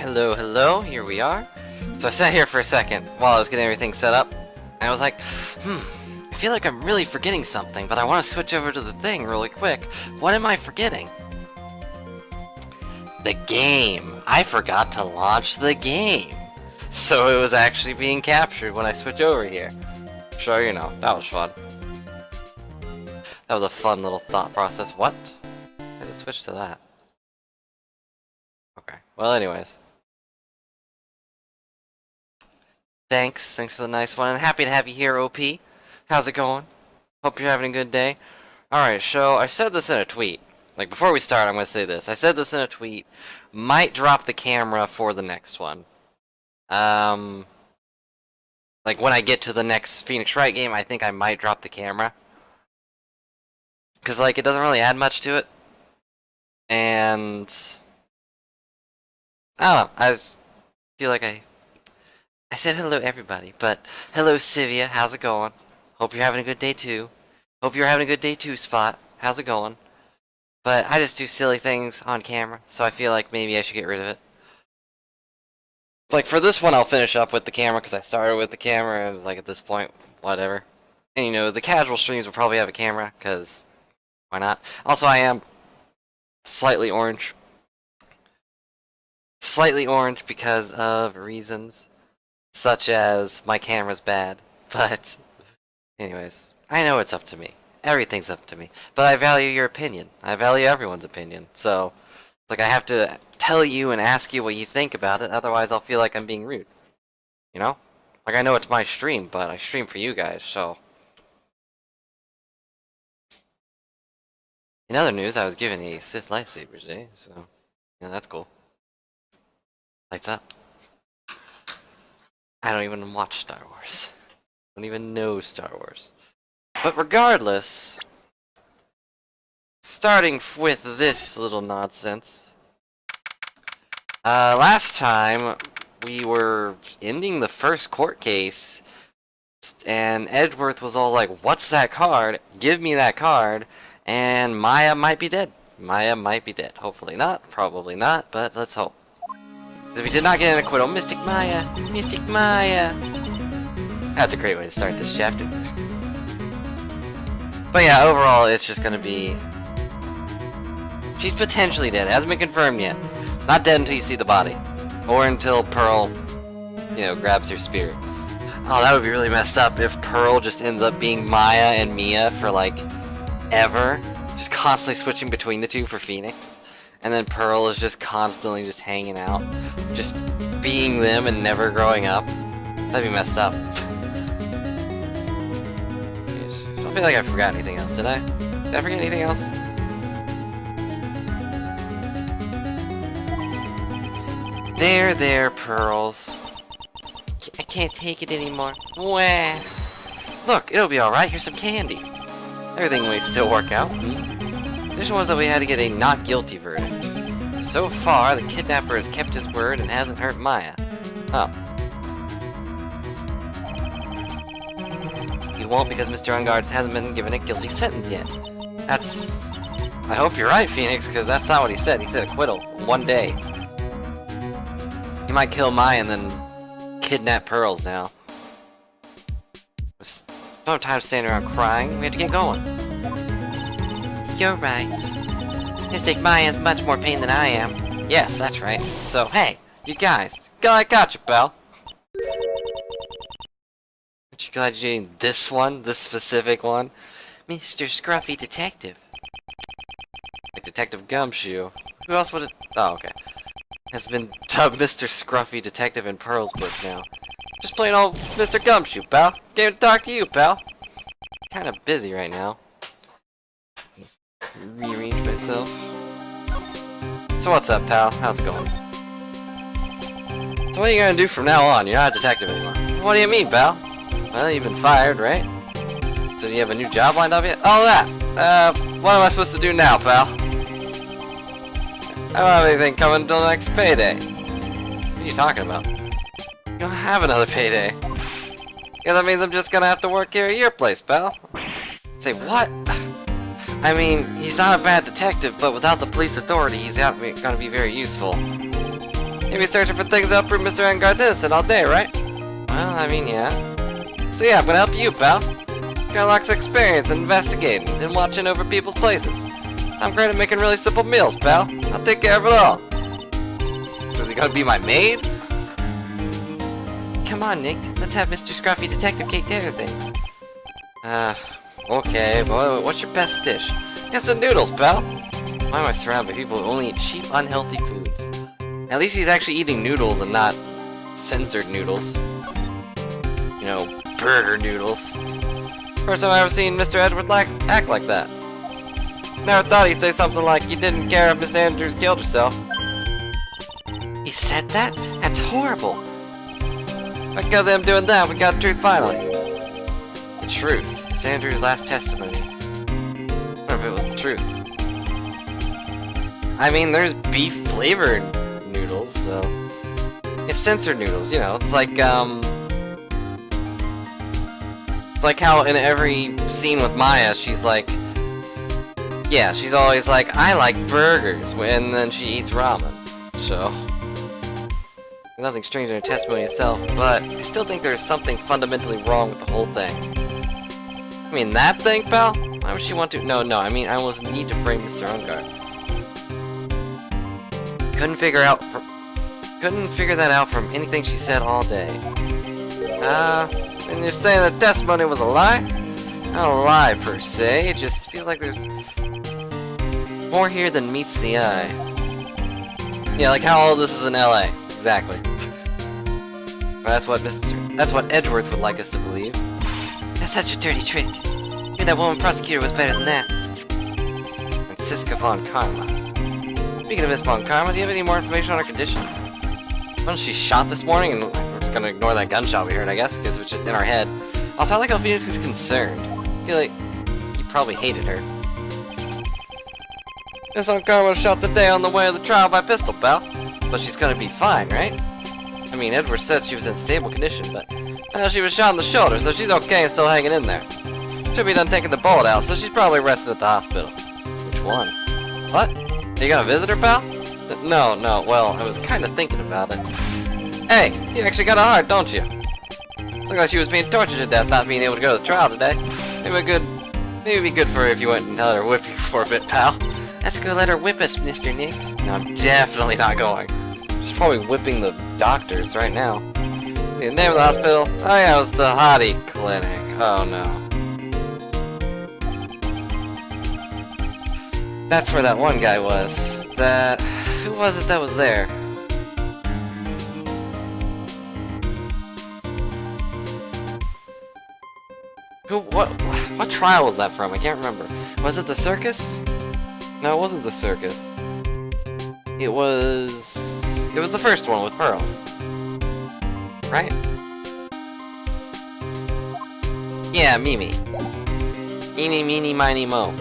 Hello, hello, here we are. So I sat here for a second while I was getting everything set up, and I was like, I feel like I'm really forgetting something, but I want to switch over to the thing really quick. What am I forgetting? The game. I forgot to launch the game. So it was actually being captured when I switch over here. So, you know, that was fun. That was a fun little thought process. What? I just switched to that. Okay. Well, anyways. Thanks for the nice one. I'm happy to have you here, OP. How's it going? Hope you're having a good day. Alright, so I said this in a tweet. Like, before we start, I'm going to say this. I said this in a tweet. Might drop the camera for the next one. Like, when I get to the next Phoenix Wright game, I think I might drop the camera. Because, like, it doesn't really add much to it. And I don't know. I just feel like I said hello everybody, but hello Sivia, how's it going? Hope you're having a good day too. Hope you're having a good day too, Spot. How's it going? But I just do silly things on camera, so I feel like maybe I should get rid of it. Like for this one, I'll finish up with the camera because I started with the camera and it was like at this point, whatever. And you know, the casual streams will probably have a camera because why not? Also, I am slightly orange. Slightly orange because of reasons. Such as my camera's bad, but anyways, I know it's up to me. Everything's up to me. But I value your opinion. I value everyone's opinion. So, like I have to tell you and ask you what you think about it, otherwise I'll feel like I'm being rude. You know? Like I know it's my stream, but I stream for you guys, so. In other news, I was given a Sith lightsaber today, so yeah, that's cool. Lights up. I don't even watch Star Wars. I don't even know Star Wars. But regardless, starting with this little nonsense. Last time, we were ending the first court case, and Edgeworth was all like, what's that card? Give me that card, and Maya might be dead. Maya might be dead. Hopefully not, probably not, but let's hope. If we did not get an acquittal, Mystic Maya! Mystic Maya! That's a great way to start this chapter. But yeah, overall, it's just gonna be... She's potentially dead. It hasn't been confirmed yet. Not dead until you see the body. Or until Pearl, you know, grabs her spirit. Oh, that would be really messed up if Pearl just ends up being Maya and Mia for, like, ever. Just constantly switching between the two for Phoenix. And then Pearl is just constantly just hanging out. Just being them and never growing up. That'd be messed up. I don't feel like I forgot anything else, did I? Did I forget anything else? There, Pearls. I can't take it anymore. Wah. Look, it'll be alright. Here's some candy. Everything will still work out. The addition was that we had to get a not guilty verdict. So far, the kidnapper has kept his word and hasn't hurt Maya. Oh. He won't because Mr. Engarde hasn't been given a guilty sentence yet. That's... I hope you're right, Phoenix, because that's not what he said. He said acquittal. One day. He might kill Maya and then kidnap Pearls now. Don't have time to stand around crying. We have to get going. You're right. Mystic Maya is much more pain than I am. Yes, that's right. So, hey, you guys. I got you, pal. Aren't you glad you're doing this one? This specific one? Mr. Scruffy Detective. Like Detective Gumshoe. Who else would it... Oh, okay. Has been dubbed Mr. Scruffy Detective in Pearl's book now. Just plain old Mr. Gumshoe, pal. Came to talk to you, pal. Kinda busy right now. Rearrange myself. So what's up, pal? How's it going? So what are you gonna do from now on? You're not a detective anymore. What do you mean, pal? Well, you've been fired, right? So do you have a new job lined up yet? Oh, that! What am I supposed to do now, pal? I don't have anything coming until the next payday. What are you talking about? You don't have another payday. Yeah, that means I'm just gonna have to work here at your place, pal. Say what? I mean, he's not a bad detective, but without the police authority, he's gonna be very useful. You'll be searching for things that'll prove Mr. Engarde's innocent all day, right? Well, I mean, yeah. So yeah, I'm gonna help you, pal. Got lots of experience in investigating and watching over people's places. I'm great at making really simple meals, pal. I'll take care of it all. So is he gonna be my maid? Come on, Nick. Let's have Mr. Scruffy Detective take care of things. Okay, but what's your best dish? It's the noodles, pal. Why am I surrounded by people who only eat cheap, unhealthy foods? At least he's actually eating noodles and not censored noodles. You know, burger noodles. First time I've ever seen Mr. Edward act like that. Never thought he'd say something like, you didn't care if Miss Andrews killed herself. He said that? That's horrible. Because of him doing that, we got the truth finally. The truth. Miss Andrews' last testimony. What if it was the truth? I mean, there's beef-flavored noodles, so... It's censored noodles, you know, it's like, It's like how in every scene with Maya, she's like... Yeah, she's always like, I like burgers, and then she eats ramen, so... Nothing strange in her testimony itself, but I still think there's something fundamentally wrong with the whole thing. I mean, that thing, pal? Why would she want to? No, I mean, I almost need to frame Mr. Engarde. Couldn't figure that out from anything she said all day. And you're saying the testimony was a lie? Not a lie, per se, it just feels like there's more here than meets the eye. Yeah, like how all this is in LA. Exactly. That's what Edgeworth would like us to believe. That's such a dirty trick. Maybe that woman prosecutor was better than that. Franziska von Karma. Speaking of Miss von Karma, do you have any more information on her condition? Well, she shot this morning, and we're just gonna ignore that gunshot we heard, I guess, because it was just in our head. Also, I like how Phoenix is concerned. I feel like he probably hated her. Miss von Karma was shot today on the way of the trial by pistol, pal. But she's gonna be fine, right? I mean, Edward said she was in stable condition, but she was shot in the shoulder, so she's okay and still hanging in there. Should be done taking the bullet out, so she's probably rested at the hospital. Which one? What? Are you gonna visit her, pal? No, well, I was kinda thinking about it. Hey, you actually got a heart, don't you? Looked like she was being tortured to death not being able to go to the trial today. Maybe it'd be good for her if you went and let her whip you for a bit, pal. Let's go let her whip us, Mr. Nick. No, I'm definitely not going. She's probably whipping the doctors right now. The name of the hospital? Oh yeah, it was the Hottie Clinic. Oh no. That's where that one guy was. Who was it that was there? What trial was that from? I can't remember. Was it the circus? No, it wasn't the circus. It was the first one with pearls. Right? Yeah, Mimi. Eeny, meeny, miny, mo.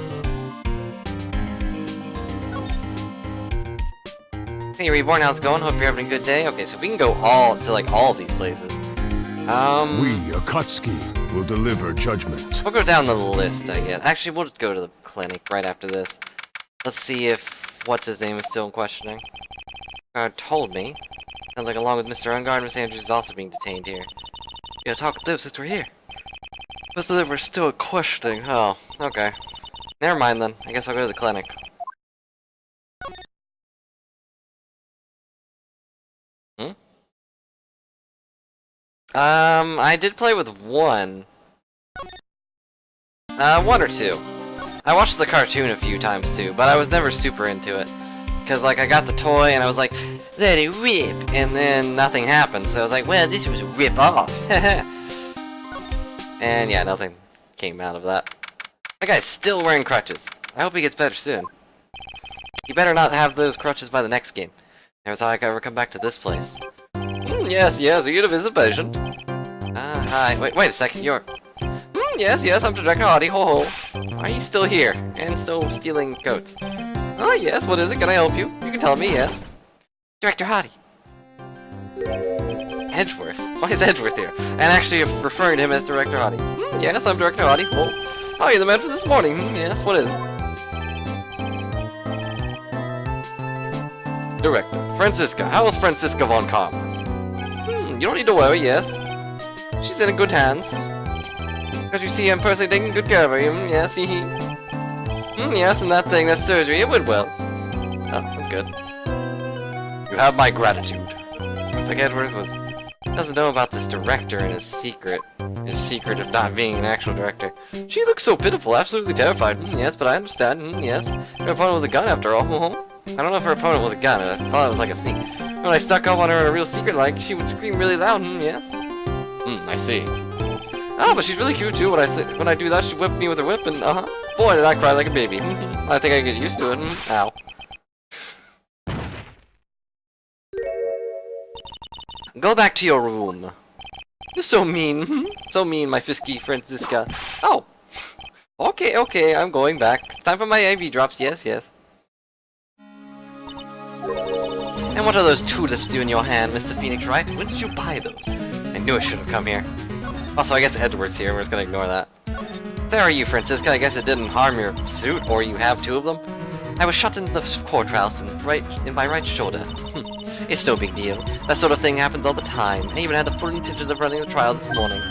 Hey, Reborn, how's it going? Hope you're having a good day. Okay, so we can go to all of these places. We, Akatsuki, will deliver judgment. We'll go down the list, I guess. Actually, we'll just go to the clinic right after this. Let's see if what's-his-name is still in questioning. Told me. Sounds like along with Mr. Engarde, Miss Andrews is also being detained here. You gotta talk with them since we're here. But they were still in questioning. Oh, okay. Never mind then. I guess I'll go to the clinic. I did play with one. One or two. I watched the cartoon a few times too, but I was never super into it. Cause like I got the toy and I was like, let it rip, and then nothing happened, so I was like, well, this was a rip off. And yeah, nothing came out of that. That guy's still wearing crutches. I hope he gets better soon. You better not have those crutches by the next game. Never thought I could ever come back to this place. Yes, are you to visit patient? Hi. Wait a second, you're... yes, I'm Director Hottie, ho ho. Why are you still here? And still stealing coats? Oh, yes, what is it? Can I help you? You can tell me, yes. Director Hottie. Edgeworth? Why is Edgeworth here? And actually referring to him as Director Hottie. Yes, I'm Director Hottie, ho. Oh, you're the man for this morning. Yes, what is it? Director. Franziska. How is Franziska von Karma? You don't need to worry, yes. She's in good hands. Because you see, I'm personally taking good care of her. Yes, yes, and that surgery, it went well. Oh, that's good. You have my gratitude. Looks like Edwards doesn't know about this director and his secret of not being an actual director. She looks so pitiful, absolutely terrified. Yes, but I understand. Yes, her opponent was a gun after all. I don't know if her opponent was a gun. I thought it was like a sneak. When I stuck up on her a real secret, like she would scream really loud. Yes. I see. Oh, but she's really cute too. When I do that, she whipped me with her whip, and boy, did I cry like a baby. I think I get used to it. Ow. Go back to your room. You're so mean. So mean, my fisky Franziska. Oh. Okay, I'm going back. Time for my IV drops. Yes. And what are those tulips do in your hand, Mr. Phoenix, Wright? When did you buy those? I knew I should have come here. Also, I guess Edward's here. We're just gonna ignore that. There are you, Franziska. I guess it didn't harm your suit, or you have two of them. I was shot in the courthouse in my right shoulder. It's no big deal. That sort of thing happens all the time. I even had the full intentions of running the trial this morning.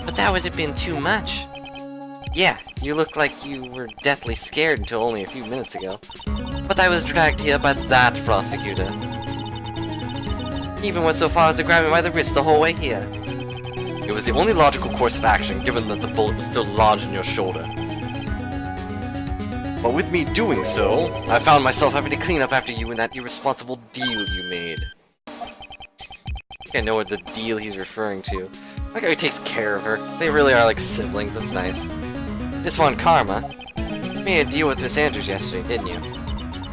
But that would have been too much. Yeah, you look like you were deathly scared until only a few minutes ago. But I was dragged here by that prosecutor. He even went so far as to grab me by the wrist the whole way here. It was the only logical course of action, given that the bullet was still lodged in your shoulder. But with me doing so, I found myself having to clean up after you and that irresponsible deal you made. I think I know what the deal he's referring to. I like how he takes care of her. They really are like siblings, that's nice. Miss Von Karma, you made a deal with Miss Andrews yesterday, didn't you?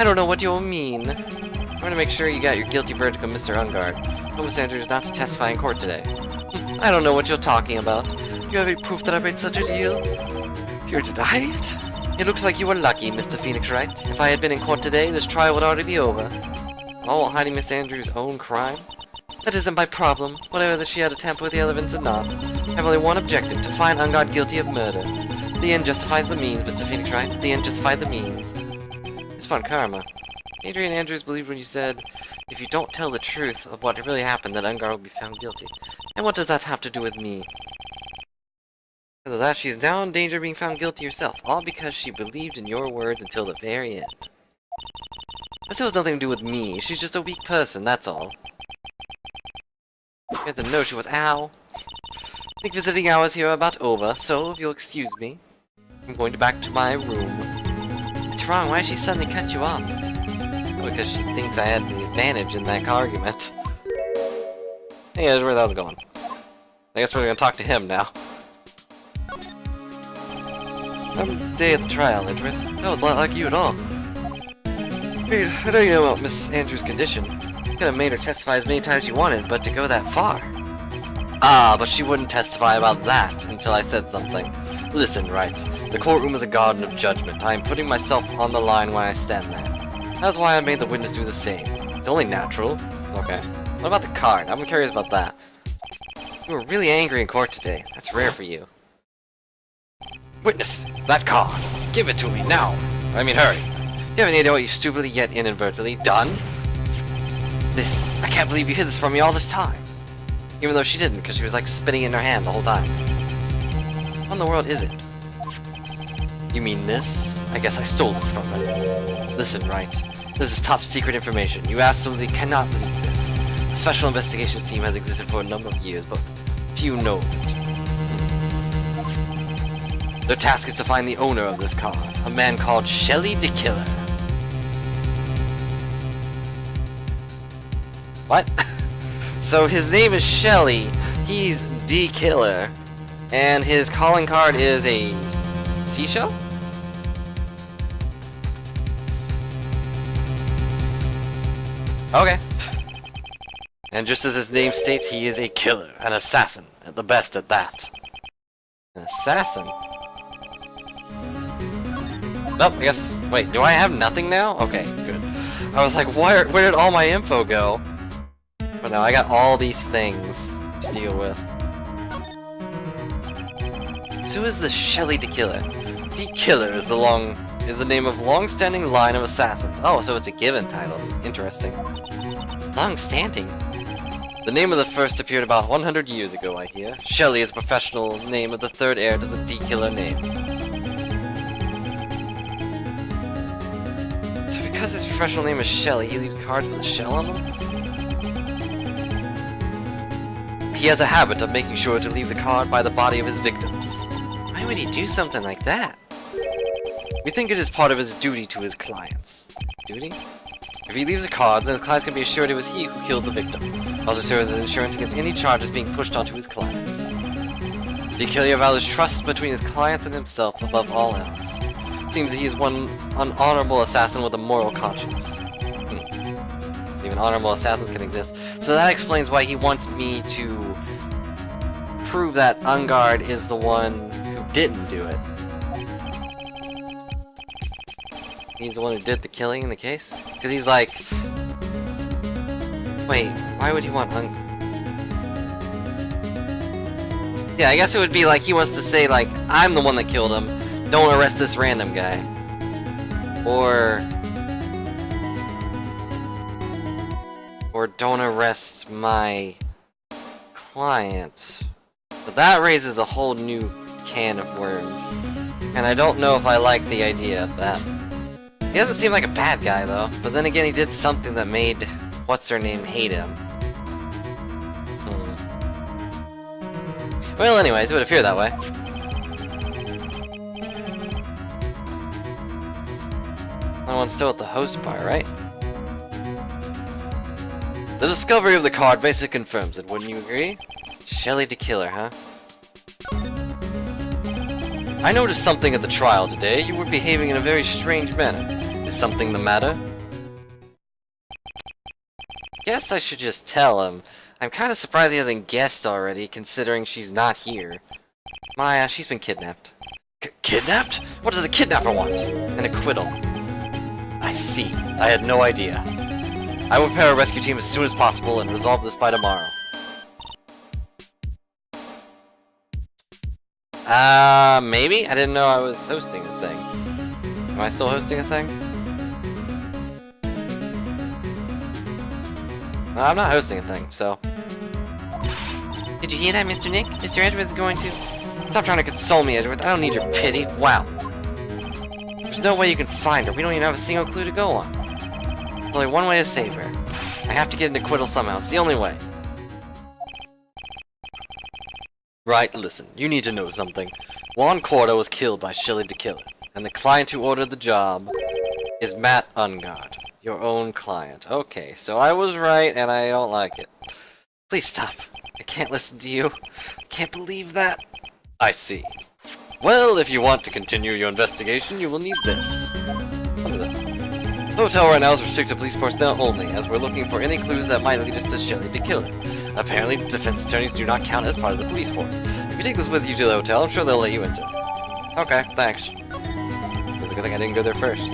I don't know what you mean. I'm going to make sure you got your guilty verdict on Mr. Engarde. Told Miss Andrews not to testify in court today. I don't know what you're talking about. You have any proof that I made such a deal? You're to deny it? It looks like you were lucky, Mr. Phoenix Wright. If I had been in court today, this trial would already be over. All while hiding Miss Andrews' own crime? That isn't my problem, whatever that she had a tamper with the evidence or not. I have only one objective, to find Engarde guilty of murder. The end justifies the means, Mr. Phoenix Wright. The end justified the means. Miss Von Karma. Adrian Andrews believed when you said, if you don't tell the truth of what really happened, that Engarde will be found guilty. And what does that have to do with me? Because of that, she's now in danger of being found guilty herself, all because she believed in your words until the very end. That still has nothing to do with me. She's just a weak person, that's all. You had to know she was ow. I think visiting hours here are about over, so if you'll excuse me, I'm going back to my room. What's wrong? Why did she suddenly cut you off? Because she thinks I had the advantage in that argument. Hey, that's where that was going. I guess we're gonna talk to him now. Day of the trial, Edward. That was a lot like you at all. Wait, I know you know about Miss Andrews' condition. You could have made her testify as many times as you wanted, but to go that far. Ah, but she wouldn't testify about that until I said something. Listen, Wright. The courtroom is a garden of judgment. I am putting myself on the line when I stand there. That's why I made the witness do the same. It's only natural. Okay. What about the card? I'm curious about that. You were really angry in court today. That's rare for you. Witness! That card! Give it to me, now! I mean, hurry! You have any idea what you stupidly yet inadvertently done? This... I can't believe you hid this from me all this time! Even though she didn't, because she was like spinning it in her hand the whole time. What in the world is it? You mean this? I guess I stole it from her. Listen, Wright. This is top secret information. You absolutely cannot believe this. A special investigations team has existed for a number of years, but few know it. Their task is to find the owner of this card, a man called Shelly de Killer. What? So his name is Shelly, he's de Killer, and his calling card is a seashell? Okay. And just as his name states, he is a killer, an assassin, at the best at that. An assassin? Nope, I guess, wait, do I have nothing now? Okay, good. I was like, where did all my info go? But no, I got all these things to deal with. So who is this Shelly de Killer? De Killer is the long is the name of long-standing line of assassins. Oh, so it's a given title. Interesting. Long-standing? The name of the first appeared about 100 years ago, I hear. Shelly is a professional name of the third heir to the de Killer name. So because his professional name is Shelly, he leaves cards with a shell on them? He has a habit of making sure to leave the card by the body of his victims. Why would he do something like that? We think it is part of his duty to his clients. Duty? If he leaves the cards, then his clients can be assured it was he who killed the victim. Also serves as insurance against any charges being pushed onto his clients. De Killer values trust between his clients and himself above all else. Seems that he is an honorable assassin with a moral conscience. Even honorable assassins can exist. So that explains why he wants me to prove that Engarde is the one who didn't do it. He's the one who did the killing in the case? Because he's like... Wait, why would he want Yeah, I guess it would be like he wants to say, like, I'm the one that killed him. Don't arrest this random guy. Or don't arrest my client. But that raises a whole new can of worms. And I don't know if I like the idea of that. He doesn't seem like a bad guy, though. But then again, he did something that made what's-her-name hate him. Well, anyways, it would appear that way. No one's still at the host bar, right? The discovery of the card basically confirms it, wouldn't you agree? Shelly de Killer, huh? I noticed something at the trial today. You were behaving in a very strange manner. Is something the matter? Guess I should just tell him. I'm kind of surprised he hasn't guessed already, considering she's not here. Maya, she's been kidnapped. Kidnapped? What does a kidnapper want? An acquittal. I see. I had no idea. I will prepare a rescue team as soon as possible and resolve this by tomorrow. Maybe? I didn't know I was hosting a thing. Am I still hosting a thing? No, I'm not hosting a thing, so... Did you hear that, Mr. Nick? Mr. Edwards is going to... Stop trying to console me, Edwards. I don't need your pity. Wow. There's no way you can find her. We don't even have a single clue to go on. There's only one way to save her. I have to get an acquittal somehow. It's the only way. Right, listen. You need to know something. Juan Cordo was killed by Shelly de Killer, and the client who ordered the job is Matt Engarde, your own client. Okay, so I was right, and I don't like it. Please stop. I can't listen to you. I can't believe that. I see. Well, if you want to continue your investigation, you will need this. What is it? The hotel right now is restricted to police personnel only, as we're looking for any clues that might lead us to Shelly de Killer. Apparently, defense attorneys do not count as part of the police force. If you take this with you to the hotel, I'm sure they'll let you into it. Okay, thanks. It's a good thing I didn't go there first.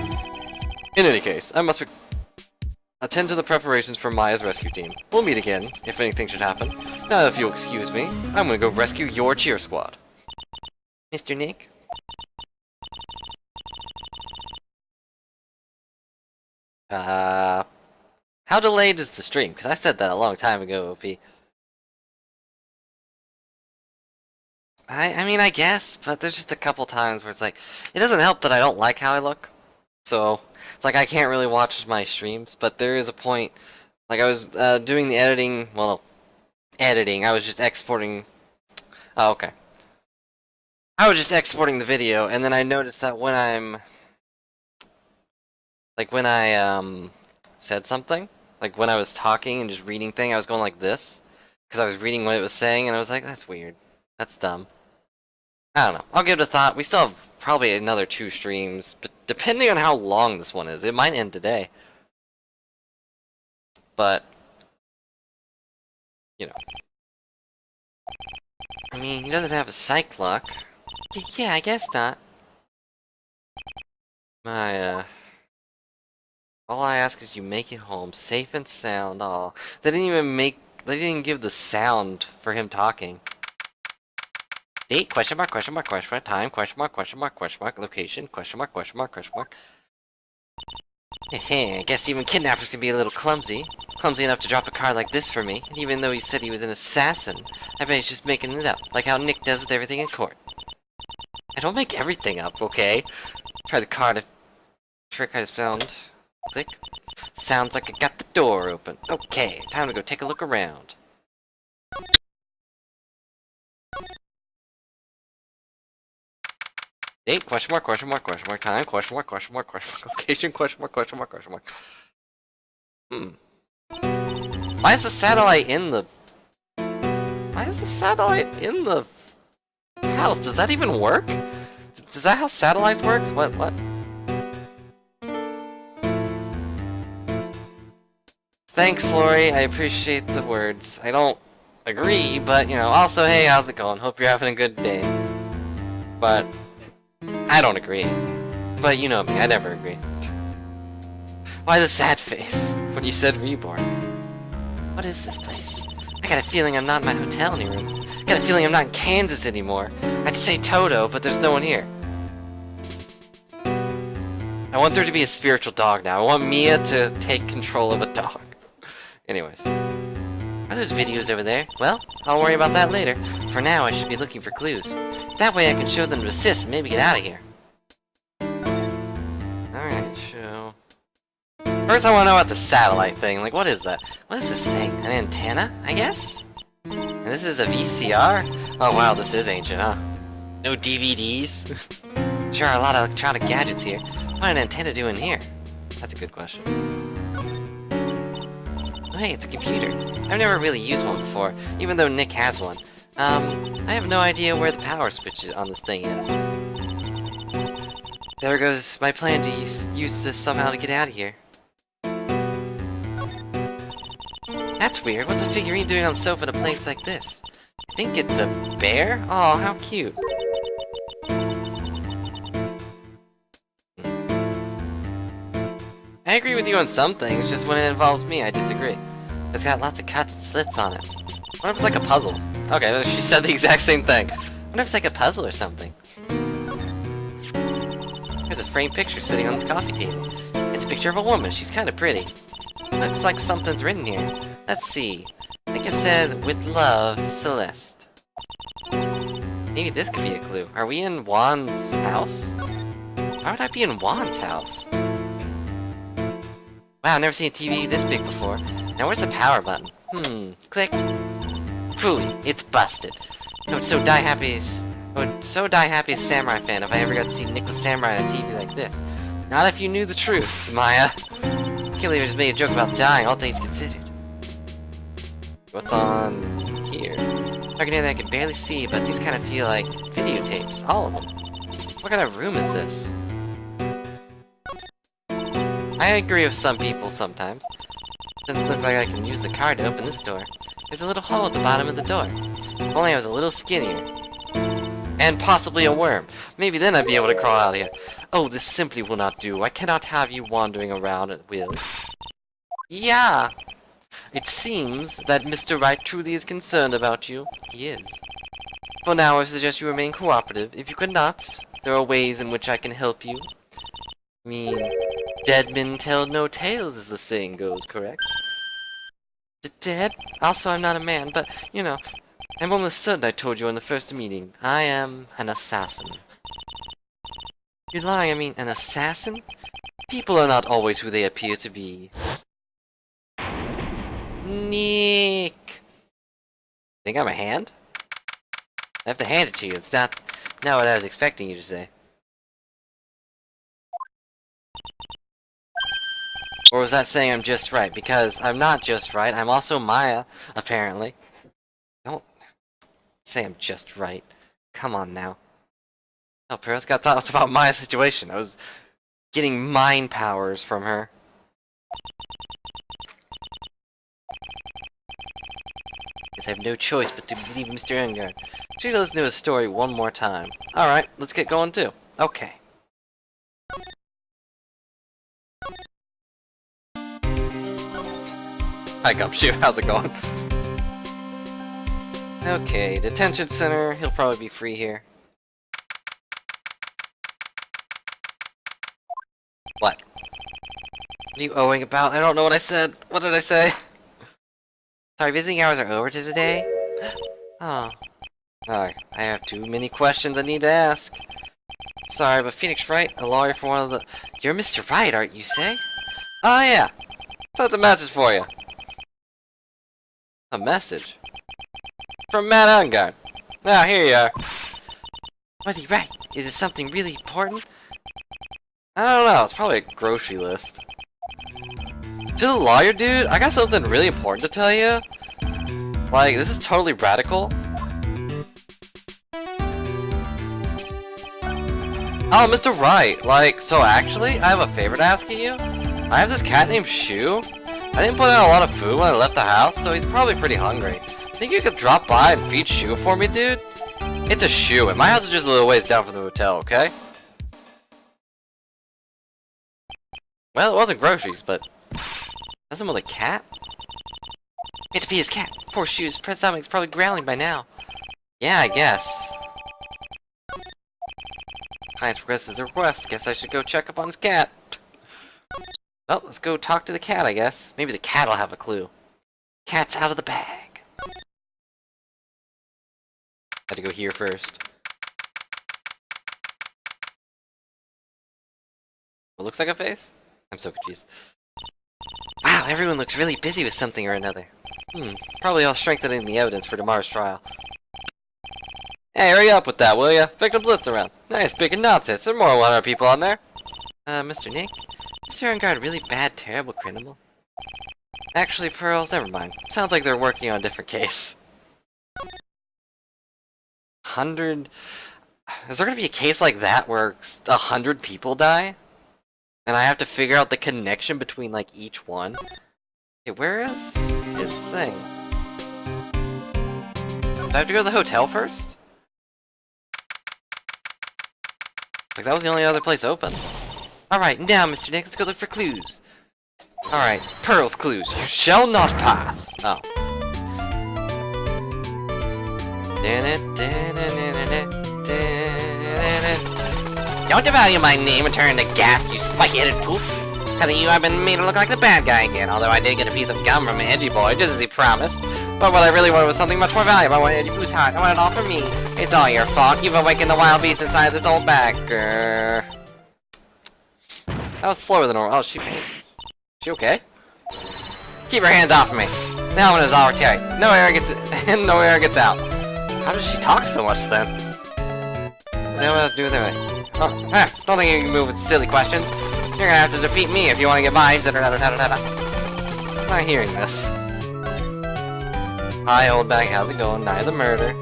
In any case, I must attend to the preparations for Maya's rescue team. We'll meet again, if anything should happen. Now, if you'll excuse me, I'm gonna go rescue your cheer squad. Mr. Nick? How delayed is the stream? Because I said that a long time ago, OP. I mean, I guess, but there's just a couple times where it's like, it doesn't help that I don't like how I look. So, it's like I can't really watch my streams, but there is a point, like I was doing the editing, well, no, editing, I was just exporting, oh, okay. I was just exporting the video, and then I noticed that when I'm, like when I, said something, like when I was talking and just reading thing, I was going like this, because I was reading what it was saying, and I was like, that's weird, that's dumb. I don't know, I'll give it a thought. We still have probably another 2 streams, but depending on how long this one is, it might end today. But, you know. I mean, he doesn't have a psych lock. Yeah, I guess not. All I ask is you make it home, safe and sound. Aw, they didn't even give the sound for him talking. Date, question mark, question mark, question mark, time, question mark, question mark, question mark, location, question mark, question mark, question mark. Heh, I guess even kidnappers can be a little clumsy. Clumsy enough to drop a card like this for me, and even though he said he was an assassin, I bet he's just making it up, like how Nick does with everything in court. I don't make everything up, okay? Try the card, trick I just found. Click. Sounds like I got the door open. Okay, time to go take a look around. Date, question mark, question mark, question mark, time, question mark, question mark, question mark, location, question mark, question mark, question mark. Why is the satellite in the... Why is the satellite in the house? Does that even work? Is that how satellite works? What? Thanks, Lori. I appreciate the words. I don't agree, but, you know, also, hey, how's it going? Hope you're having a good day. But I don't agree. But you know me, I never agree. Why the sad face when you said reborn? What is this place? I got a feeling I'm not in my hotel room. I got a feeling I'm not in Kansas anymore. I'd say Toto, but there's no one here. I want there to be a spiritual dog now. I want Mia to take control of a dog. Anyways. Are those videos over there? Well, I'll worry about that later. For now, I should be looking for clues. That way I can show them to assist and maybe get out of here. Alright, show. First I want to know about the satellite thing. Like, what is that? What is this thing? An antenna, I guess? And this is a VCR? Oh wow, this is ancient, huh? No DVDs? Sure are a lot of electronic gadgets here. What an antenna do in here? That's a good question. Oh hey, it's a computer. I've never really used one before, even though Nick has one. I have no idea where the power switch on this thing is. There goes my plan to use this somehow to get out of here. That's weird. What's a figurine doing on the sofa in a place like this? I think it's a bear? Oh, how cute. I agree with you on some things, just when it involves me, I disagree. It's got lots of cuts and slits on it. What if it's like a puzzle? Okay, she said the exact same thing. What if it's like a puzzle or something? There's a framed picture sitting on this coffee table. It's a picture of a woman. She's kind of pretty. Looks like something's written here. Let's see. I think it says, "With love, Celeste." Maybe this could be a clue. Are we in Juan's house? Why would I be in Juan's house? Wow, I've never seen a TV this big before. Now where's the power button? Click. Phooey, it's busted. I would so die happy as a samurai fan if I ever got to see Nick with Samurai on a TV like this. Not if you knew the truth, Maya. Killer just made a joke about dying, all things considered. What's on here? I can barely see, but these kind of feel like videotapes. All of them. What kind of room is this? I agree with some people sometimes. Doesn't look like I can use the card to open this door. There's a little hole at the bottom of the door. If only I was a little skinnier. And possibly a worm. Maybe then I'd be able to crawl out of here. Oh, this simply will not do. I cannot have you wandering around at will. Yeah! It seems that Mr. Wright truly is concerned about you. He is. For now, I suggest you remain cooperative. If you cannot, there are ways in which I can help you. I mean, dead men tell no tales, as the saying goes, correct? Dead? Also, I'm not a man, but, you know, I'm almost certain I told you in the first meeting. I am an assassin. You're lying, I mean, an assassin? People are not always who they appear to be. Nick! Think I'm a hand? I have to hand it to you. It's not what I was expecting you to say. Or was that saying I'm just right? Because I'm not just right. I'm also Maya, apparently. Don't say I'm just right. Come on now. Oh, Pearl's got thoughts about Maya's situation. I was getting mind powers from her. Guess I have no choice but to believe Mr. Engarde. Should we listen to his story one more time? Alright, let's get going too. Okay. Hi Gumshoe, how's it going? Okay, detention center. He'll probably be free here. What? What are you owing about? I don't know what I said. What did I say? Sorry, visiting hours are over today? Oh. Alright, I have too many questions I need to ask. Sorry, but Phoenix Wright, a lawyer for one of the... You're Mr. Wright, aren't you, say? Oh, yeah. So that's a message for you. A message? From Matt Engarde. Now, here you are. What are you write? Is it something really important? I don't know, it's probably a grocery list. To the lawyer, dude, I got something really important to tell you. Like, this is totally radical. Oh, Mr. Wright, like, so actually, I have a favor to ask of you. I have this cat named Shoe. I didn't put out a lot of food when I left the house, so he's probably pretty hungry. Think you could drop by and feed Shoe for me, dude? It's a Shoe, and my house is just a little ways down from the hotel, okay? Well, it wasn't groceries, but... That's him with a cat? We have to feed his cat. Poor Shoe's stomach's probably growling by now. Yeah, I guess. Client's request is a request. Guess I should go check up on his cat. Well, let's go talk to the cat, I guess. Maybe the cat will have a clue. Cat's out of the bag. Had to go here first. What looks like a face? I'm so confused. Wow, everyone looks really busy with something or another. Probably all strengthening the evidence for tomorrow's trial. Hey, hurry up with that, will ya? Victims list around. Nice, speaking nonsense. There are more than 100 people on there. Mr. Nick? Mr. Engarde, really bad, terrible criminal? Actually, Pearls, never mind. Sounds like they're working on a different case. 100... Is there gonna be a case like that where 100 people die? And I have to figure out the connection between, like, each one? Okay, where is his thing? Do I have to go to the hotel first? Like, that was the only other place open. Alright, now, Mr. Nick, let's go look for clues. Alright, Pearl's clues. You shall not pass. Oh. Don't devalue my name and turn into gas, you spiky-headed poof. Because of you, I've been made to look like the bad guy again, although I did get a piece of gum from Edgy Boy, just as he promised. But what I really wanted was something much more valuable. I wanted Edgy Pooh's heart. I wanted it all for me. It's all your fault. You've awakened the wild beast inside this old bag. Grr. That was slower than normal. Oh, she fainted. She okay? Keep your hands off of me. The helmet is all retired. No air gets in, no air gets out. How does she talk so much then? What's that have to do with anything? Oh, don't think you can move with silly questions. You're gonna have to defeat me if you want to get mine. I'm not hearing this. Hi, old bag. How's it going? Night of the murder.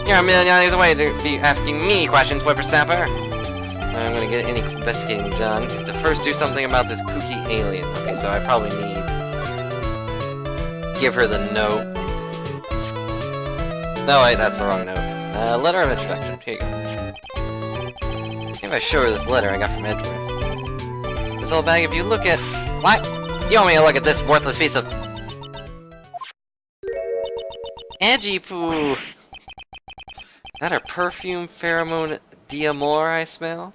You're a million years away to be asking me questions, whippersnapper. I'm gonna get any investigating done. Is to first do something about this kooky alien. Okay, so I probably need... Give her the note. No, wait, that's the wrong note. Letter of introduction. Here you go. If I show her this letter I got from Edgeworth. This old bag, if you look at... What? You want me to look at this worthless piece of... Edgy poo! Is that a perfume pheromone d'amore I smell?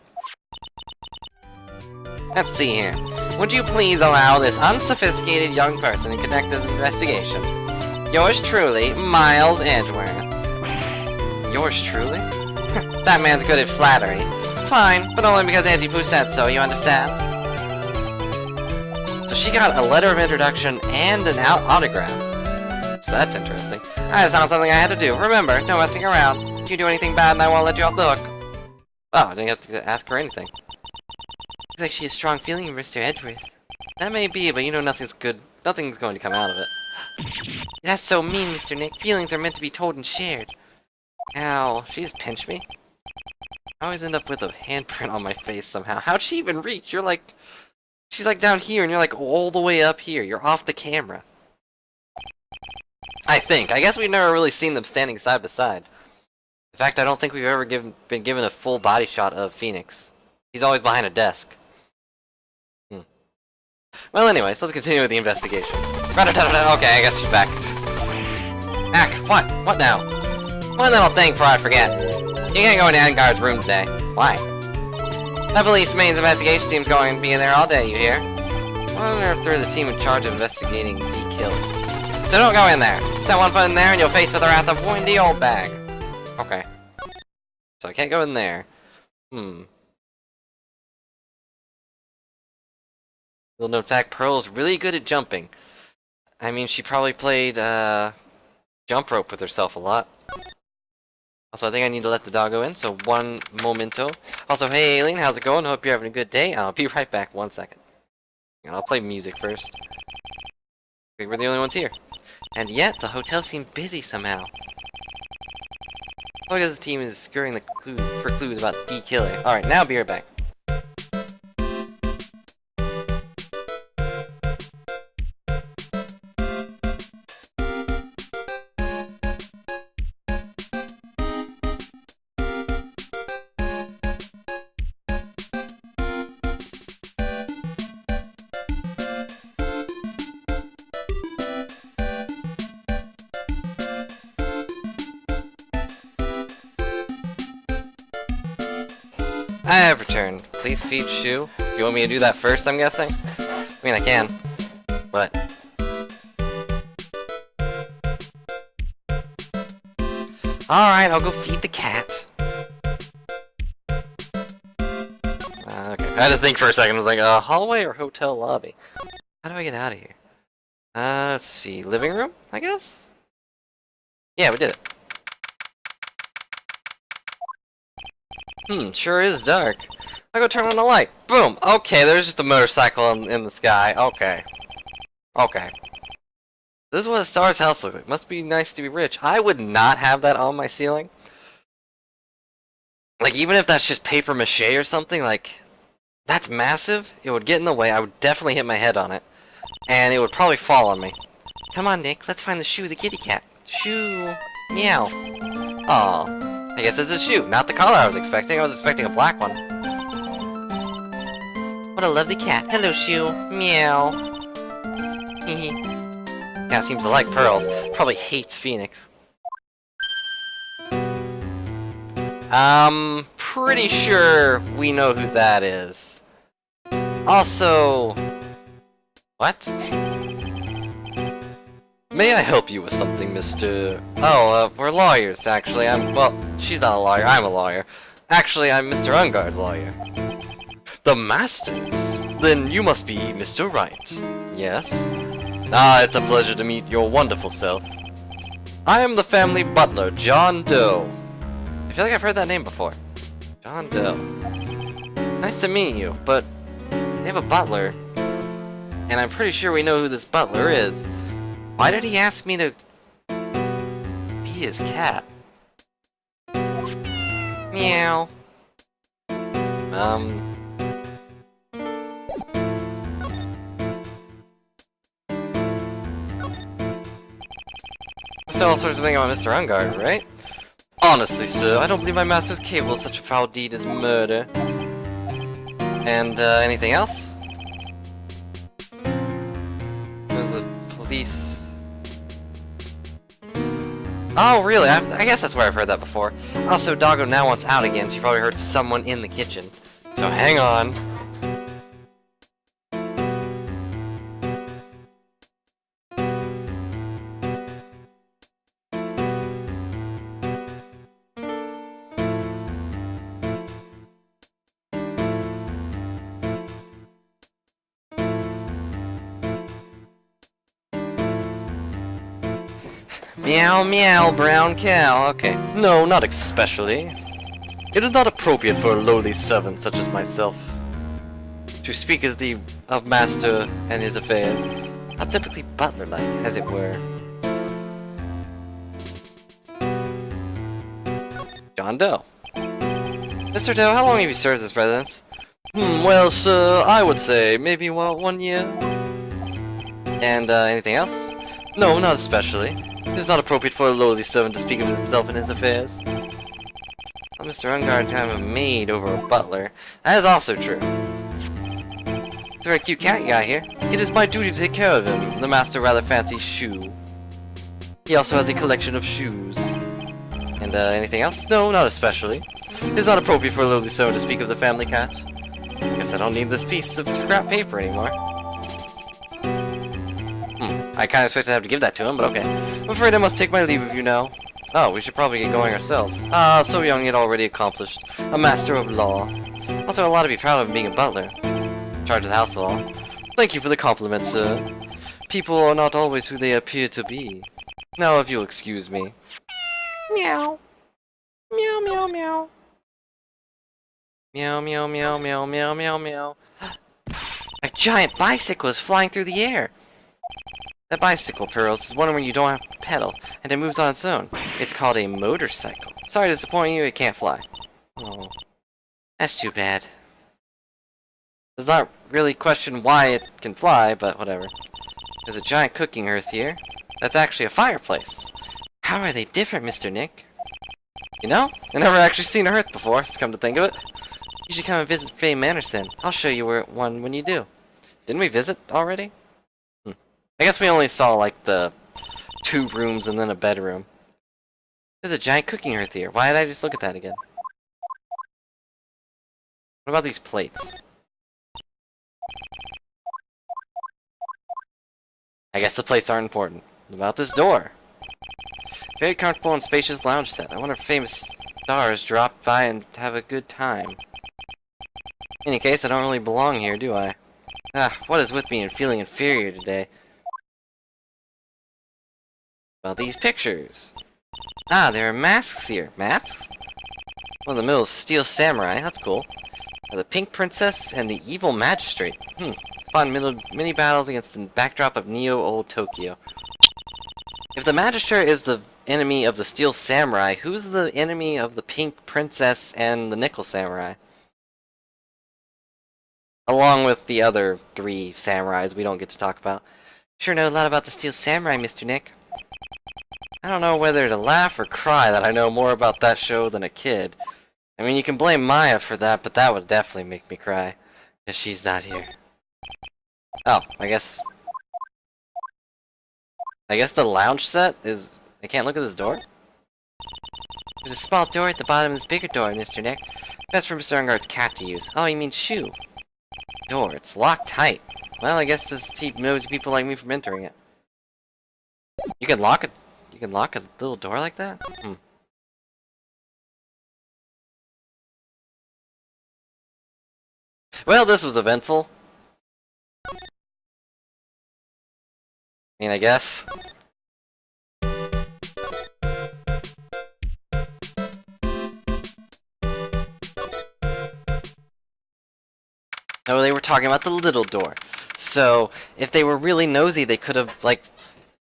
Let's see here. Would you please allow this unsophisticated young person to conduct this investigation? Yours truly, Miles Edgeworth. Yours truly? That man's good at flattery. Fine, but only because Auntie Pooh said so, you understand? So she got a letter of introduction and an autograph. So that's interesting. That's not something I had to do. Remember, no messing around. If you do anything bad, and I won't let you off the hook. Oh, I didn't have to ask her anything. Looks like she has strong feeling for Mr. Edgeworth. That may be, but you know nothing's good. Nothing's going to come out of it. That's so mean, Mr. Nick. Feelings are meant to be told and shared. Ow, she just pinched me? I always end up with a handprint on my face somehow. How'd she even reach? You're like... She's like down here, and you're like all the way up here. You're off the camera. I think. I guess we've never really seen them standing side by side. In fact, I don't think we've ever been given a full body shot of Phoenix. He's always behind a desk. Well, anyways, let's continue with the investigation. Okay, I guess she's back. Ack, what? What now? One little thing before I forget. You can't go into Engarde's room today. Why? The police main's investigation team's going to be in there all day, you hear? I wonder if they're the team in charge of investigating de Killer. So don't go in there. Set one foot in there and you'll face with the wrath of Windy Old Bag. Okay. So I can't go in there. Little known fact, Pearl's really good at jumping. I mean, she probably played, jump rope with herself a lot. Also, I think I need to let the doggo in, so one momento. Also, hey Aileen, how's it going? Hope you're having a good day. I'll be right back, 1 second. I'll play music first. I think we're the only ones here. And yet, the hotel seemed busy somehow. Probably because the team is scurrying the clues about de Killer. Alright, now be right back. I have returned. Please feed Shu. You want me to do that first, I'm guessing? I mean, I can. But... Alright, I'll go feed the cat. Okay. I had to think for a second. I was like, hallway or hotel lobby? How do I get out of here? Let's see. Living room, I guess? Yeah, we did it. Sure is dark. I'll go turn on the light. Boom! Okay, there's just a motorcycle in the sky. Okay. Okay. This is what a star's house looks like. Must be nice to be rich. I would not have that on my ceiling. Like, even if that's just paper mache or something, like... That's massive. It would get in the way. I would definitely hit my head on it. And it would probably fall on me. Come on, Nick. Let's find the Shu, the kitty cat. Shu. Meow. Aw. I guess it's a Shu, not the color I was expecting. I was expecting a black one. What a lovely cat. Hello, Shu. Meow. Hehe. Cat seems to like pearls. Probably hates Phoenix. I'm pretty sure we know who that is. Also... What? May I help you with something, Mr... Oh, we're lawyers, actually. Well, she's not a lawyer, I'm a lawyer. Actually, I'm Mr. Engarde's lawyer. The Masters? Then you must be Mr. Wright. Yes? Ah, it's a pleasure to meet your wonderful self. I am the family butler, John Doe. I feel like I've heard that name before. John Doe. Nice to meet you, but they have a butler. And I'm pretty sure we know who this butler is. Why did he ask me to be his cat? Meow. Still all sorts of things about Mr. Engarde, right? Honestly, sir, I don't believe my master's capable of such a foul deed as murder. And, anything else? There's the police... Oh, really? I guess that's where I've heard that before. Also, Doggo now wants out again. She probably heard someone in the kitchen. So hang on. Meow meow, brown cow. Okay. No, not especially. It is not appropriate for a lowly servant such as myself to speak as of master and his affairs. Not typically butler-like, as it were. John Doe. Mr. Doe, how long have you served as residence? Well, sir, I would say maybe 1 year. And, anything else? No, not especially. It is not appropriate for a lowly servant to speak of himself and his affairs. Well, Mr. Engarde kind of a maid over a butler. That is also true. very cute cat you got here. It is my duty to take care of him. The master rather fancies Shoe. He also has a collection of shoes. And anything else? No, not especially. It is not appropriate for a lowly soul to speak of the family cat. Guess I don't need this piece of scrap paper anymore. I kind of expected to have to give that to him, but okay. I'm afraid I must take my leave of you now. Oh, we should probably get going ourselves. Ah, so young yet already accomplished. A master of law. Also a lot to be proud of in being a butler. In charge of the household. Thank you for the compliment, sir. People are not always who they appear to be. Now if you'll excuse me. Meow. Meow, meow, meow. Meow, meow, meow, meow, meow, meow, meow. A giant bicycle is flying through the air. That bicycle, Pearls, is one where you don't have to pedal, and it moves on its own. It's called a motorcycle. Sorry to disappoint you, it can't fly. Oh, that's too bad. Does not really question why it can fly, but whatever. There's a giant cooking hearth here. That's actually a fireplace. How are they different, Mr. Nick? You know, I've never actually seen a hearth before, so come to think of it. You should come and visit Faye Manors then. I'll show you one when you do. Didn't we visit already? I guess we only saw, like, the 2 rooms and then a bedroom. There's a giant cooking hearth here. Why did I just look at that again? What about these plates? I guess the plates aren't important. What about this door? Very comfortable and spacious lounge set. I wonder if famous stars drop by and have a good time. In any case, I don't really belong here, do I? Ah, what is with me and feeling inferior today? Well, these pictures. Ah, there are masks here. Masks? One in the middle is Steel Samurai. That's cool. The Pink Princess and the Evil Magistrate. Fun mini battles against the backdrop of Neo Old Tokyo. If the Magistrate is the enemy of the Steel Samurai, who's the enemy of the Pink Princess and the Nickel Samurai? Along with the other 3 samurais we don't get to talk about. Sure know a lot about the Steel Samurai, Mr. Nick. I don't know whether to laugh or cry that I know more about that show than a kid. I mean, you can blame Maya for that, but that would definitely make me cry. Because she's not here. Oh, I guess the lounge set is... I can't look at this door? There's a small door at the bottom of this bigger door, Mr. Nick. Best for Mr. Engarde's cat to use. Oh, you mean Shoe. Door, it's locked tight. Well, I guess this keeps nosy people like me from entering it. You can lock it. You can lock a little door like that? Well, this was eventful. I mean, I guess. Oh, they were talking about the little door. So, if they were really nosy, they could have, like,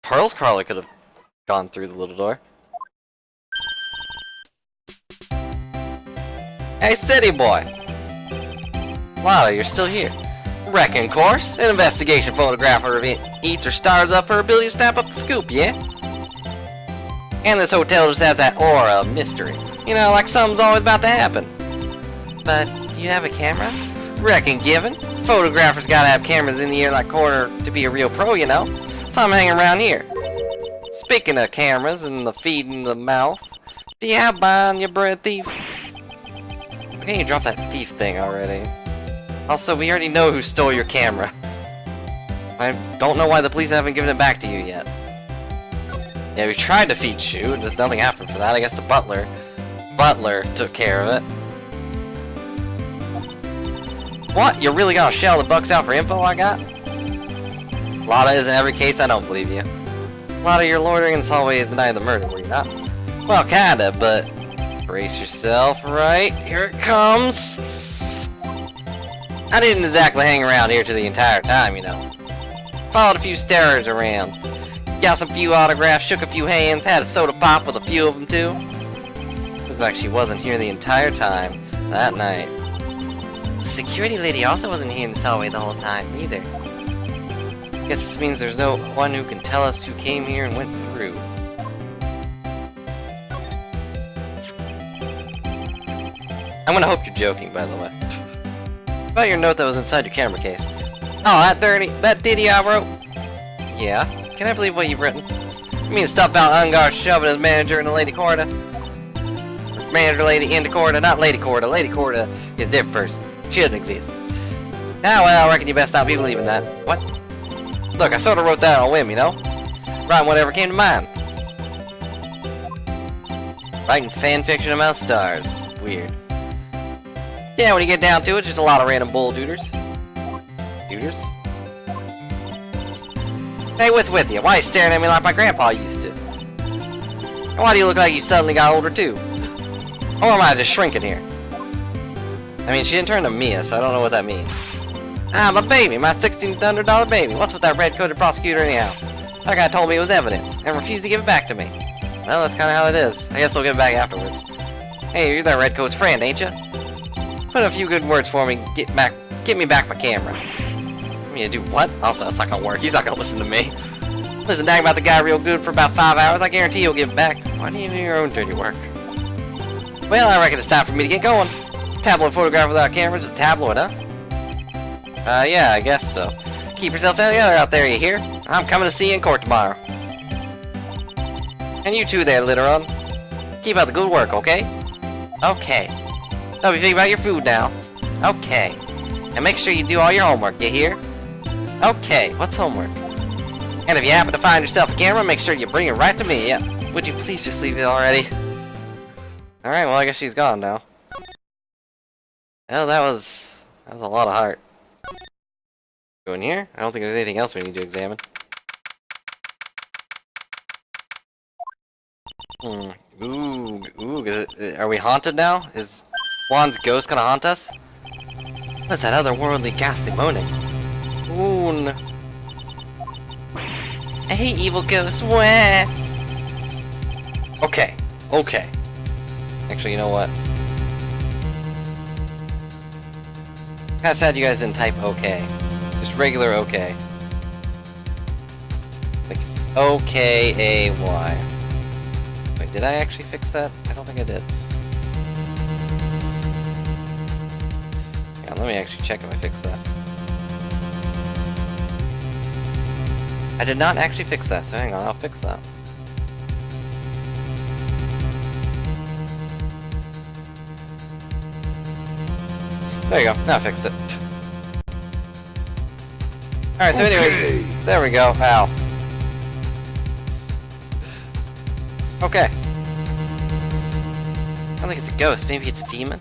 Pearl's Crawler could have gone through the little door. Hey, city boy! Lala, you're still here. Reckon course. An investigation photographer eats or stars up her ability to snap up the scoop, yeah? And this hotel just has that aura of mystery. You know, like something's always about to happen. But, do you have a camera? Reckon given. Photographers gotta have cameras in the air like corner to be a real pro, you know? So I'm hanging around here. Speaking of cameras and the feed in the mouth, do you have behind your bread, thief? Why can't you drop that thief thing already? Also, we already know who stole your camera. I don't know why the police haven't given it back to you yet. Yeah, we tried to feed Shoe, and just nothing happened for that. I guess the butler took care of it. What? You're really gonna shell the bucks out for info I got? Lotta is in every case, I don't believe you. Lotta, you're loitering in this hallway denying the murder, were you not? Well, kinda, but... brace yourself, right? Here it comes! I didn't exactly hang around here to the entire time, you know. Followed a few starers around. Got some few autographs, shook a few hands, had a soda pop with a few of them too. Looks like she wasn't here the entire time that night. The security lady also wasn't here in this hallway the whole time, either. Guess this means there's no one who can tell us who came here and went through. I'm gonna hope you're joking, by the way. About your note that was inside your camera case. Oh, that ditty I wrote? Yeah. Can I believe what you've written? You mean stuff about Engarde shoving his manager in the Lady Corda? Manager lady into Corda, not Lady Corda. Lady Corda is a different person. She doesn't exist. Ah, well, I reckon you best stop believing that. What? Look, I sort of wrote that on a whim, you know? Writing whatever came to mind. Writing fan fiction about stars. Weird. Yeah, when you get down to it, just a lot of random bull dooders. Dooders? Hey, what's with you? Why are you staring at me like my grandpa used to? And why do you look like you suddenly got older too? Or am I just shrinking here? I mean, she didn't turn to Mia, so I don't know what that means. Ah, my baby, my $1,600 baby. What's with that red-coated prosecutor anyhow? That guy told me it was evidence, and refused to give it back to me. Well, that's kind of how it is. I guess I'll give it back afterwards. Hey, you're that redcoat's friend, ain't you? Put a few good words for me, get me back my camera. I mean, do what? Also, that's not gonna work. He's not gonna listen to me. Listen, nag about the guy real good for about 5 hours. I guarantee he'll give it back. Why do you do your own dirty work? Well, I reckon it's time for me to get going. Tabloid photograph without a camera is a tabloid, huh? Yeah, I guess so. Keep yourself together out there, you hear? I'm coming to see you in court tomorrow. And you too there, Litteron. Keep up the good work, okay? Okay. Don't be thinking about your food now. Okay. And make sure you do all your homework, you hear? Okay, what's homework? And if you happen to find yourself a camera, make sure you bring it right to me, yeah. Would you please just leave it already? Alright, well I guess she's gone now. Well, that was a lot of heart. Go in here? I don't think there's anything else we need to examine. Ooh, are we haunted now? Is Juan's ghost gonna haunt us? What's that otherworldly ghastly moaning? Ooh. I hate evil ghosts. Wah. Okay. Actually, you know what? Kinda sad you guys didn't type okay. Just regular okay. Like O-K-A-Y. Wait, did I actually fix that? I don't think I did. Yeah, let me actually check if I fixed that. I did not actually fix that, so hang on, I'll fix that. There you go, now I fixed it. Alright, so anyways, there we go, ow. Okay. I don't think it's a ghost, maybe it's a demon?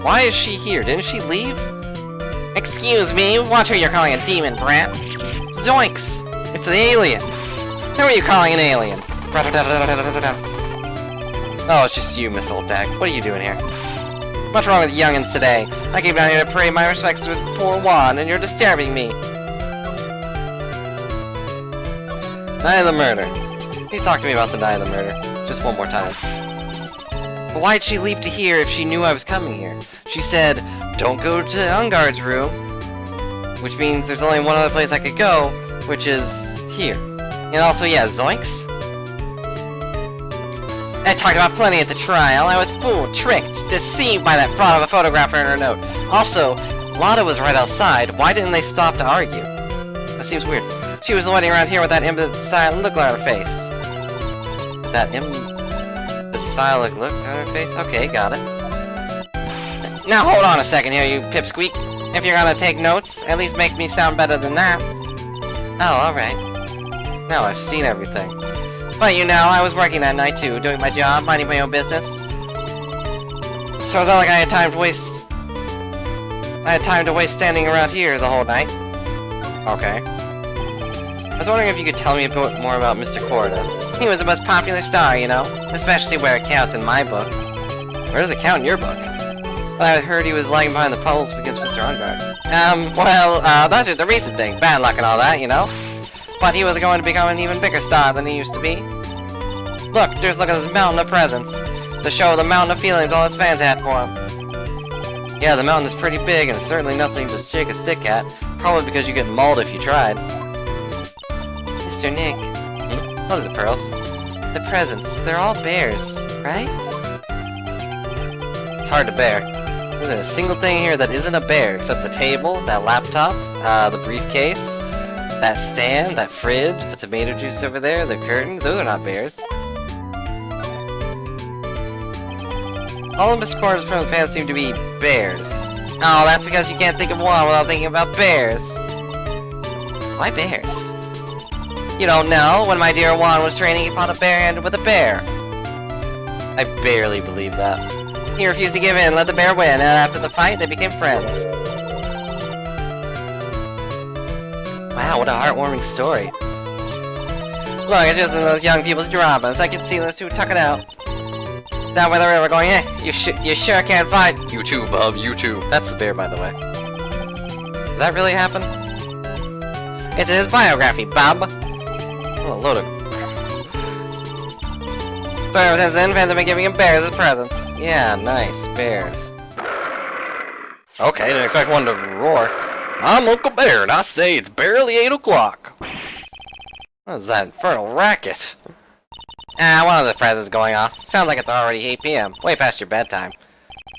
Why is she here? Didn't she leave? Excuse me, watch who you're calling a demon, brat. Zoinks! It's an alien! Who are you calling an alien? Oh, it's just you, Miss Old Bag. What are you doing here? What's wrong with youngins today? I came down here to pay my respects with poor Juan, and you're disturbing me. Night of the murder. Please talk to me about the night of the murder. Just one more time. But why'd she leave to here if she knew I was coming here? She said, don't go to Engarde's room, which means there's only one other place I could go, which is here. And also, yeah, zoinks. I talked about plenty at the trial. I was fooled, tricked, deceived by that fraud of a photographer in her note. Also, Lotta was right outside. Why didn't they stop to argue? That seems weird. She was waiting around here with that imbecile look on her face. That imbecile look on her face? Okay, got it. Now hold on a second here, you pipsqueak. If you're gonna take notes, at least make me sound better than that. Oh, alright. Now I've seen everything. But you know, I was working that night too, doing my job, minding my own business. So it's not like I had time to waste... standing around here the whole night. Okay. I was wondering if you could tell me a bit more about Mr. Corda. He was the most popular star, you know? Especially where it counts in my book. Where does it count in your book? Well, I heard he was lagging behind the polls against Mr. Engarde. That's just a recent thing. Bad luck and all that, you know? But he was going to become an even bigger star than he used to be. Look, just look at this mountain of presents. To show the mountain of feelings all his fans had for him. Yeah, the mountain is pretty big and certainly nothing to shake a stick at. Probably because you get mauled if you tried. Mr. Nick. What is it, Pearls? The presents, they're all bears, right? It's hard to bear. There's a single thing here that isn't a bear, except the table, that laptop, the briefcase, that stand, that fridge, the tomato juice over there, the curtains. Those are not bears. All of Mr. Corner's from the past seem to be bears. Oh, that's because you can't think of one without thinking about bears. Why bears? You don't know, when my dear Juan was training, he fought a bare-handed with a bear. I barely believe that. He refused to give in, let the bear win, and after the fight, they became friends. Wow, what a heartwarming story. Look, it's just in those young people's dramas. I can see those two tuck it out. Down by the river going, you sure can't fight. You too, bub, you too. That's the bear, by the way. Did that really happen? It's his biography, Bob. Oh, load of... So ever since then, fans have been giving him bears as presents. Yeah, nice, bears. Okay, didn't expect one to roar. I'm Uncle Bear, and I say it's barely 8 o'clock. What is that infernal racket? One of the presents going off. Sounds like it's already 8 p.m. Way past your bedtime.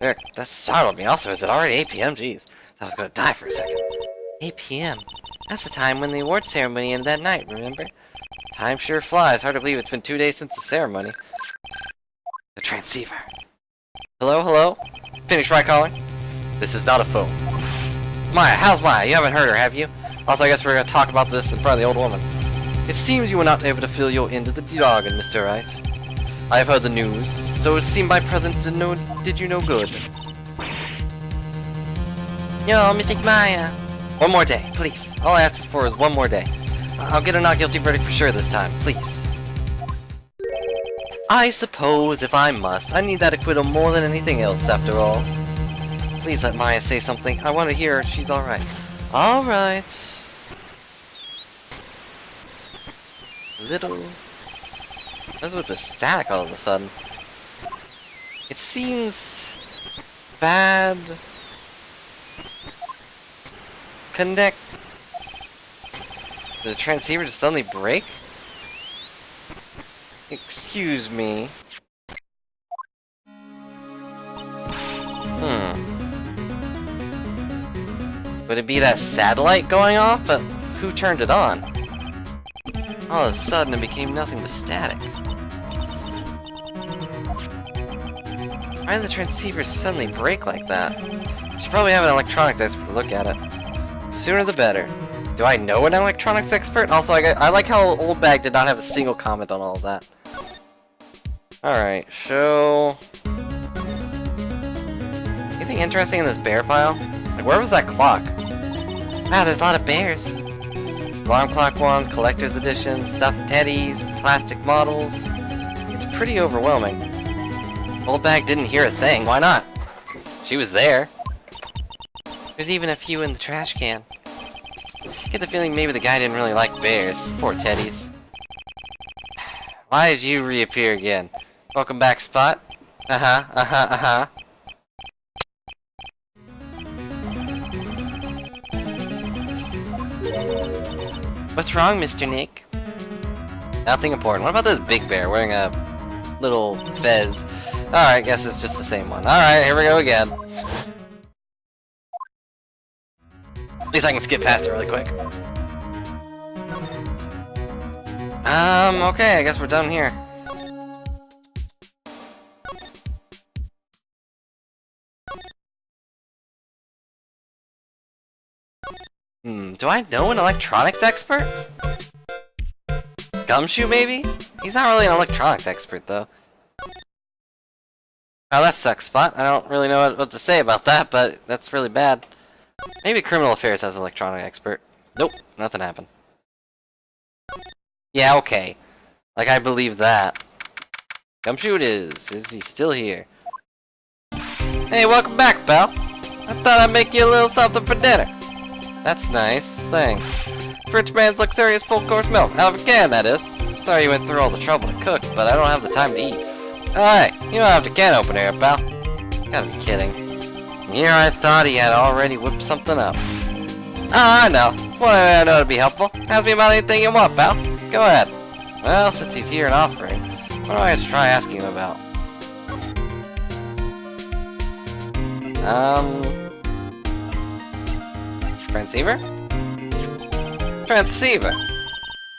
That startled me also. Is it already 8 p.m.? Jeez, I was gonna die for a second. 8 p.m. That's the time when the award ceremony ended that night, remember? Time sure flies. Hard to believe it's been 2 days since the ceremony. The transceiver. Hello, hello? Finished Wright calling? This is not a phone. Maya, how's Maya? You haven't heard her, have you? Also, I guess we're gonna talk about this in front of the old woman. It seems you were not able to fill your end of the bargain, Mr. Wright. I have heard the news, so it seemed my presence did you no good. Yo, Mystic Maya. One more day, please. All I ask for is one more day. I'll get a not guilty verdict for sure this time, please. I suppose, if I must, I need that acquittal more than anything else, after all. Please let Maya say something. I want to hear her. She's alright. Alright. Little... What's with the static all of a sudden? It seems... bad... Connect... Did the transceiver just suddenly break? Excuse me. Would it be that satellite going off? But who turned it on? All of a sudden it became nothing but static. Why did the transceiver suddenly break like that? I should probably have an electronics expert look at it. Sooner the better. Do I know an electronics expert? Also, I like how Old Bag did not have a single comment on all of that. Alright, show... Anything interesting in this bear pile? Like, where was that clock? Wow, there's a lot of bears. Alarm clock ones, collector's edition, stuffed teddies, plastic models. It's pretty overwhelming. Old Bag didn't hear a thing. Why not? She was there. There's even a few in the trash can. I get the feeling maybe the guy didn't really like bears. Poor teddies. Why did you reappear again? Welcome back, Spot. What's wrong, Mr. Nick? Nothing important. What about this big bear wearing a little fez? Alright, guess it's just the same one. Alright, here we go again. At least I can skip past it really quick. Okay, I guess we're done here. Do I know an electronics expert? Gumshoe, maybe? He's not really an electronics expert, though. Oh, that sucks, Spot. I don't really know what to say about that, but that's really bad. Maybe Criminal Affairs has an electronic expert. Nope, nothing happened. Yeah, okay. Like, I believe that. Gumshoe it is. Is he still here? Hey, welcome back, pal. I thought I'd make you a little something for dinner. That's nice, thanks. Rich man's luxurious full-course milk. Out of a can, that is. Sorry you went through all the trouble to cook, but I don't have the time to eat. Alright, you don't have the can opener here, pal. Gotta be kidding. Here I thought he had already whipped something up. Oh, I know. It's one way I know to be helpful. Ask me about anything you want, pal. Go ahead. Well, since he's here and offering, what do I have to try asking him about? Transceiver? Transceiver!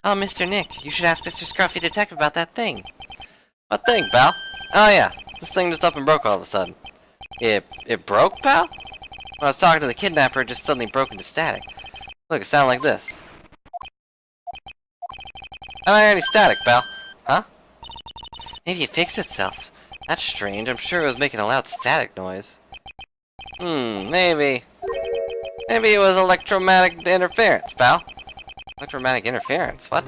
Oh, Mr. Nick, you should ask Mr. Scruffy Detective about that thing. What thing, pal? Oh yeah, this thing just up and broke all of a sudden. It broke, pal? When I was talking to the kidnapper, it just suddenly broke into static. Look, it sounded like this. I don't hear any static, pal. Huh? Maybe it fixed itself. That's strange. I'm sure it was making a loud static noise. Maybe. Maybe it was electromagnetic interference, pal. Electromagnetic interference? What?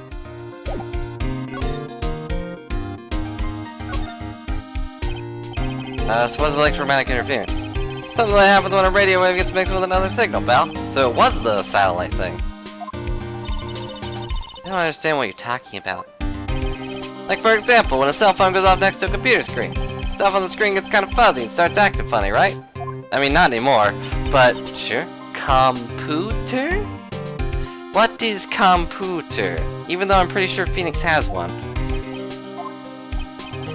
So what's electromagnetic interference? Something that happens when a radio wave gets mixed with another signal, pal. So it was the satellite thing. I don't understand what you're talking about. Like, for example, when a cell phone goes off next to a computer screen. Stuff on the screen gets kind of fuzzy and starts acting funny, right? I mean, not anymore, but sure. Computer? What is computer? Even though I'm pretty sure Phoenix has one.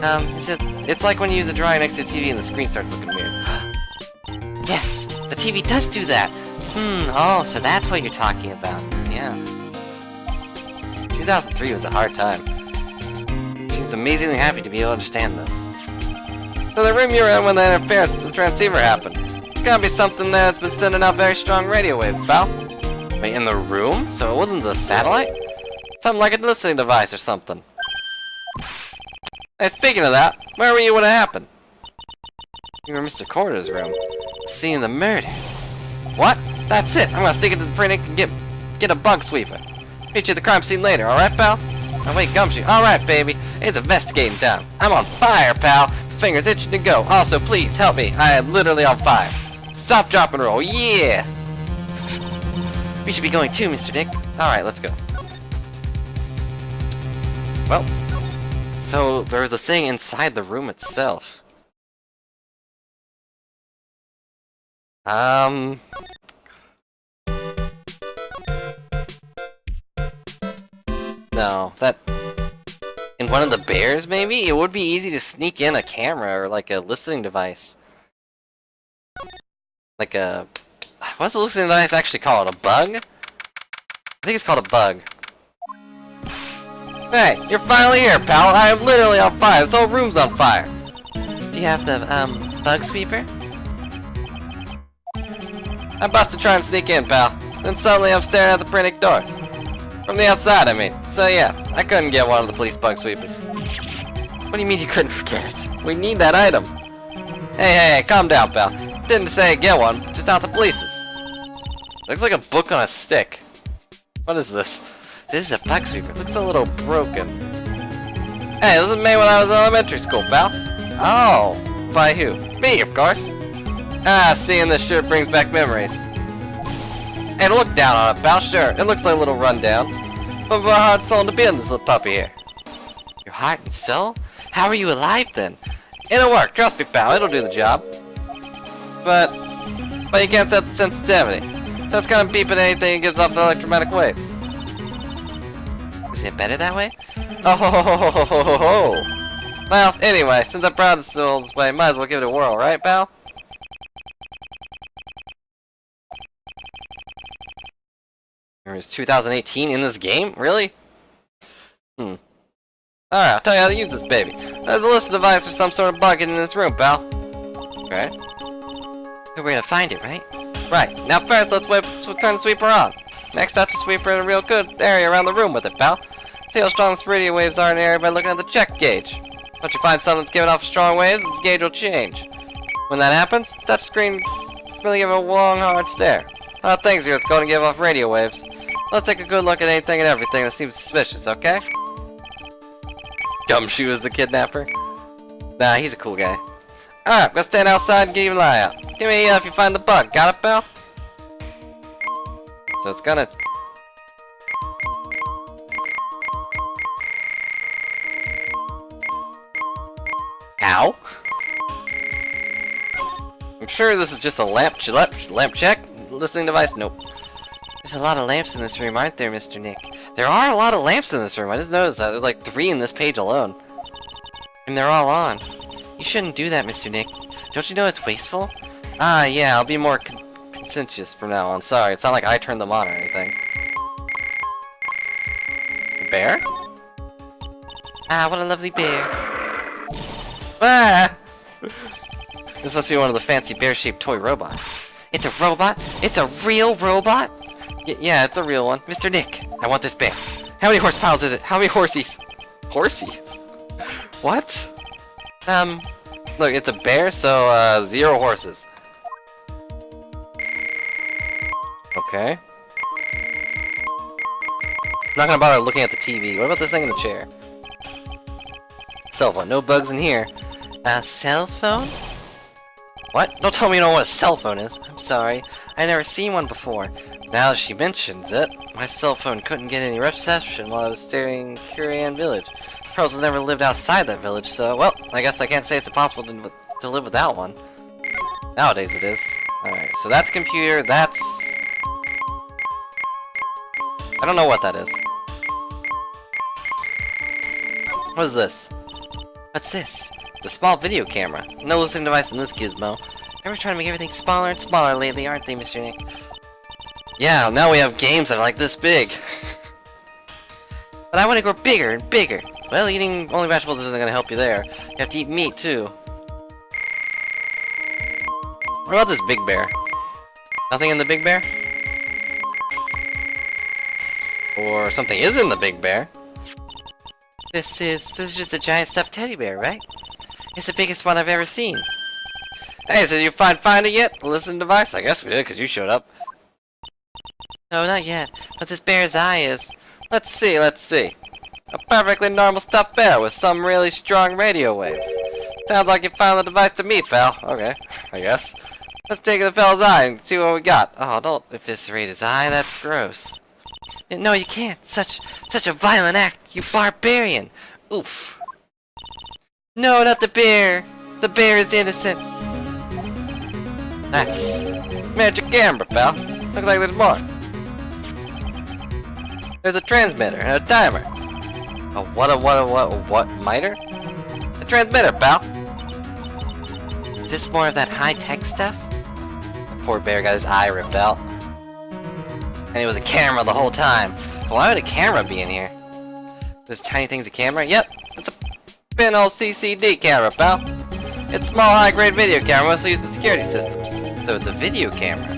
It's like when you use a drawing next to a TV and the screen starts looking weird. Yes, the TV does do that. Oh, so that's what you're talking about. Yeah. 2003 was a hard time. She was amazingly happy to be able to understand this. So the room you were in when the interference with the transceiver happened. It's gotta be something there that's been sending out very strong radio waves, pal. Wait, in the room? So it wasn't the satellite? Something like a listening device or something. Hey, speaking of that, where were you when it happened? You were in Mr. Corder's room. Seeing the murder. What? That's it. I'm gonna stick it to the printer and get a bug sweeper. Meet you at the crime scene later, alright, pal? Oh, wait, Gumshoe. Alright, baby. It's investigating time. I'm on fire, pal. Fingers itching to go. Also, please help me. I am literally on fire. Stop, drop, and roll. Yeah! We should be going too, Mr. Nick. Alright, let's go. Well, so there was a thing inside the room itself. No, that... In one of the bears, maybe? It would be easy to sneak in a camera or like a listening device. Like a... What's the listening device actually called? A bug? I think it's called a bug. Hey, you're finally here, pal. I am literally on fire. This whole room's on fire. Do you have the, bug sweeper? I busted trying to sneak in, pal. Then suddenly I'm staring at the printing doors. From the outside, I mean. So yeah, I couldn't get one of the police bug sweepers. What do you mean you couldn't forget it? We need that item. Hey, calm down, pal. Didn't say get one, just out the police's. Looks like a book on a stick. What is this? This is a bug sweeper. It looks a little broken. Hey, this was made when I was in elementary school, pal. Oh, by who? Me, of course. Ah, seeing this sure brings back memories. Hey, look down on it, pal. Sure, it looks like a little rundown. But my heart and soul to be in this little puppy here. Your heart and soul? How are you alive then? It'll work, trust me, pal. It'll do the job. But you can't set the sensitivity. So it's gonna beep at anything that gives off the electromagnetic waves. Is it better that way? Oh ho ho ho ho ho ho ho. Well, anyway, since I brought this all this way, might as well give it a whirl, right, pal? There's 2018 in this game? Really? Alright, I'll tell you how to use this baby. There's a listening device or some sort of bug in this room, pal. Okay. We're gonna find it, right? Right. Now first, let's turn the sweeper on. Next, touch the sweeper in a real good area around the room with it, pal. See how strong the radio waves are in the area by looking at the check gauge. Once you find something that's giving off strong waves, the gauge will change. When that happens, touch the screen, really give it a long, hard stare. Things here, it's going to give off radio waves. Let's take a good look at anything and everything that seems suspicious, okay? Gumshoe is the kidnapper. Nah, he's a cool guy. Alright, go stand outside and keep an eye out. Give me a yell if you find the bug. Got it, pal? So it's gonna... Ow? I'm sure this is just a lamp check? Listening device? Nope. There's a lot of lamps in this room, aren't there, Mr. Nick? There are a lot of lamps in this room. I just noticed that. There's like 3 in this page alone. And they're all on. You shouldn't do that, Mr. Nick. Don't you know it's wasteful? Ah, yeah, I'll be more conscientious from now on. Sorry, it's not like I turned them on or anything. The bear? Ah, what a lovely bear. Ah! This must be one of the fancy bear-shaped toy robots. It's a robot? It's a real robot? Yeah, it's a real one. Mr. Nick, I want this bear. How many horse piles is it? How many horsies? Horsies? What? Look, it's a bear, so, 0 horses. Okay. I'm not gonna bother looking at the TV. What about this thing in the chair? Cell phone. No bugs in here. A cell phone? What? Don't tell me you don't know what a cell phone is. I'm sorry. I've never seen one before. Now that she mentions it, my cell phone couldn't get any reception while I was staying in Kurian Village. Pearls has never lived outside that village, so, well, I guess I can't say it's impossible to live without one. Nowadays it is. Alright, so that's a computer, that's... I don't know what that is. What is this? What's this? It's a small video camera. No listening device in this gizmo. Ever trying to make everything smaller and smaller lately, aren't they, Mr. Nick? Yeah, now we have games that are like this big. But I want to grow bigger and bigger. Well, eating only vegetables isn't going to help you there. You have to eat meat, too. What about this big bear? Nothing in the big bear? Or something is in the big bear? This is just a giant stuffed teddy bear, right? It's the biggest one I've ever seen. Hey, so did you find it yet? The listening device? I guess we did, because you showed up. No, not yet. But this bear's eye is... Let's see. A perfectly normal stuffed bear with some really strong radio waves. Sounds like you found the device to meet, pal. Okay, I guess. Let's take the fellow's eye and see what we got. Oh, don't eviscerate his eye. That's gross. No, you can't. Such a violent act. You barbarian. Oof. No, not the bear. The bear is innocent. That's magic camera, pal. Looks like there's more. There's a transmitter and a timer. A what miter? A transmitter, pal. Is this more of that high-tech stuff? The poor bear got his eye ripped out. And it was a camera the whole time. Why would a camera be in here? This tiny thing's a camera? Yep, it's a pinhole CCD camera, pal. It's a small, high-grade video camera, mostly used in security systems. So it's a video camera.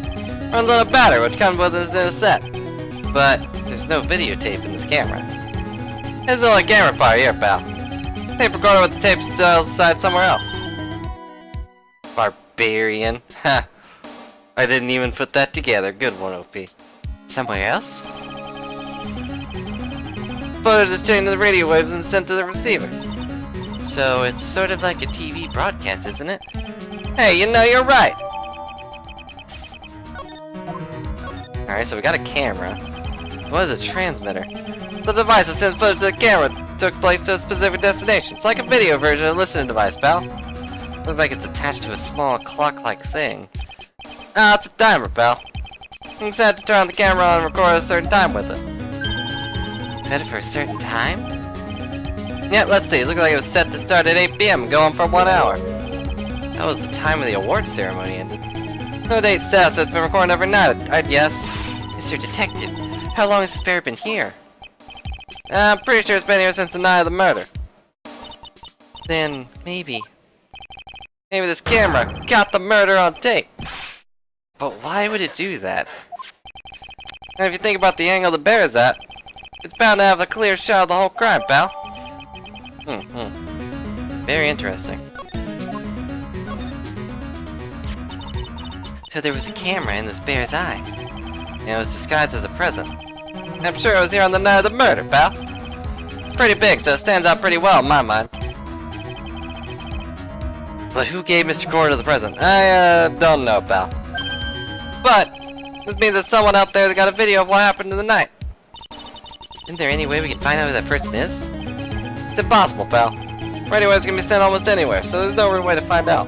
Runs on a battery, which comes with us in a set. But there's no videotape in this camera. There's only a camera part here, pal. Tape recorder with the tape still inside somewhere else. Barbarian. Ha! I didn't even put that together. Good one, OP. Somewhere else? Footage is changed to the radio waves and sent to the receiver. So it's sort of like a TV broadcast, isn't it? Hey, you know, you're right! Alright, so we got a camera. What is a transmitter? The device that sends footage to the camera took place to a specific destination. It's like a video version of a listening device, pal. Looks like it's attached to a small clock-like thing. Ah, it's a timer, pal. You set to turn on the camera on and record at a certain time with it. Set it for a certain time? Yeah, let's see. It looks like it was set to start at 8 PM, going for 1 hour. That was the time of the awards ceremony ended. No date set, so it's been recording every night, I'd guess. Mr. Detective, how long has this bear been here? I'm pretty sure it's been here since the night of the murder. Then, maybe this camera got the murder on tape. But why would it do that? And if you think about the angle the bear is at, it's bound to have a clear shot of the whole crime, pal. Very interesting. So there was a camera in this bear's eye, and it was disguised as a present. I'm sure it was here on the night of the murder, pal. It's pretty big, so it stands out pretty well in my mind. But who gave Mr. Gordo the present? I, don't know, pal. But this means there's someone out there that got a video of what happened in the night. Isn't there any way we can find out who that person is? It's impossible, pal. Radio waves can be sent almost anywhere, so there's no real way to find out.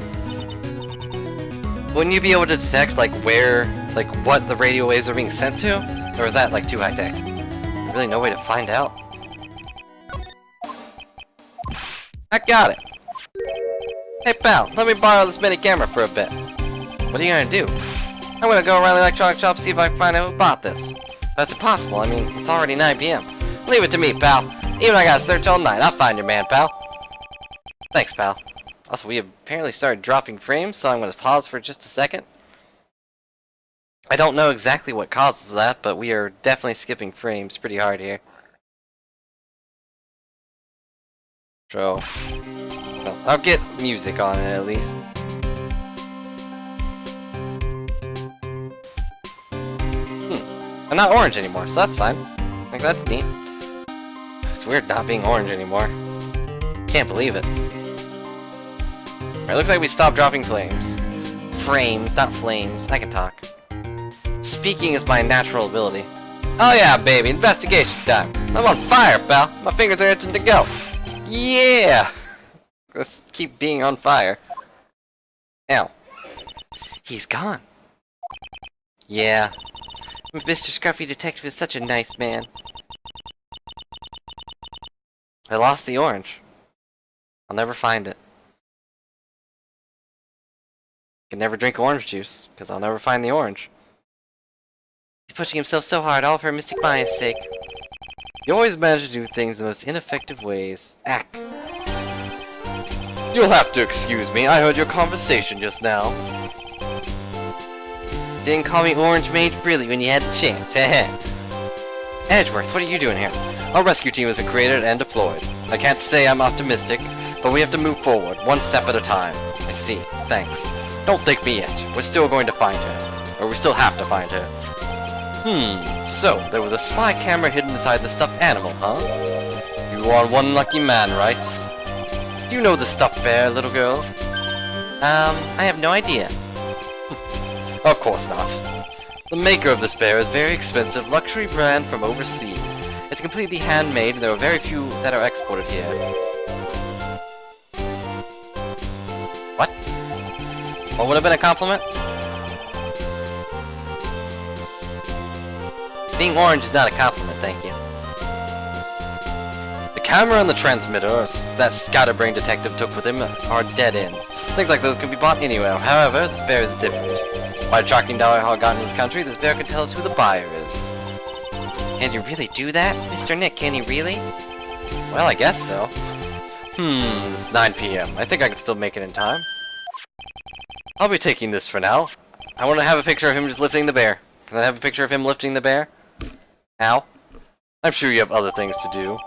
Wouldn't you be able to detect, like, where, like, what the radio waves are being sent to? Or is that, like, too high-tech? Really no way to find out? I got it! Hey, pal, let me borrow this mini camera for a bit. What are you gonna do? I'm gonna go around the electronic shop, see if I can find out who bought this. That's impossible. I mean, it's already 9 p.m. Leave it to me, pal. Even I gotta search all night. I'll find your man, pal. Thanks, pal. Also, we apparently started dropping frames, so I'm gonna pause for just a second. I don't know exactly what causes that, but we are definitely skipping frames pretty hard here. So I'll get music on it at least. I'm not orange anymore, so that's fine. I think that's neat. It's weird not being orange anymore. Can't believe it. Alright, looks like we stopped dropping flames. Frames, not flames. I can talk. Speaking is my natural ability. Oh yeah, baby, investigation time. I'm on fire, pal. My fingers are itching to go. Yeah! Let's keep being on fire. Ow. He's gone. Yeah. Mr. Scruffy Detective is such a nice man. I lost the orange. I'll never find it. I can never drink orange juice, because I'll never find the orange. He's pushing himself so hard, all for Mystic Maya's sake. You always manage to do things in the most ineffective ways. Ack. You'll have to excuse me, I heard your conversation just now. Didn't call me Orange Mage Brilly when you had the chance, heh. Edgeworth, what are you doing here? Our rescue team has been created and deployed. I can't say I'm optimistic, but we have to move forward, one step at a time. I see, thanks. Don't thank me yet, we're still going to find her. Or we still have to find her. So, there was a spy camera hidden inside the stuffed animal, huh? You are one lucky man, right? Do you know the stuffed bear, little girl? I have no idea. Of course not. The maker of this bear is a very expensive luxury brand from overseas. It's completely handmade and there are very few that are exported here. What? What would have been a compliment? Being orange is not a compliment, thank you. The camera and the transmitter that Scatterbrain Detective took with him are dead ends. Things like those can be bought anywhere. However, this bear is different. By tracking down how it got in this country, this bear can tell us who the buyer is. Can you really do that? Mr. Nick, can you really? Well, I guess so. It's 9 p.m. I think I can still make it in time. I'll be taking this for now. I want to have a picture of him just lifting the bear. Can I have a picture of him lifting the bear? Ow. I'm sure you have other things to do.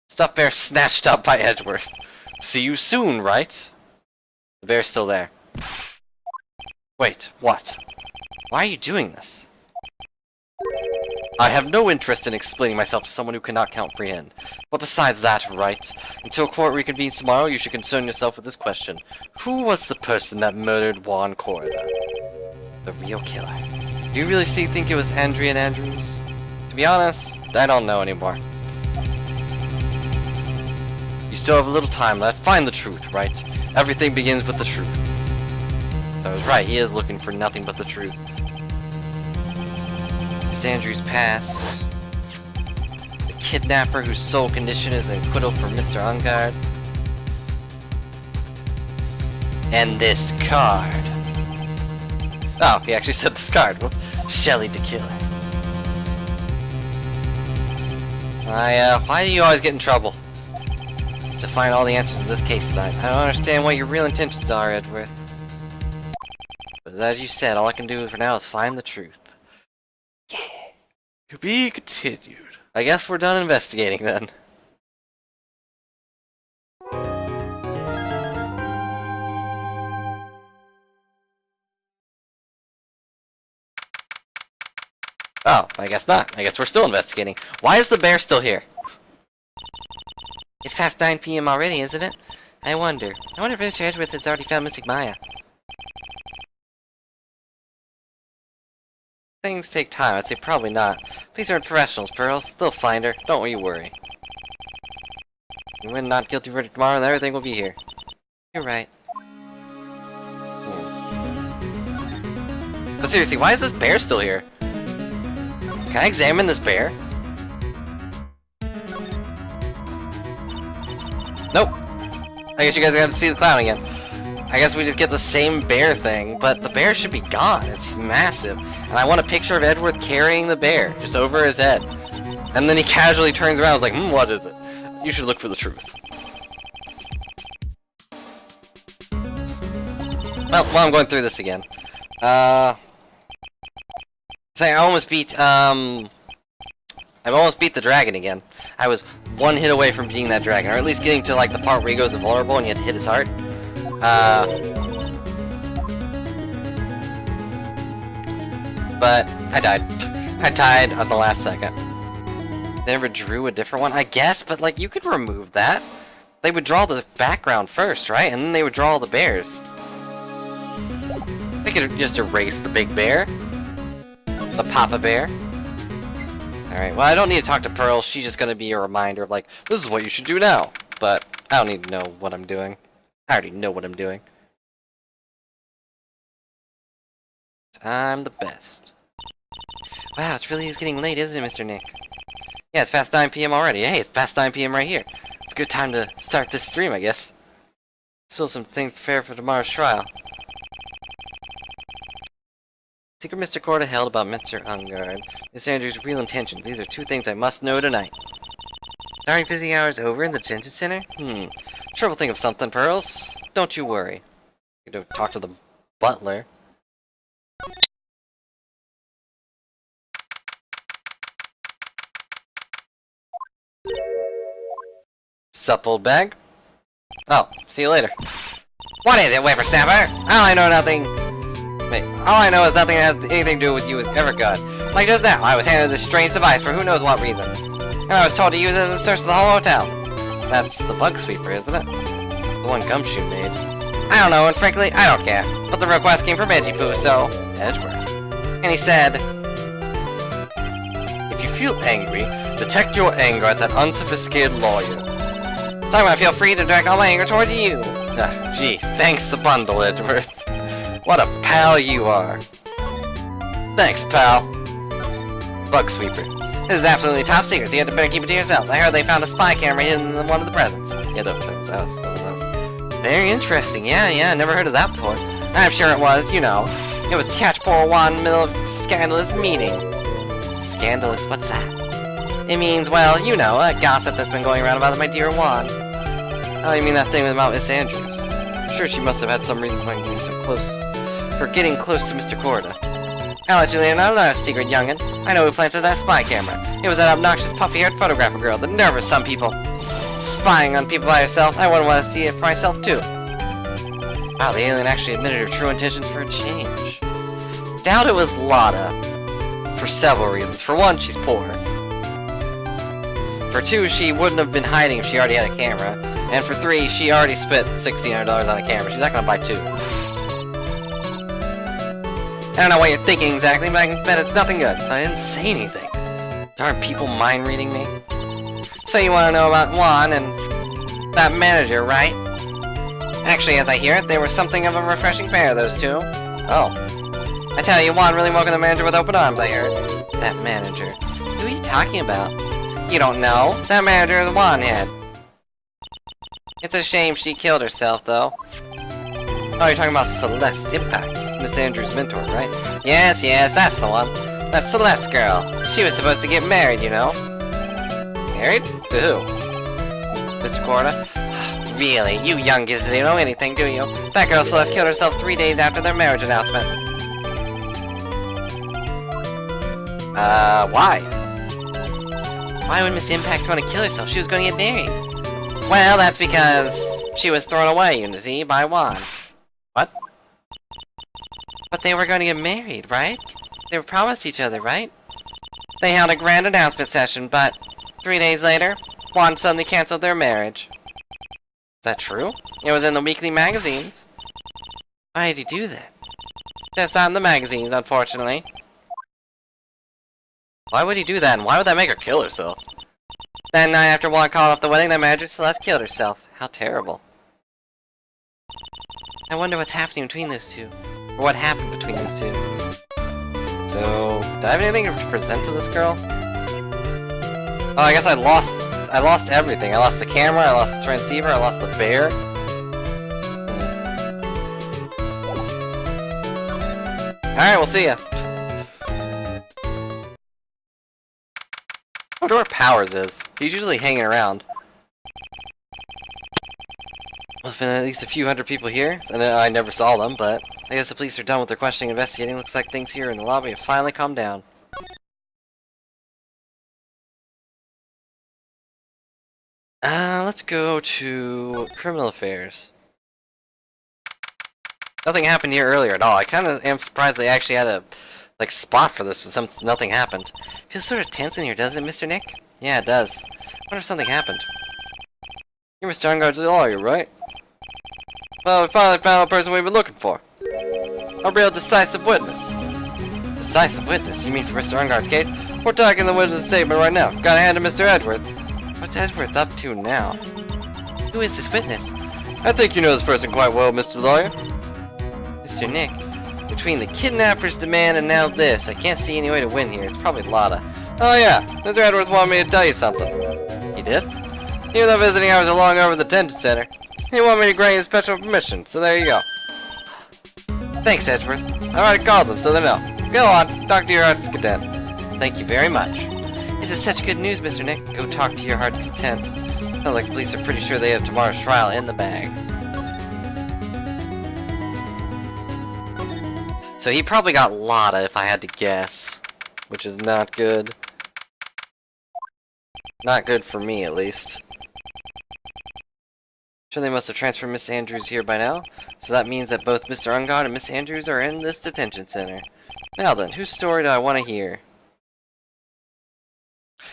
Stuffed bear snatched up by Edgeworth. See you soon, right? The bear's still there. Wait, what? Why are you doing this? I have no interest in explaining myself to someone who cannot comprehend. But besides that, Wright, until court reconvenes tomorrow, you should concern yourself with this question. Who was the person that murdered Juan Corda? The real killer. Do you really think it was Andrian Andrews? To be honest, I don't know anymore. You still have a little time left. Find the truth, right? Everything begins with the truth. So I was right, he is looking for nothing but the truth. Miss Andrews passed. The kidnapper whose sole condition is an acquittal for Mr. Engarde. And this card. Oh, he actually said this card. Shelly de Killer. Why do you always get in trouble? To find all the answers to this case tonight. I don't understand what your real intentions are, Edgeworth. But as you said, all I can do for now is find the truth. Yeah. To be continued. I guess we're done investigating then. Oh, I guess not. I guess we're still investigating. Why is the bear still here? It's past 9 p.m. already, isn't it? I wonder if Mr. Edgeworth has already found Mystic Maya. Things take time. I'd say probably not. Please aren't professionals, Pearls. They'll find her. Don't you worry. You win not guilty verdict tomorrow, and everything will be here. You're right. But seriously, why is this bear still here? Can I examine this bear? Nope. I guess you guys are gonna have to see the clown again. I guess we just get the same bear thing, but the bear should be gone. It's massive. And I want a picture of Edgeworth carrying the bear, just over his head. And then he casually turns around and is like, what is it? You should look for the truth. Well, while I'm going through this again. Say, I almost beat, I've almost beat the dragon again. I was one hit away from beating that dragon, or at least getting to, like, the part where he goes invulnerable and you have to hit his heart. But I died. I died at the last second. They never drew a different one, I guess, but, like, you could remove that. They would draw the background first, right? And then they would draw all the bears. They could just erase the big bear. The Papa Bear. Alright, well, I don't need to talk to Pearl. She's just gonna be a reminder of, like, this is what you should do now. But I don't need to know what I'm doing. I already know what I'm doing. I'm the best. Wow, it really is getting late, isn't it, Mr. Nick? Yeah, it's past 9 p.m. already. Hey, it's past 9 p.m. right here. It's a good time to start this stream, I guess. Still some things prepared for tomorrow's trial. Secret Mr. Corda held about Mr. Engarde. Miss Andrews' real intentions. These are two things I must know tonight. Starting visiting hours over in the detention center? Sure, we'll think of something, Pearls. Don't you worry. You don't talk to the butler. Sup, old bag? Oh, see you later. What is it, whippersnapper? I know nothing. Wait, all I know is nothing has anything to do with you is ever good. Like just now, I was handed this strange device for who knows what reason. And I was told to use it in the search of the whole hotel. That's the bug sweeper, isn't it? The one Gumshoe made. I don't know, and frankly, I don't care. But the request came from Edgy Poo, so... Edgeworth. And he said... If you feel angry, detect your anger at that unsophisticated lawyer. So I'm gonna feel free to direct all my anger towards you. Gee, thanks a bundle, Edgeworth. What a pal you are. Thanks, pal. Bug sweeper. This is absolutely top secret, so you had to better keep it to yourself. I heard they found a spy camera hidden in one of the presents. Yeah, that was very interesting. Yeah, never heard of that before. I'm sure it was, you know. It was to catch poor Juan in the middle of a scandalous meeting. Scandalous? What's that? It means, well, you know, a gossip that's been going around about my dear Juan. Oh, you mean that thing about Miss Andrews? I'm sure she must have had some reason for getting so close. For getting close to Mr. Corda. I'll let you in on another secret, youngin'. I know who planted that spy camera. It was that obnoxious, puffy-haired photographer girl. The nerve of some people. Spying on people by herself. I wouldn't want to see it for myself, too. Wow, the alien actually admitted her true intentions for a change. Doubt it was Lotta. For several reasons. For one, she's poor. For two, she wouldn't have been hiding if she already had a camera. And for three, she already spent $1,600 on a camera. She's not gonna buy two. I don't know what you're thinking exactly, but I can bet it's nothing good. I didn't say anything. Darn people mind-reading me. So you want to know about Juan and that manager, right? Actually, as I hear it, they were something of a refreshing pair, those two. Oh. I tell you, Juan really welcomed the manager with open arms, I heard. That manager. Who are you talking about? You don't know. That manager is Juan had. It's a shame she killed herself, though. Oh, you're talking about Celeste Impacts, Miss Andrews' mentor, right? Yes, that's the one. That Celeste girl. She was supposed to get married, you know. Married? To who? Mr. Corda? Really? You young kids didn't know anything, do you? That girl Celeste killed herself 3 days after their marriage announcement. Why? Why would Miss Impact want to kill herself? She was going to get married. Well, that's because she was thrown away, you see, by Juan. What? But they were going to get married, right? They were promised each other, right? They held a grand announcement session, but 3 days later, Juan suddenly canceled their marriage. Is that true? It was in the weekly magazines. Why did he do that? That's not in the magazines, unfortunately. Why would he do that, and why would that make her kill herself? That night after Juan called off the wedding, that manager Celeste killed herself. How terrible. I wonder what's happening between those two. Or what happened between those two. So, do I have anything to present to this girl? Oh, I guess I lost everything. I lost the camera, I lost the transceiver, I lost the bear. Alright, we'll see ya. I wonder where Powers is. He's usually hanging around. Must have been at least a few hundred people here, and I never saw them, but I guess the police are done with their questioning and investigating. Looks like things here in the lobby have finally calmed down. Let's go to Criminal Affairs. Nothing happened here earlier at all. I kind of am surprised they actually had a spot for this, since nothing happened. Feels sort of tense in here, doesn't it, Mr. Nick? Yeah, it does. Wonder if something happened. You're Mr. Engarde's lawyer, right? Well, we finally found the person we've been looking for. A real decisive witness. Decisive witness? You mean for Mr. Engarde's case? We're talking the witness statement right now. Gotta hand to Mr. Edgeworth. What's Edgeworth up to now? Who is this witness? I think you know this person quite well, Mr. Lawyer. Mr. Nick, between the kidnapper's demand and now this, I can't see any way to win here. It's probably Lotta. Oh yeah, Mr. Edgeworth wanted me to tell you something. He did? Even though visiting hours are long over at the detention center, he wanted me to grant you special permission, so there you go. Thanks, Edgeworth. I already called them, so they know. Go on, talk to your heart's content. Thank you very much. This is such good news, Mr. Nick. Go talk to your heart's content. Sounds like the police are pretty sure they have tomorrow's trial in the bag. So he probably got Lotta, if I had to guess. Which is not good. Not good for me, at least. Sure, they must have transferred Miss Andrews here by now. So that means that both Mr. Engarde and Miss Andrews are in this detention center. Now then, whose story do I want to hear?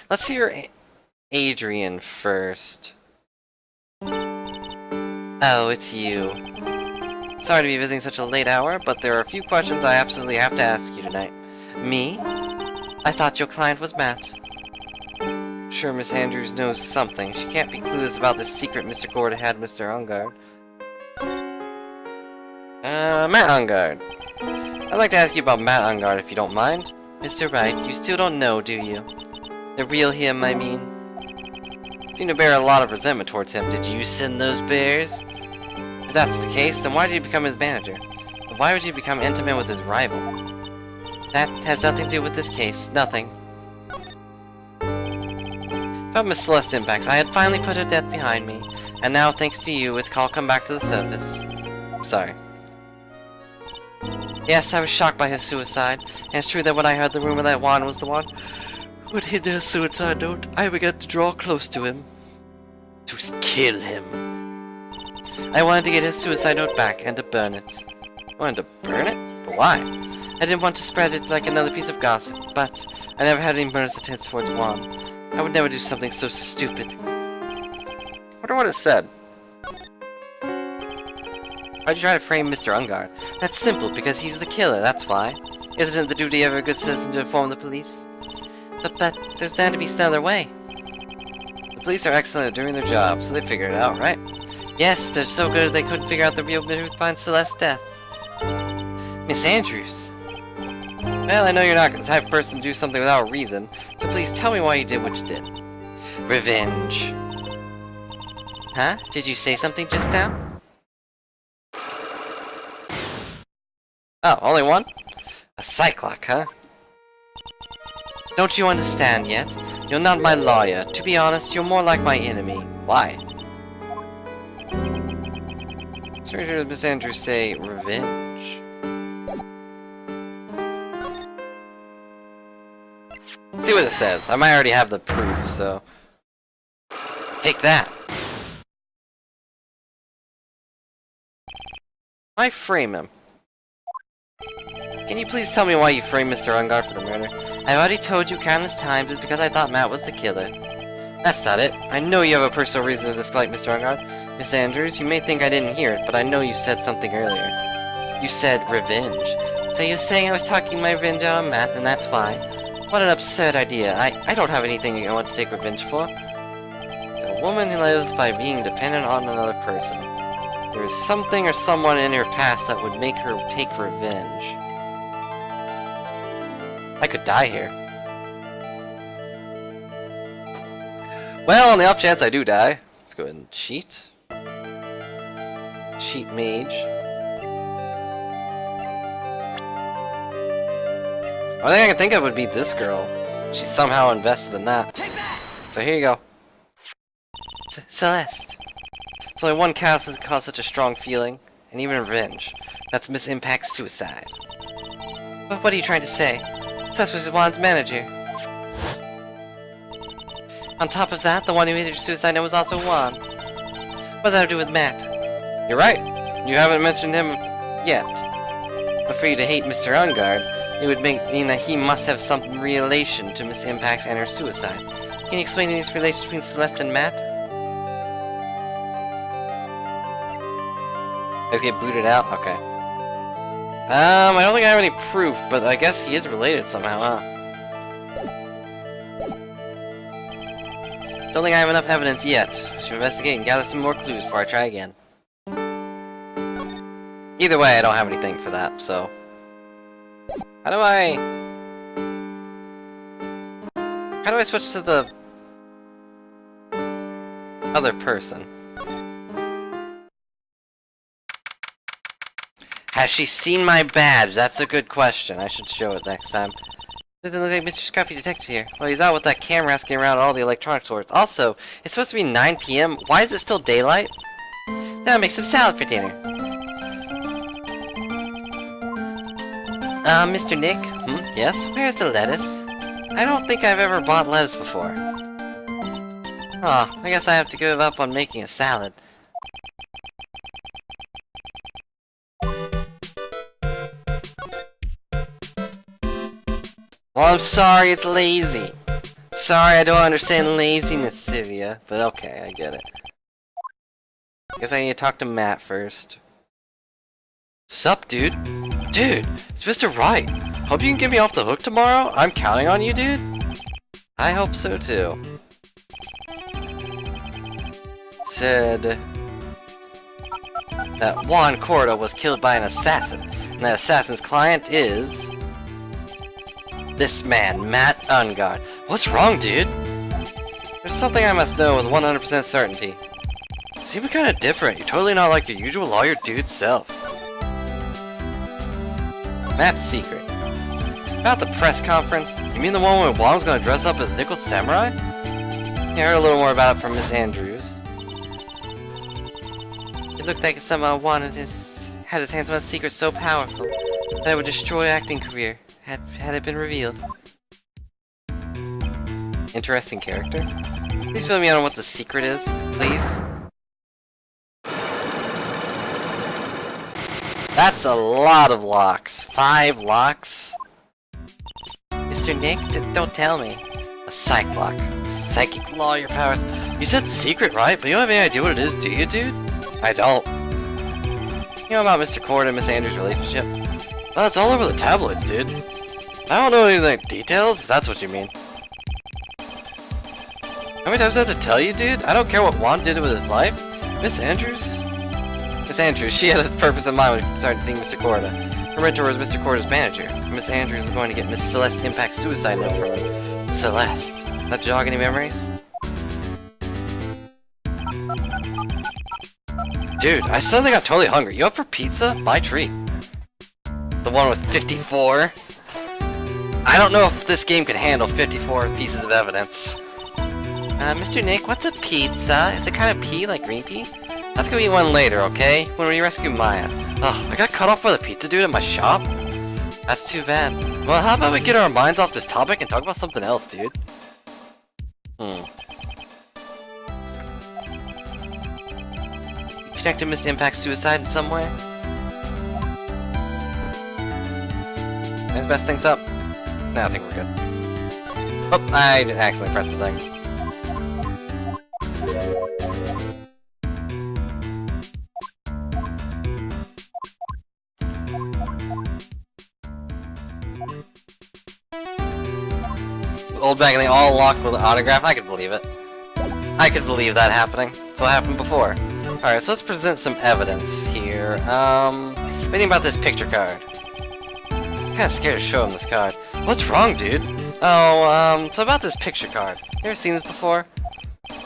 Let's hear Adrian first. Oh, it's you. Sorry to be visiting such a late hour, but there are a few questions I absolutely have to ask you tonight. Me? I thought your client was Matt. Sure, Miss Andrews knows something. She can't be clueless about the secret Mr. Gord had Mr. Engarde. Matt Engarde. I'd like to ask you about Matt Engarde, if you don't mind. Mr. Wright, you still don't know, do you? The real him, I mean. You seem to bear a lot of resentment towards him. Did you send those bears? If that's the case, then why did you become his manager? Why would you become intimate with his rival? That has nothing to do with this case. Nothing. About Miss Celeste Impacts, I had finally put her death behind me, and now, thanks to you, it's all come back to the surface. I'm sorry. Yes, I was shocked by her suicide, and it's true that when I heard the rumor that Juan was the one who had hid her suicide note, I began to draw close to him. To kill him. I wanted to get her suicide note back, and to burn it. I wanted to burn it? But why? I didn't want to spread it like another piece of gossip, but I never had any murderous attempts towards Juan. I would never do something so stupid. I wonder what it said. Why'd you try to frame Mr. Engarde? That's simple, because he's the killer, that's why. Isn't it the duty of a good citizen to inform the police? But there's bound to be some other way. The police are excellent at doing their job, so they figured it out, right? Yes, they're so good they couldn't figure out the real truth behind Celeste's death. Miss Andrews. Well, I know you're not the type of person to do something without a reason, so please tell me why you did what you did. Revenge. Huh? Did you say something just now? Oh, only one? A Cyclock, huh? Don't you understand yet? You're not my lawyer. To be honest, you're more like my enemy. Why? Sorry to hear Miss Andrews say revenge. Let's see what it says. I might already have the proof, so... Take that! Why frame him? Can you please tell me why you framed Mr. Engarde for the murder? I've already told you countless times it's because I thought Matt was the killer. That's not it. I know you have a personal reason to dislike Mr. Engarde. Miss Andrews, you may think I didn't hear it, but I know you said something earlier. You said revenge. So you're saying I was taking my revenge out on Matt, and that's why? What an absurd idea. I don't have anything I want to take revenge for. A woman who lives by being dependent on another person. There is something or someone in her past that would make her take revenge. I could die here. Well, on the off chance I do die, let's go ahead and cheat. Cheat mage. Only thing I can think of would be this girl. She's somehow invested in that. So here you go. Celeste. There's only one cause that caused such a strong feeling, and even revenge. That's Miss Impact's suicide. But what are you trying to say? Celeste was Juan's manager. On top of that, the one who made her suicide note was also Juan. What does that have to do with Matt? You're right. You haven't mentioned him yet. But for you to hate Mr. Engarde, it would mean that he must have some relation to Miss Impact and her suicide. Can you explain any relation between Celeste and Matt? Let's get booted out? Okay. I don't think I have any proof, but I guess he is related somehow, huh? Don't think I have enough evidence yet. Should investigate and gather some more clues before I try again. Either way, I don't have anything for that, so... How do I switch to the other person? Has she seen my badge? That's a good question. I should show it next time. Doesn't look like Mr. Scruffy Detective here. Well, he's out with that camera asking around all the electronic sorts. Also, it's supposed to be 9 PM. Why is it still daylight? Now make some salad for dinner. Mr. Nick? Yes? Where's the lettuce? I don't think I've ever bought lettuce before. Oh, I guess I have to give up on making a salad. Well, I'm sorry, it's lazy. Sorry, I don't understand laziness, Sylvia. But okay, I get it. Guess I need to talk to Matt first. Sup, dude? Dude, it's Mr. Wright. Hope you can get me off the hook tomorrow. I'm counting on you, dude. I hope so, too. Said that Juan Cordo was killed by an assassin, and that assassin's client is... this man, Matt Engarde. What's wrong, dude? There's something I must know with 100% certainty. You seem kinda different. You're totally not like your usual lawyer dude self. Matt's secret. About the press conference? You mean the one where Juan was gonna dress up as Nickel Samurai? Yeah, I heard a little more about it from Miss Andrews. It looked like somehow Juan had his hands on a secret so powerful that it would destroy acting career. Had it been revealed. Interesting character. Please fill me in on what the secret is, please. That's a lot of locks. 5 locks? Mr. Nick, don't tell me. A psych lock. Psychic lawyer powers. You said secret, right? But you don't have any idea what it is, do you, dude? I don't. You know about Mr. Cord and Miss Andrews' relationship? Well, it's all over the tabloids, dude. I don't know any details, if that's what you mean. How many times do I have to tell you, dude? I don't care what Juan did with his life. Miss Andrews, she had a purpose in mind when she started seeing Mr. Corda. Her mentor was Mr. Corda's manager. Miss Andrews was going to get Miss Celeste Impact suicide note from her. Celeste. That jog any memories? Dude, I suddenly got totally hungry. You up for pizza? My treat. The one with 54? I don't know if this game could handle 54 pieces of evidence. Mr. Nick, what's a pizza? Is it kind of pea like green pea? Let's go eat one later, okay? When we rescue Maya. Ugh, I got cut off by the pizza dude at my shop? That's too bad. Well, how about we get our minds off this topic and talk about something else, dude? Connected Miss Impact's suicide in some way? Let's mess things up. No, I think we're good. Oh, I accidentally pressed the thing. Old bag and they all locked with an autograph. I could believe it. I could believe that happening. That's what happened before. Alright, so let's present some evidence here. What do you think about this picture card? I'm kinda scared to show him this card. What's wrong, dude? Oh, so about this picture card. You ever seen this before?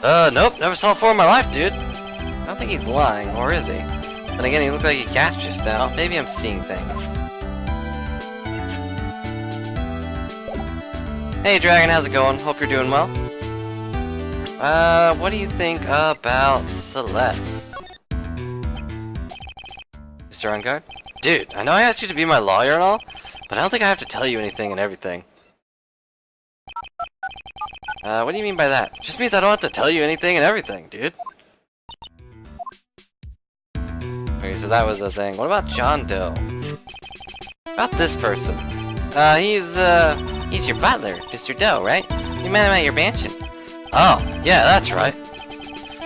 Nope, never saw it before in my life, dude. I don't think he's lying, or is he? Then again, he looked like he gasped just now. Maybe I'm seeing things. Hey Dragon, how's it going? Hope you're doing well. What do you think about Celeste? Mr. Engarde? Dude, I know I asked you to be my lawyer and all, but I don't think I have to tell you anything and everything. What do you mean by that? Just means I don't have to tell you anything and everything, dude. Okay, so that was the thing. What about John Doe? About this person. He's your butler, Mr. Doe, right? You met him at your mansion. Oh, yeah, that's right.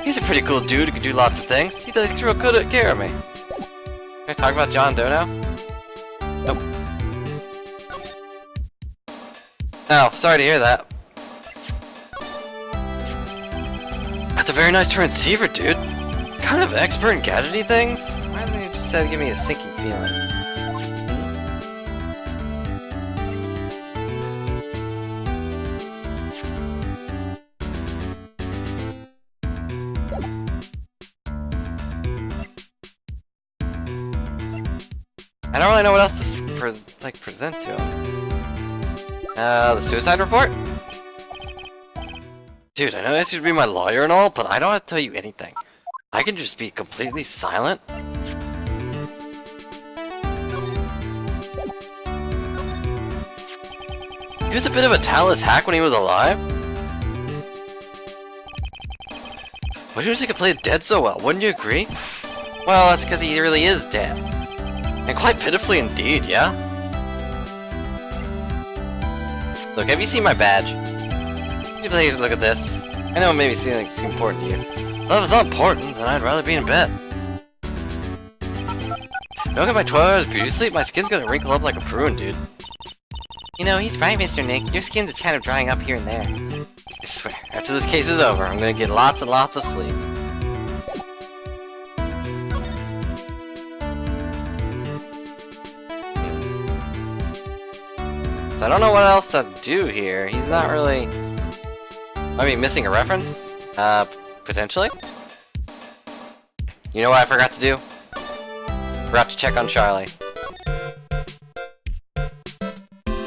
He's a pretty cool dude who can do lots of things. He takes real good care of me. Can I talk about John Doe now? Nope. Oh, sorry to hear that. That's a very nice transceiver, dude. Kind of expert in gadgety things. Why didn't you just say give me a sinking feeling? I don't really know what else to present to him. The suicide report? Dude, I know this should be my lawyer and all, but I don't have to tell you anything. I can just be completely silent. He was a bit of a talentless hack when he was alive. But he was he could play dead so well, wouldn't you agree? Well, that's because he really is dead. And quite pitifully indeed, yeah? Look, have you seen my badge? Would you please look at this? I know it may seem important to you. Well, if it's not important, then I'd rather be in bed. Don't get my 12 hours of beauty sleep, my skin's gonna wrinkle up like a prune, dude. You know, he's right, Mr. Nick. Your skin's kind of drying up here and there. I swear, after this case is over, I'm gonna get lots and lots of sleep. I don't know what else to do here. He's not really... I mean, missing a reference? Potentially? You know what I forgot to do? Forgot to check on Charlie.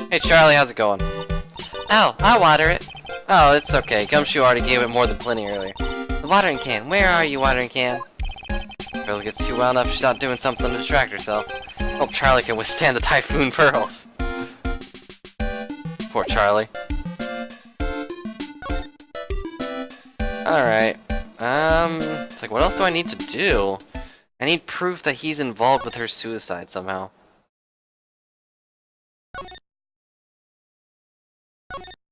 Hey Charlie, how's it going? Oh, I'll water it. Oh, it's okay. Gumshoe already gave it more than plenty earlier. The watering can. Where are you, watering can? Girl gets too wound up she's not doing something to distract herself. Hope Charlie can withstand the typhoon pearls. Poor Charlie. Alright. It's like, what else do I need to do? I need proof that he's involved with her suicide somehow.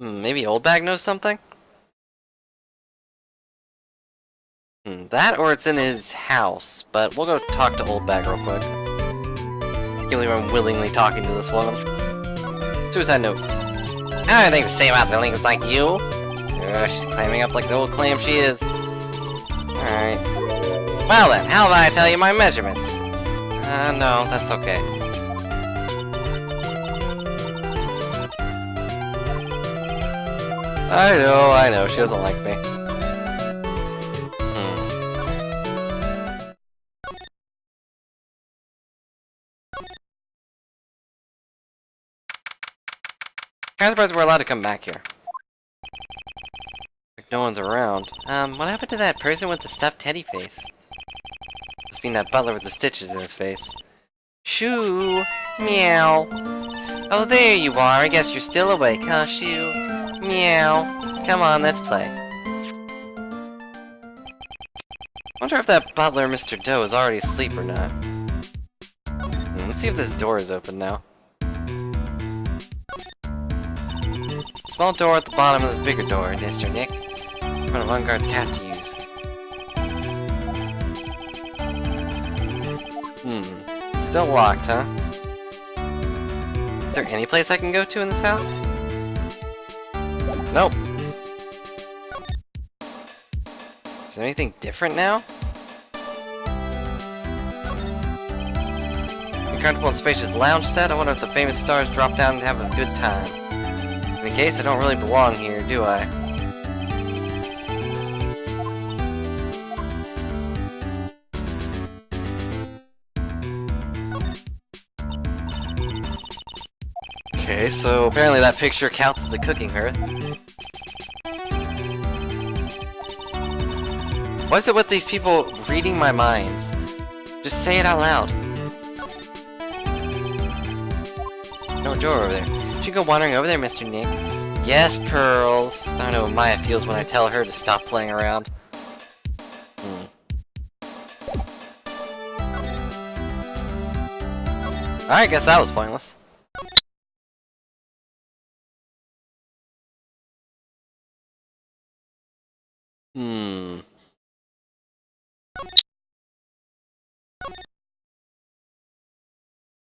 Maybe Old Bag knows something? That or it's in his house, but we'll go talk to Old Bag real quick. I can't believe I'm willingly talking to this woman. Suicide note. I don't have anything to say about delinquents like you. She's climbing up like the old clam she is. Alright. Well then, how about I tell you my measurements? No, that's okay. I know, she doesn't like me. Kind of surprised we're allowed to come back here. Like no one's around. What happened to that person with the stuffed teddy face? Must be that butler with the stitches in his face. Shoo! Meow! Oh, there you are. I guess you're still awake, huh, Shoo? Meow! Come on, let's play. Wonder if that butler, Mr. Doe, is already asleep or not. Let's see if this door is open now. Small door at the bottom of this bigger door, Mr. Nick. In front of Engarde cat to use. Still locked, huh? Is there any place I can go to in this house? Nope. Is there anything different now? Incredible and spacious lounge set. I wonder if the famous stars drop down and have a good time. In any case, I don't really belong here, do I? Okay, Okay, so apparently that picture counts as a cooking hearth. What is it with these people reading my minds? Just say it out loud. No door over there. Should you go wandering over there, Mr. Nick? Yes, Pearls. I don't know how Maya feels when I tell her to stop playing around. Alright, guess that was pointless.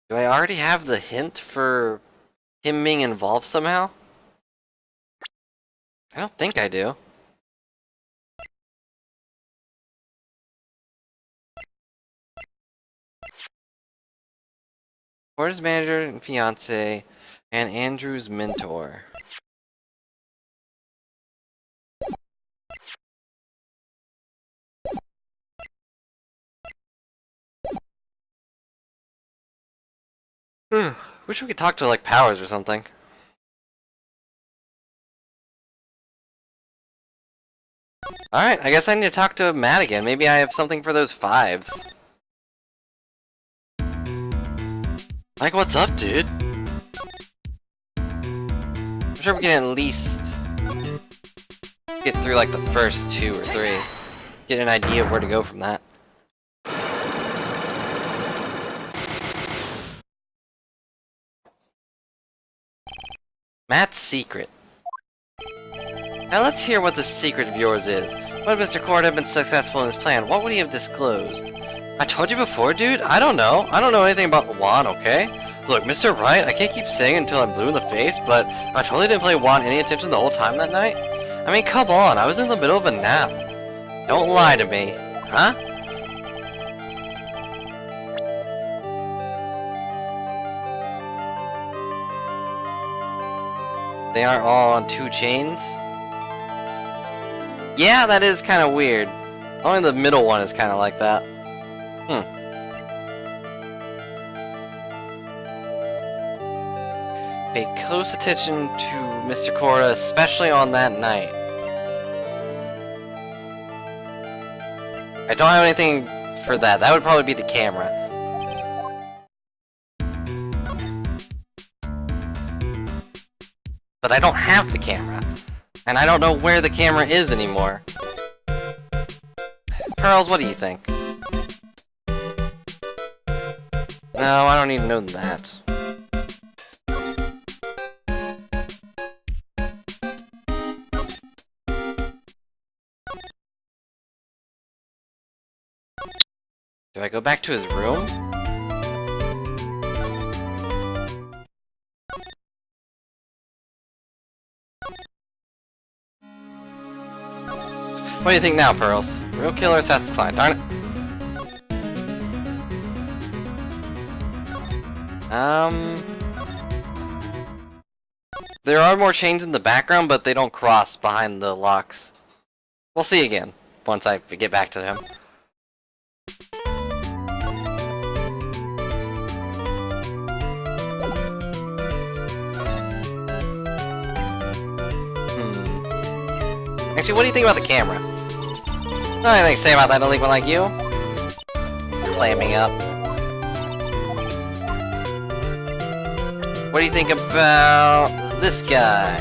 Do I already have the hint for him being involved somehow? I don't think I do. Porter's manager and fiance, and Andrew's mentor. Wish we could talk to like Powers or something. Alright, I guess I need to talk to Matt again. Maybe I have something for those 5s. Like, what's up, dude? I'm sure we can at least get through like the first 2 or 3. Get an idea of where to go from that. Matt's secret. Now let's hear what the secret of yours is. What if Mr. Cord had been successful in his plan? What would he have disclosed? I told you before, dude. I don't know. I don't know anything about Juan, okay? Look, Mr. Wright, I can't keep saying until I'm blue in the face, but I totally didn't pay Juan any attention the whole time that night. I mean, come on. I was in the middle of a nap. Don't lie to me. Huh? They aren't all on 2 chains? Yeah, that is kind of weird. Only the middle one is kind of like that. Pay close attention to Mr. Korda, especially on that night. I don't have anything for that. That would probably be the camera. But I don't have the camera. And I don't know where the camera is anymore. Pearls, what do you think? No, I don't need to know that. Do I go back to his room? What do you think now, Pearls? Real killers has to fly, darn it. There are more chains in the background, but they don't cross behind the locks. We'll see again, once I get back to him. Actually, what do you think about the camera? Not anything to say about that delinquent like you? Clamming up. What do you think about this guy?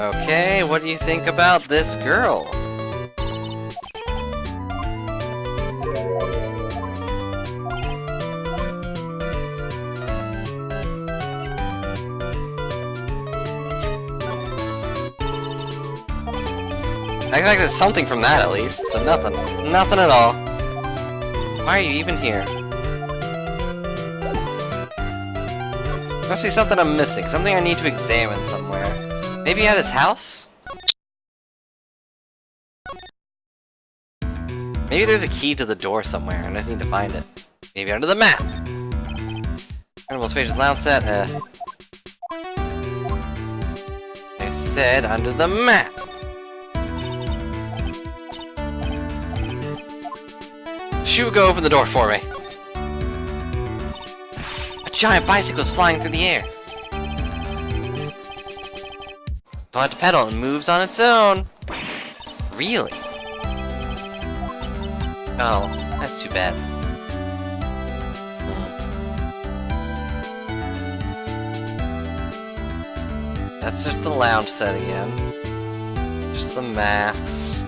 Okay, what do you think about this girl? I expected something from that at least, but nothing. Nothing at all. Why are you even here? There must be something I'm missing, something I need to examine somewhere. Maybe at his house? Maybe there's a key to the door somewhere, and I just need to find it. Maybe under the mat! Animal Spacious Lounge Set, I said under the mat! Shoo, go open the door for me. A giant bicycle is flying through the air. Don't have to pedal, it moves on its own. Really? Oh, that's too bad. That's just the lounge set again. Just the masks.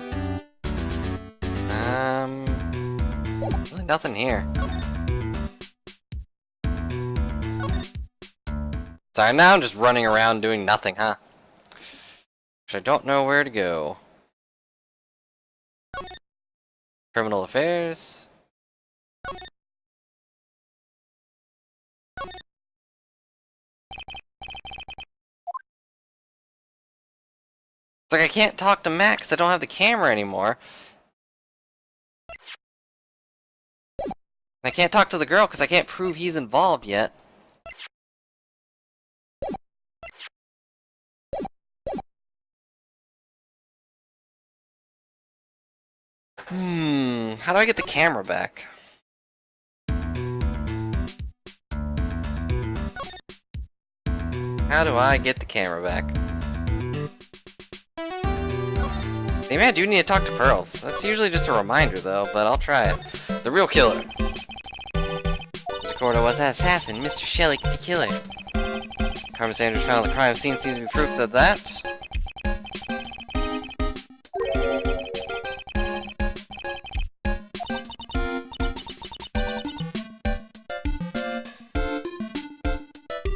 Really nothing here. Sorry, now I'm just running around doing nothing, huh? Which I don't know where to go. Criminal affairs. It's like I can't talk to Matt because I don't have the camera anymore. I can't talk to the girl because I can't prove he's involved yet. How do I get the camera back? How do I get the camera back? Maybe I do need to talk to Pearls. That's usually just a reminder though, but I'll try it. The real killer. Mr. Gordo was that assassin, Mr. Shelly de Killer. Carmen Sanders found the crime scene seems to be proof of that.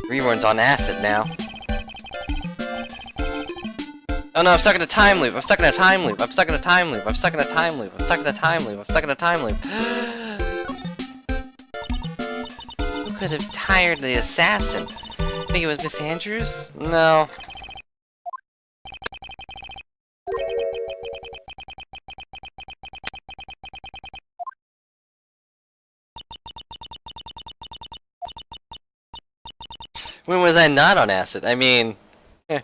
Reborn's on acid now. Oh no, I'm stuck in a time loop. I'm stuck in a time loop. I'm stuck in a time loop. I'm stuck in a time loop. I'm stuck in a time loop. I'm stuck in a time loop. Who could have hired the assassin? Think it was Miss Andrews? No. When was I not on acid? I mean, Matt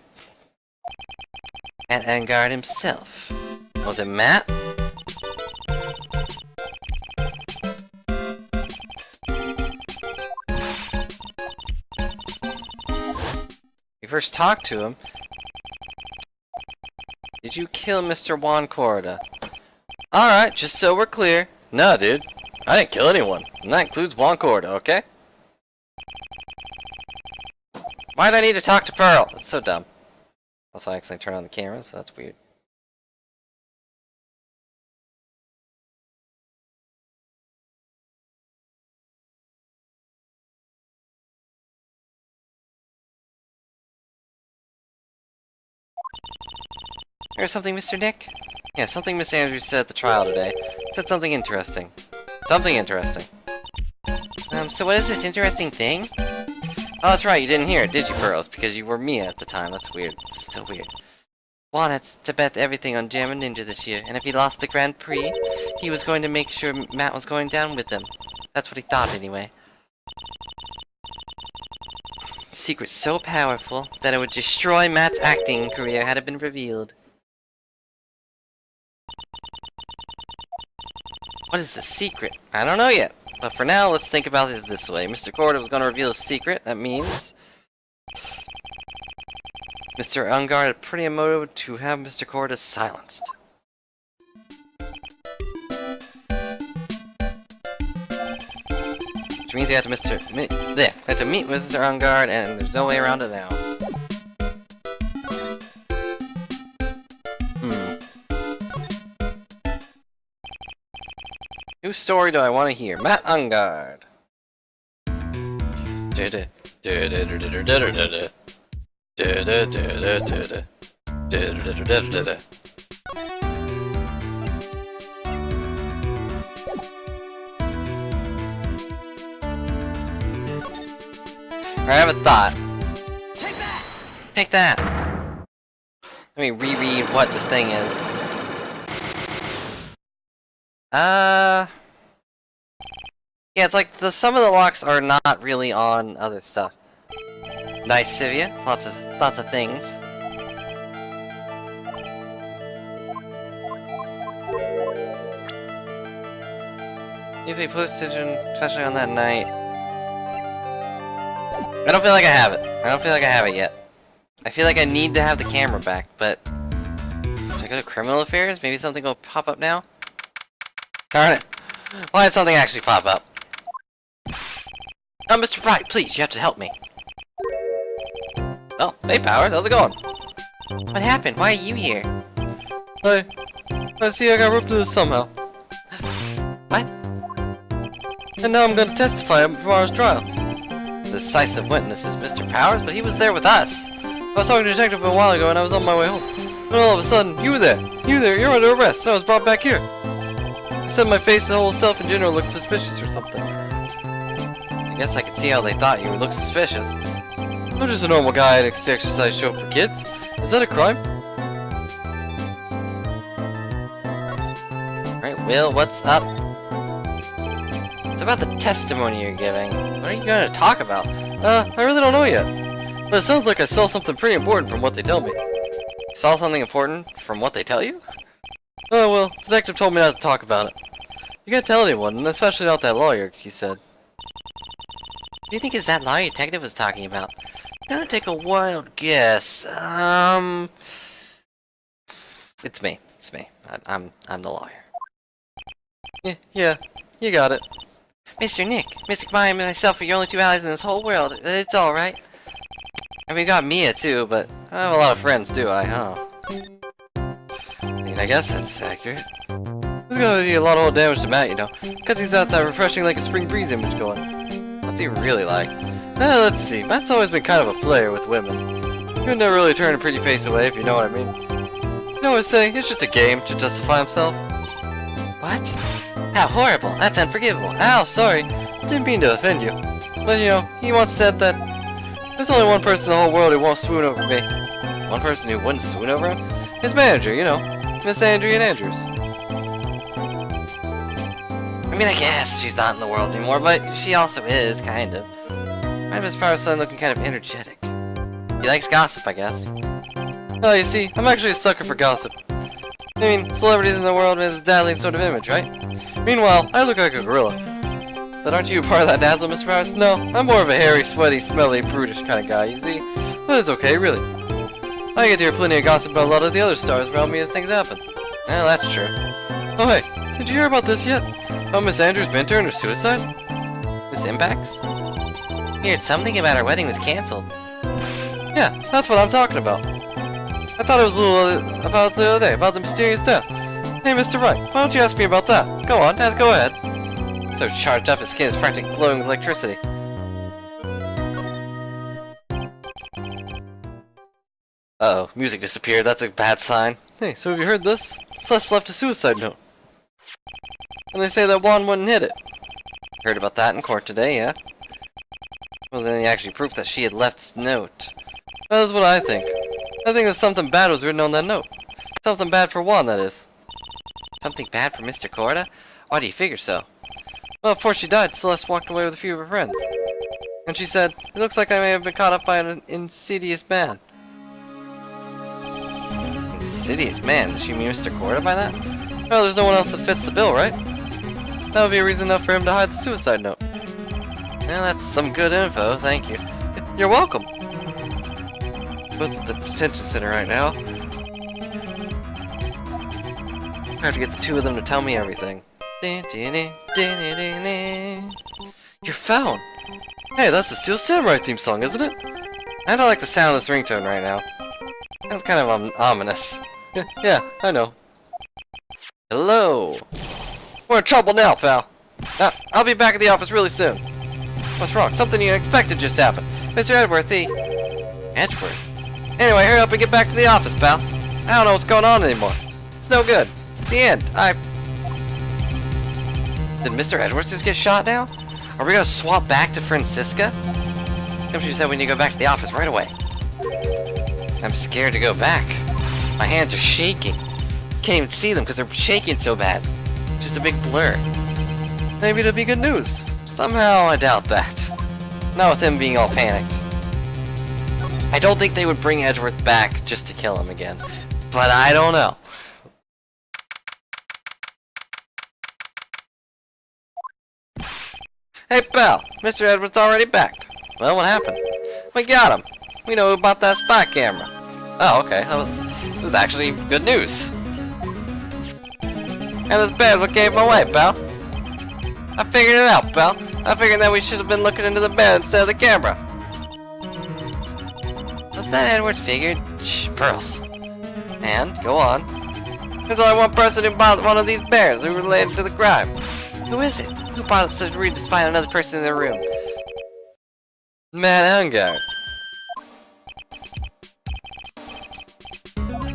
Engarde himself. Was it Matt? We first talked to him. Did you kill Mr. Juan Corda? Alright, just so we're clear. No, dude. I didn't kill anyone. And that includes Juan Corda, okay? Why'd I need to talk to Pearl? That's so dumb. Also, I accidentally turned on the camera, so that's weird. Here's something, Mr. Nick? Yeah, something Miss Andrews said at the trial today. Said something interesting. Something interesting. So what is this interesting thing? Oh, that's right, you didn't hear it, did you, Pearls? Because you were Mia at the time, that's weird. Still weird. Wanted to bet everything on Jam and Ninja this year, and if he lost the Grand Prix, he was going to make sure Matt was going down with him. That's what he thought, anyway. Secret so powerful that it would destroy Matt's acting career had it been revealed. What is the secret? I don't know yet. But for now, let's think about it this way. Mr. Corda was going to reveal a secret. That means Mr. Engarde had plenty of motive to have Mr. Corda silenced. Which means we have to meet Mr. Engarde, and there's no way around it now. Whose story do I want to hear? Matt Engarde. I have a thought. Take that! Take that! Let me reread what the thing is. Yeah, it's like some of the locks are not really on other stuff. Nice Sivia, lots of things. Maybe postage, especially on that night. I don't feel like I have it. I don't feel like I have it yet. I feel like I need to have the camera back, but... Should I go to criminal affairs? Maybe something will pop up now? Darn it. Why did something actually pop up? Oh, Mr. Wright, please, you have to help me. Oh, hey, Powers, how's it going? What happened? Why are you here? I see I got roped into this somehow. What? And now I'm going to testify at tomorrow's trial. The decisive witness is Mr. Powers, but he was there with us. I was talking to a detective a while ago and I was on my way home. And all of a sudden, you were there. You're under arrest, and I was brought back here. He said my face and the whole self in general looked suspicious or something. I guess I could see how they thought you would look suspicious. I'm just a normal guy at an exercise show for kids. Is that a crime? Alright, Will, what's up? It's about the testimony you're giving. What are you going to talk about? I really don't know yet. But it sounds like I saw something pretty important from what they tell me. You saw something important from what they tell you? Oh, well, the detective told me not to talk about it. You can't tell anyone, and especially not that lawyer, he said. What do you think is that lawyer detective was talking about? I'm gonna take a wild guess. It's me. It's me. I'm the lawyer. Yeah, you got it. Mr. Nick, Mystic Mime and myself are your only two allies in this whole world. It's alright. And we got Mia too, but I have a lot of friends too, huh? I mean, I guess that's accurate. There's gonna be a lot of damage to Matt, you know, because he's got that refreshing like a spring breeze image going. What's he really like? Let's see, Matt's always been kind of a player with women. He would never really turn a pretty face away, if you know what I mean. You know what I say, it's just a game to justify himself. What? How horrible, that's unforgivable. Ow, sorry, didn't mean to offend you. But you know, he once said that there's only one person in the whole world who won't swoon over me. One person who wouldn't swoon over him? His manager, you know, Miss Andrea Andrews. I mean, I guess she's not in the world anymore, but she also is, kind of. My Miss Power's son looking kind of energetic. He likes gossip, I guess. Oh, you see, I'm actually a sucker for gossip. I mean, celebrities in the world have this dazzling sort of image, right? Meanwhile, I look like a gorilla. But aren't you part of that dazzle, Mr. Powers? No, I'm more of a hairy, sweaty, smelly, prudish kind of guy, you see? But it's okay, really. I get to hear plenty of gossip about a lot of the other stars around me as things happen. Well, that's true. Oh, hey, did you hear about this yet? About Miss Andrews' mentor and her suicide? Miss Impacts? I heard something about our wedding was cancelled. Yeah, that's what I'm talking about. I thought it was a little about the other day, about the mysterious death. Hey, Mr. Wright, why don't you ask me about that? Go on, go ahead. So charged up his skin is practically glowing with electricity. Uh-oh, music disappeared, that's a bad sign. Hey, so have you heard this? Celeste left a suicide note. And they say that Juan wouldn't hit it. Heard about that in court today, yeah? Wasn't any actually proof that she had left this note. That's what I think. I think that something bad was written on that note. Something bad for Juan, that is. Something bad for Mr. Corda? Why do you figure so? Well, before she died, Celeste walked away with a few of her friends. And she said, it looks like I may have been caught up by an insidious man. Insidious man? Does she mean Mr. Corda by that? Well, there's no one else that fits the bill, right? That would be a reason enough for him to hide the suicide note. Well, that's some good info, thank you. You're welcome. Both at the detention center right now. I have to get the two of them to tell me everything. Your phone! Hey, that's the Steel Samurai theme song, isn't it? I don't like the sound of this ringtone right now. That's kind of ominous. Yeah, I know. Hello! We're in trouble now, pal. I'll be back at the office really soon. What's wrong? Something unexpected just happened. Mr. Edgeworth, Edgeworth? Anyway, hurry up and get back to the office, pal. I don't know what's going on anymore. It's no good. The end. Did Mr. Edwards just get shot now? Are we gonna swap back to Francisca? She said we need to go back to the office right away. I'm scared to go back. My hands are shaking. Can't even see them because they're shaking so bad. Just a big blur. Maybe it'll be good news. Somehow I doubt that. Not with him being all panicked. I don't think they would bring Edgeworth back just to kill him again. But I don't know. Hey, pal, Mr. Edward's already back. Well, what happened? We got him. We know about that spy camera. Oh, okay, that was actually good news. And this bear what gave him away, pal. I figured it out, pal. I figured that we should have been looking into the bear instead of the camera. What's that Edward figured? Shh, pearls. And, go on. There's only one person who bought one of these bears who related to the crime. Who is it? Who bought such a read to spy on another person in their room? Matt Engarde.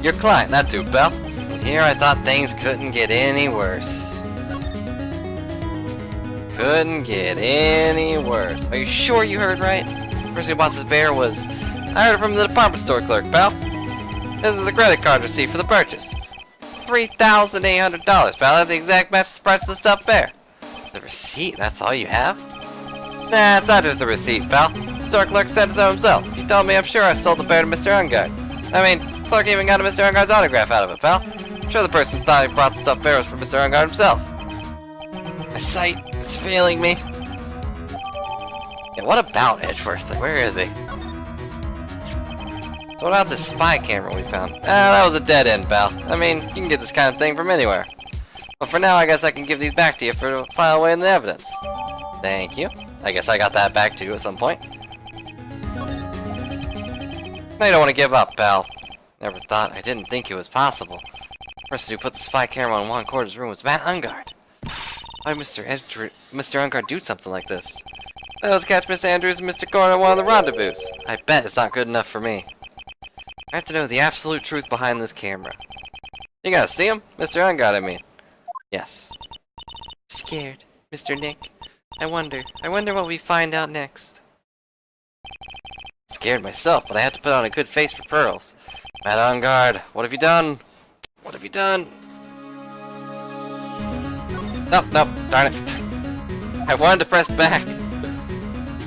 Your client, that's who, pal. Here I thought things couldn't get any worse. Couldn't get any worse. Are you sure you heard right? The person who bought this bear was... I heard it from the department store clerk, pal. This is the credit card receipt for the purchase. $3,800, pal. That's the exact match to the price of the stuffed bear. The receipt? That's all you have? Nah, it's not just the receipt, pal. The store clerk said so himself. He told me I'm sure I sold the bear to Mr. Engarde. I mean, the clerk even got a Mr. Engarde's autograph out of it, pal. I'm sure the person thought he brought the stuffed bear was for Mr. Engarde himself. My sight is failing me. Yeah, what about Edgeworth? Where is he? So what about this spy camera we found? That was a dead end, pal. I mean, you can get this kind of thing from anywhere. But for now, I guess I can give these back to you for file away in the evidence. Thank you. I guess I got that back to you at some point. Now you don't want to give up, pal. Never thought, I didn't think it was possible. The person who put the spy camera on Juan Corder's room was Matt Engarde. Why did Mr. Engarde do something like this? Let's catch Miss Andrews and Mr. Corder at one of the rendezvous. I bet it's not good enough for me. I have to know the absolute truth behind this camera. You gotta see him? Mr. Engarde, I mean. Yes. I'm scared, Mr. Nick. I wonder what we find out next. Scared myself, but I have to put on a good face for pearls. Matt Engarde, what have you done? What have you done? Nope, darn it. I wanted to press back.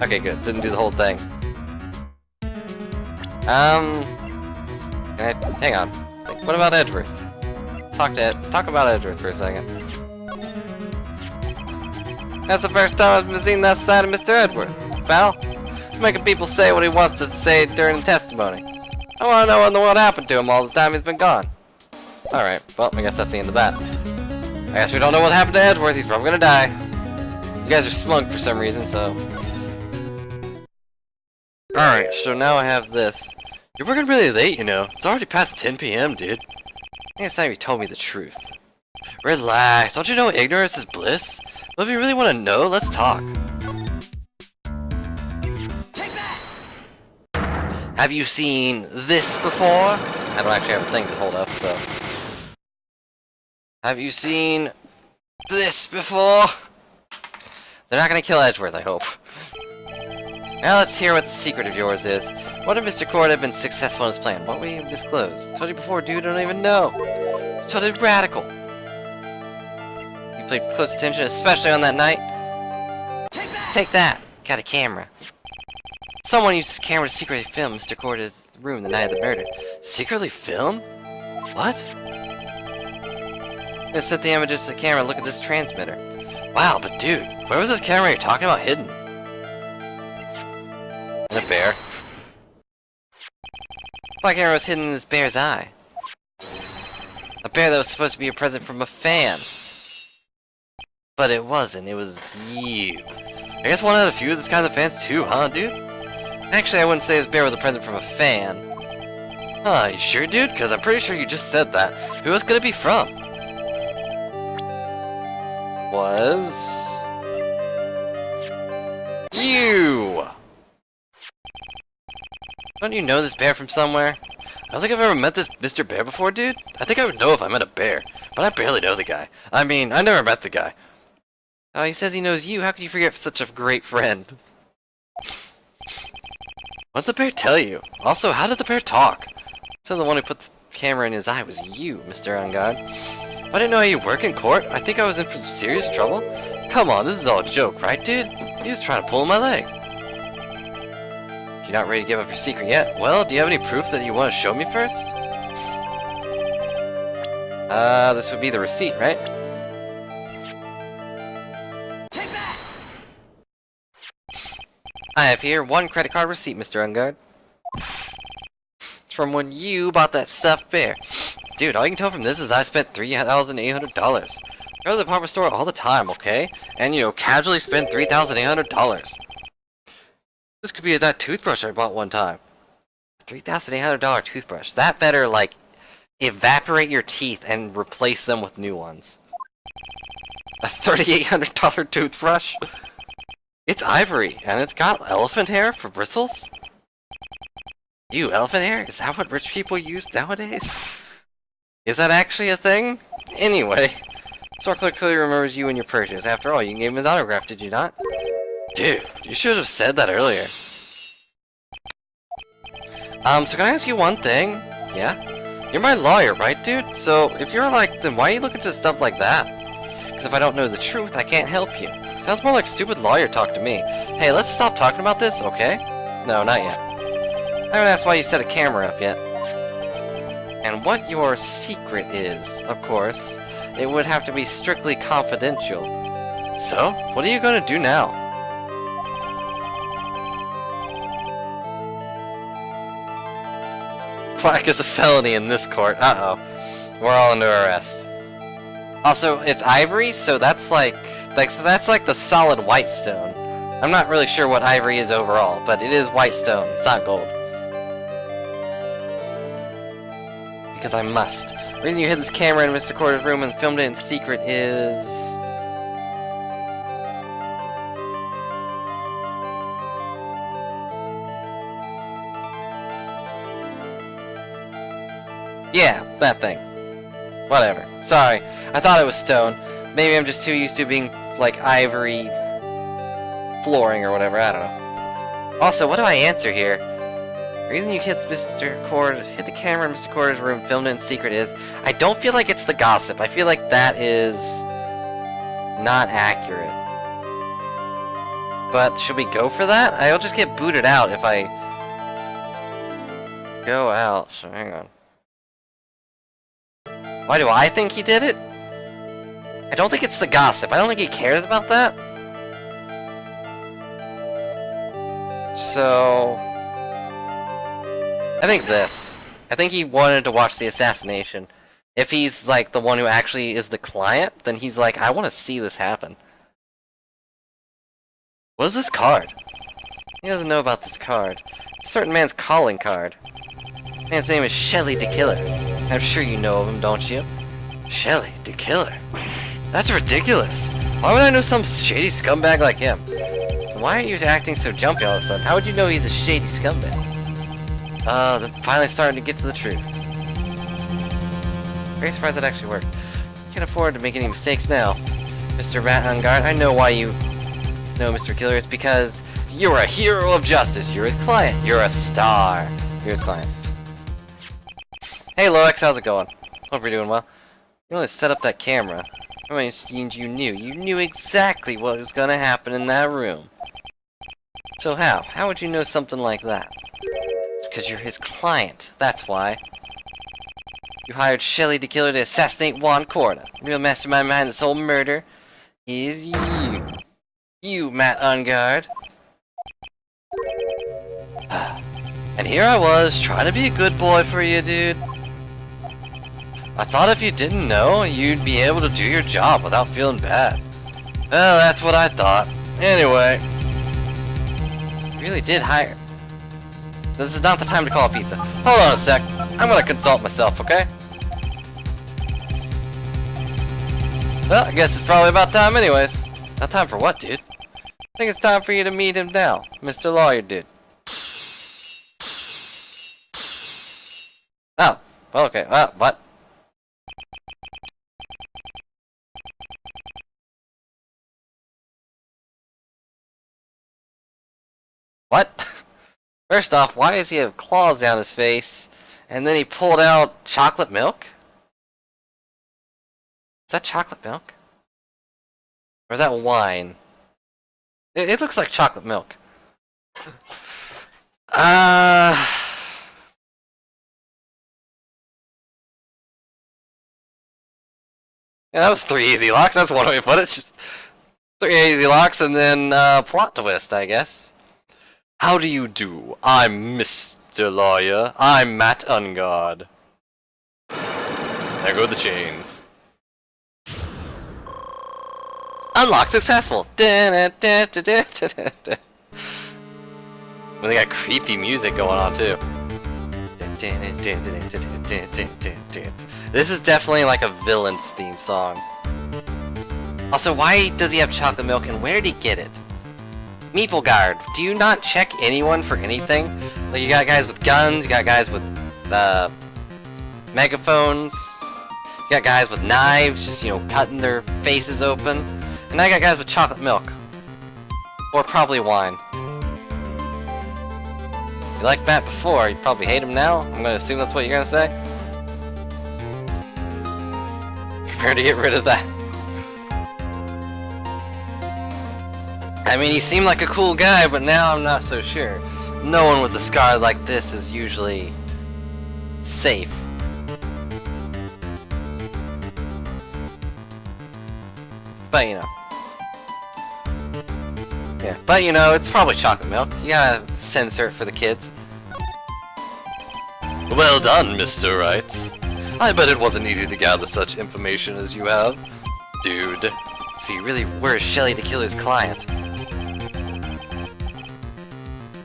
Okay, good. Didn't do the whole thing. Hang on. What about Edgeworth? Talk about Edgeworth for a second. That's the first time I've seen that side of Mr. Edgeworth, pal. He's making people say what he wants to say during the testimony. I want to know what in the world happened to him all the time he's been gone. Alright, well, I guess that's the end of that. I guess we don't know what happened to Edgeworth. He's probably gonna die. You guys are smug for some reason, so... Alright, so now I have this. You're working really late, you know. It's already past 10 p.m., dude. I think it's time you told me the truth. Relax. Don't you know ignorance is bliss? But if you really want to know, let's talk. Take that! Have you seen this before? I don't actually have a thing to hold up, so... Have you seen this before? They're not gonna kill Edgeworth, I hope. Now let's hear what the secret of yours is. What if Mr. Cord had been successful in his plan? What will you disclose? Told you before, dude, I don't even know. It's totally radical. You played close attention, especially on that night. Take that! Got a camera. Someone used his camera to secretly film Mr. Cord's room the night of the murder. Secretly film? What? They set the images to the camera and look at this transmitter. Wow, but dude, where was this camera you're talking about hidden? In a bear. My camera was hidden in this bear's eye. A bear that was supposed to be a present from a fan. But it wasn't, it was you. I guess one out of a few of this kind of fans too, huh, dude? Actually, I wouldn't say this bear was a present from a fan. Huh, you sure, dude? Because I'm pretty sure you just said that. Who else could it be from? Was... you! Don't you know this bear from somewhere? I don't think I've ever met this Mr. Bear before, dude. I think I would know if I met a bear, but I barely know the guy. I mean, I never met the guy. Oh, he says he knows you. How could you forget such a great friend? What'd the bear tell you? Also, how did the bear talk? So the one who put the camera in his eye was you, Mr. Engarde. I didn't know how you work in court. I think I was in for some serious trouble. Come on, this is all a joke, right, dude? You're just trying to pull my leg. You're not ready to give up your secret yet? Well, do you have any proof that you want to show me first? This would be the receipt, right? I have here one credit card receipt, Mr. Engarde. It's from when you bought that stuffed bear. Dude, all you can tell from this is I spent $3,800. Go to the department store all the time, okay? And, you know, casually spend $3,800. This could be that toothbrush I bought one time. $3,800 toothbrush. That better, like, evaporate your teeth and replace them with new ones. A $3,800 toothbrush? It's ivory, and it's got elephant hair for bristles? Ew, elephant hair? Is that what rich people use nowadays? Is that actually a thing? Anyway, store clerk clearly remembers you and your purchase. After all, you gave him his autograph, did you not? Dude, you should have said that earlier. So can I ask you one thing? Yeah? You're my lawyer, right, dude? So, if you're like, then why are you looking into stuff like that? Because if I don't know the truth, I can't help you. Sounds more like stupid lawyer talk to me. Hey, let's stop talking about this, okay? No, not yet. I haven't asked why you set a camera up yet. And what your secret is, of course. It would have to be strictly confidential. So, what are you gonna do now? Flag is a felony in this court. Uh-oh. We're all under arrest. Also, it's ivory, so that's like the solid white stone. I'm not really sure what ivory is overall, but it is white stone. It's not gold. Because I must. The reason you hid this camera in Mr. Corder's room and filmed it in secret is... yeah, that thing. Whatever. Sorry. I thought it was stone. Maybe I'm just too used to being, like, ivory flooring or whatever. I don't know. Also, what do I answer here? The reason you hid the camera in Mr. Corder's room, filmed it in secret is... I don't feel like it's the gossip. I feel like that is... not accurate. But should we go for that? I'll just get booted out if I... go out. So, hang on. Why do I think he did it? I don't think it's the gossip. I don't think he cares about that. So... I think this. I think he wanted to watch the assassination. If he's, like, the one who actually is the client, then he's like, I want to see this happen. What is this card? He doesn't know about this card. It's a certain man's calling card. The man's name is Shelly de Killer. I'm sure you know of him, don't you? Shelly de Killer? That's ridiculous. Why would I know some shady scumbag like him? Why are you acting so jumpy all of a sudden? How would you know he's a shady scumbag? They're finally starting to get to the truth. Very surprised that actually worked. Can't afford to make any mistakes now. Mr. Matt Engarde, I know why you know Mr. Killer. It's because you're a hero of justice. You're his client. You're a star. You're his client. Hey Loex, how's it going? Hope you're doing well. You only set up that camera. I mean, you knew exactly what was gonna happen in that room. So how would you know something like that? It's because you're his client, that's why. You hired Shelly de Killer to assassinate Juan Corda. The real mastermind behind this whole murder is you. You, Matt Engarde. And here I was, trying to be a good boy for you, dude. I thought if you didn't know, you'd be able to do your job without feeling bad. Well, that's what I thought. Anyway. Really did hire... This is not the time to call a pizza. Hold on a sec. I'm gonna consult myself, okay? Well, I guess it's probably about time anyways. Not time for what, dude? I think it's time for you to meet him now, Mr. Lawyer dude. Oh, okay. What? What? First off, why does he have claws down his face? And then he pulled out chocolate milk? Is that chocolate milk? Or is that wine? It looks like chocolate milk. Yeah, that was 3 easy locks. That's one way to put it. It's just 3 easy locks and then plot twist, I guess. How do you do? I'm Mr. Lawyer. I'm Matt Engarde. There go the chains. Unlock successful! Well, they got creepy music going on too. This is definitely like a villain's theme song. Also, why does he have chocolate milk and where did he get it? Meepleguard, do you not check anyone for anything? Like, you got guys with guns, you got guys with megaphones, you got guys with knives, just, you know, cutting their faces open, and now you got guys with chocolate milk. Or probably wine. You liked Matt before, you probably hate him now? I'm gonna assume that's what you're gonna say? Prepare to get rid of that. I mean, he seemed like a cool guy, but now I'm not so sure. No one with a scar like this is usually safe. But, you know. Yeah, but, you know, it's probably chocolate milk. You gotta censor it for the kids. Well done, Mr. Wright. I bet it wasn't easy to gather such information as you have. Dude. So you really were Shelly de Killer's client.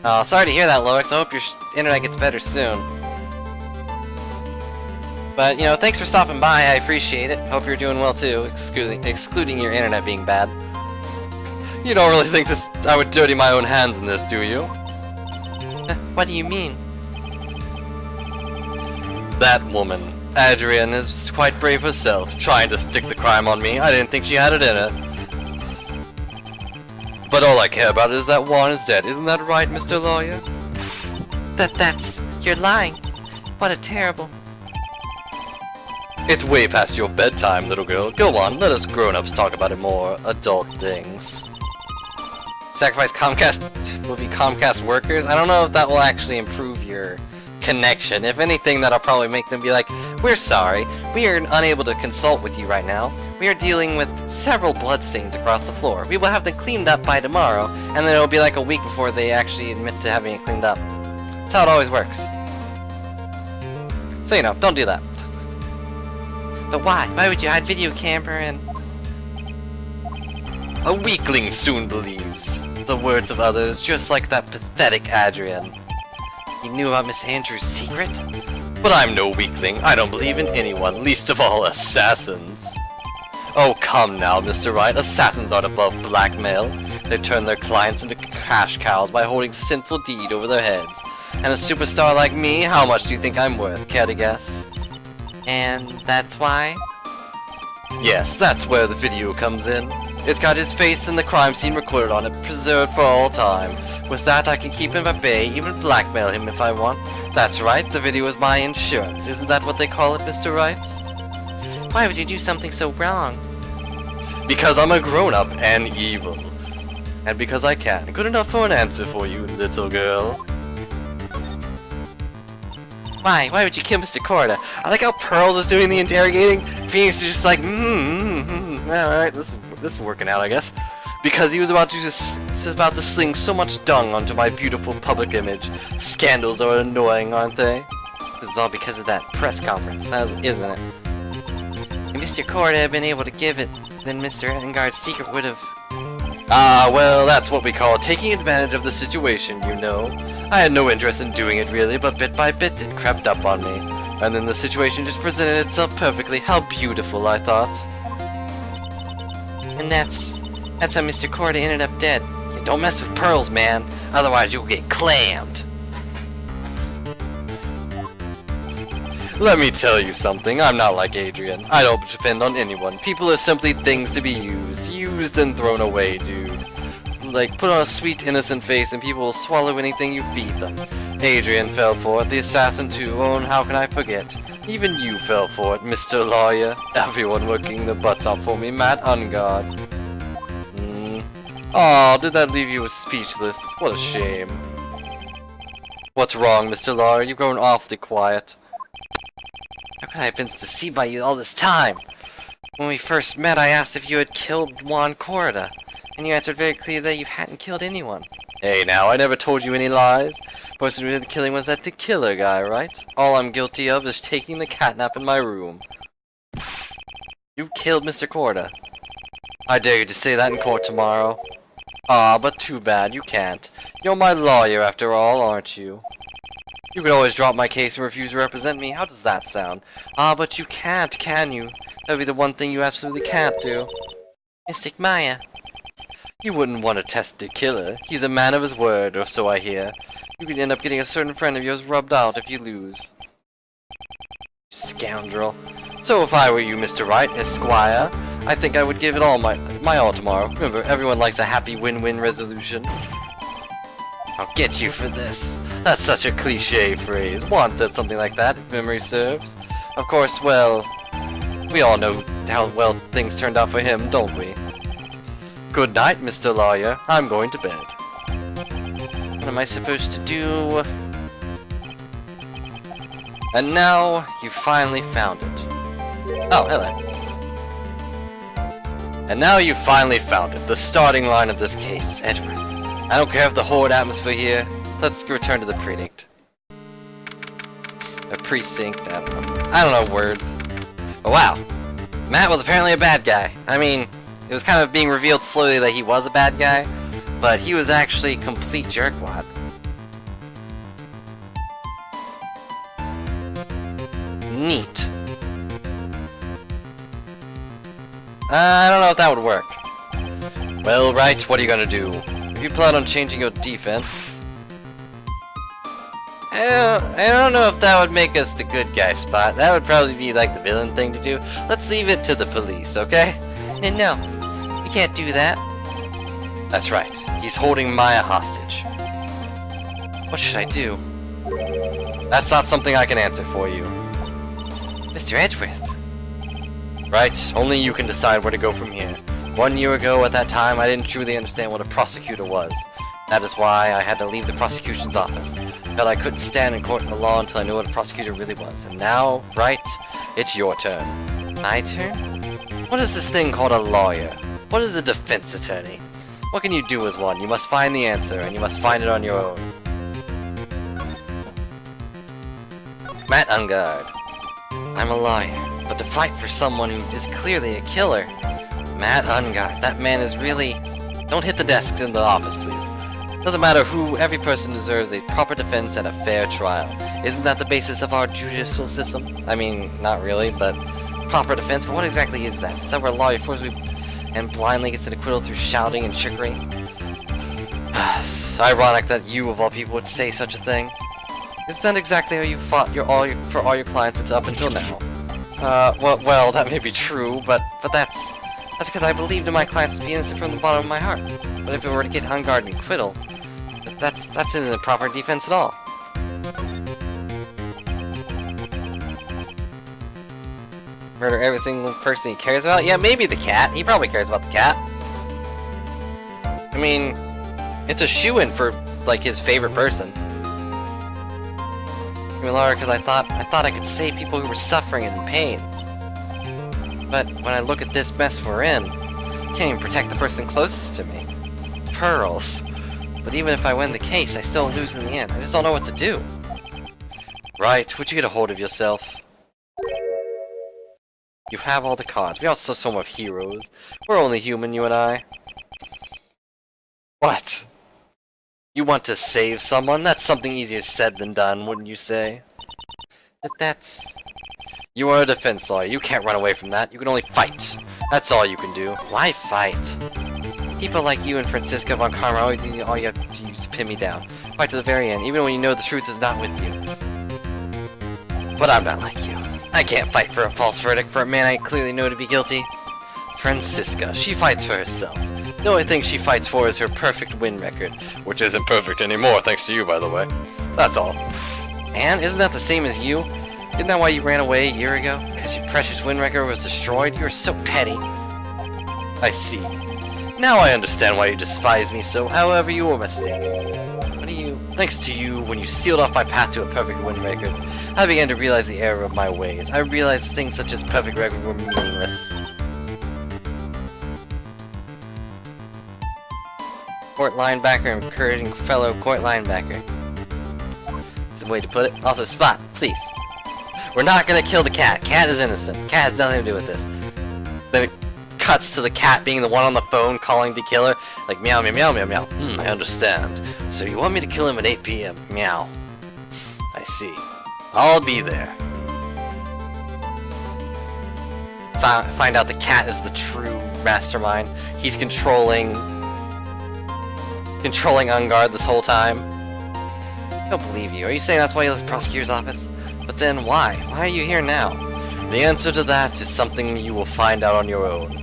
Oh, sorry to hear that, Loix. I hope your internet gets better soon. But, you know, thanks for stopping by. I appreciate it. Hope you're doing well, too, excluding your internet being bad. You don't really think I would dirty my own hands in this, do you? What do you mean? That woman, Adrian, is quite brave herself, trying to stick the crime on me. I didn't think she had it in her. But all I care about is that Juan is dead. Isn't that right, Mr. Lawyer? You're lying. What a terrible... It's way past your bedtime, little girl. Go on, let us grown-ups talk about it more adult things. Sacrifice Comcast will be Comcast workers? I don't know if that will actually improve your connection. If anything, that'll probably make them be like, we're sorry, we are unable to consult with you right now. We are dealing with several bloodstains across the floor. We will have them cleaned up by tomorrow, and then it'll be like a week before they actually admit to having it cleaned up. That's how it always works. So, you know, don't do that. But why? Why would you hide video camera and... A weakling soon believes the words of others, just like that pathetic Adrian. You knew about Miss Andrews' secret? But I'm no weakling. I don't believe in anyone, least of all assassins. Oh, come now, Mr. Wright. Assassins aren't above blackmail. They turn their clients into cash cows by holding sinful deed over their heads. And a superstar like me, how much do you think I'm worth? Care to guess? And that's why? Yes, that's where the video comes in. It's got his face and the crime scene recorded on it, preserved for all time. With that, I can keep him at bay, even blackmail him if I want. That's right, the video is my insurance. Isn't that what they call it, Mr. Wright? Why would you do something so wrong? Because I'm a grown-up and evil. And because I can. Good enough for an answer for you, little girl. Why? Why would you kill Mr. Corda? I like how Pearls is doing the interrogating. Phoenix is just like, alright, this is working out, I guess. Because he was about to sling so much dung onto my beautiful public image. Scandals are annoying, aren't they? This is all because of that press conference, isn't it? If Mr. Corda had been able to give it, then Mr. Engarde's secret would have... Ah, well, that's what we call taking advantage of the situation, you know. I had no interest in doing it really, but bit by bit it crept up on me. And then the situation just presented itself perfectly. How beautiful, I thought. And that's how Mr. Corda ended up dead. Yeah, don't mess with Pearls, man. Otherwise you'll get clammed. Let me tell you something, I'm not like Adrian. I don't depend on anyone. People are simply things to be used and thrown away, dude. Like, put on a sweet, innocent face and people will swallow anything you feed them. Adrian fell for it, the assassin too, oh, and how can I forget? Even you fell for it, Mr. Lawyer. Everyone working their butts off for me, Matt Engarde. Aw, did that leave you speechless? What a shame. What's wrong, Mr. Lawyer? You've grown awfully quiet. How could I have been deceived by you all this time? When we first met, I asked if you had killed Juan Corda, and you answered very clearly that you hadn't killed anyone. Hey now, I never told you any lies. The person who did the killing was that de Killer guy, right? All I'm guilty of is taking the catnap in my room. You killed Mr. Corda. I dare you to say that in court tomorrow. Ah, but too bad, you can't. You're my lawyer after all, aren't you? You can always drop my case and refuse to represent me. How does that sound? Ah, but you can't, can you? That'd be the one thing you absolutely can't do. Mystic Maya. You wouldn't want to test the killer. He's a man of his word, or so I hear. You could end up getting a certain friend of yours rubbed out if you lose. Scoundrel. So if I were you, Mr. Wright, Esquire, I think I would give it all my all tomorrow. Remember, everyone likes a happy win-win resolution. I'll get you for this. That's such a cliche phrase. Juan said something like that, if memory serves. Of course, well, we all know how well things turned out for him, don't we? Good night, Mr. Lawyer. I'm going to bed. What am I supposed to do? And now, you finally found it. Oh, hello. And now you finally found it. The starting line of this case, Edgeworth. I don't care if the horrid atmosphere here. Let's return to the precinct. A precinct, I don't know words. But wow. Matt was apparently a bad guy. I mean, it was kind of being revealed slowly that he was a bad guy, but he was actually a complete jerkwad. Neat. I don't know if that would work. Well, Wright, what are you gonna do? If you plan on changing your defense... I don't know if that would make us the good guy spot. That would probably be like the villain thing to do. Let's leave it to the police, okay? No, we can't do that. That's right. He's holding Maya hostage. What should I do? That's not something I can answer for you. Mr. Edgeworth. Right, only you can decide where to go from here. 1 year ago, at that time, I didn't truly understand what a prosecutor was. That is why I had to leave the prosecution's office. Felt I couldn't stand in court in the law until I knew what a prosecutor really was. And now, Wright, it's your turn. My turn? What is this thing called a lawyer? What is a defense attorney? What can you do as one? You must find the answer, and you must find it on your own. Matt Engarde. I'm a lawyer, but to fight for someone who is clearly a killer. Matt Engarde, that man is really... Don't hit the desks in the office, please. Doesn't matter who, every person deserves a proper defense and a fair trial. Isn't that the basis of our judicial system? I mean, not really, but proper defense, but what exactly is that? Is that where a lawyer forces and blindly gets an acquittal through shouting and chicory? It's ironic that you, of all people, would say such a thing. Isn't that exactly how you fought for all your clients up until now? Well, that may be true, but that's because I believed in my clients to be innocent from the bottom of my heart. But if it were to get Engarde an acquittal, that's isn't a proper defense at all. Murder every single person he cares about? Yeah, maybe the cat. He probably cares about the cat. I mean, it's a shoo-in for like his favorite person. Because I thought I could save people who were suffering and in pain. But when I look at this mess we're in, I can't even protect the person closest to me. Pearls. But even if I win the case, I still lose in the end. I just don't know what to do. Right, would you get a hold of yourself? You have all the cards. We also some of heroes. We're only human, you and I. What? You want to save someone? That's something easier said than done, wouldn't you say? That's... You are a defense lawyer. You can't run away from that. You can only fight. That's all you can do. Why fight? People like you and Francisca von Karma always use all you have to use to pin me down. Fight to the very end, even when you know the truth is not with you. But I'm not like you. I can't fight for a false verdict for a man I clearly know to be guilty. Francisca, she fights for herself. The only thing she fights for is her perfect win record, which isn't perfect anymore, thanks to you, by the way. That's all. And isn't that the same as you? Isn't that why you ran away a year ago? Because your precious win record was destroyed? You're so petty. I see. Now I understand why you despise me so, however you were mistaken. Thanks to you, when you sealed off my path to a perfect win record, I began to realize the error of my ways. I realized things such as perfect records were meaningless. Court linebacker, encouraging fellow court linebacker. That's a way to put it. Also, Spot, please. We're not gonna kill the cat. Cat is innocent. Cat has nothing to do with this. Then it cuts to the cat being the one on the phone calling the killer. Like, meow, meow, meow, meow, meow. I understand. So you want me to kill him at 8 p.m. Meow. I see. I'll be there. Find out the cat is the true mastermind. He's controlling Engarde this whole time. I don't believe you. Are you saying that's why you left the prosecutor's office? But then why? Why are you here now? The answer to that is something you will find out on your own.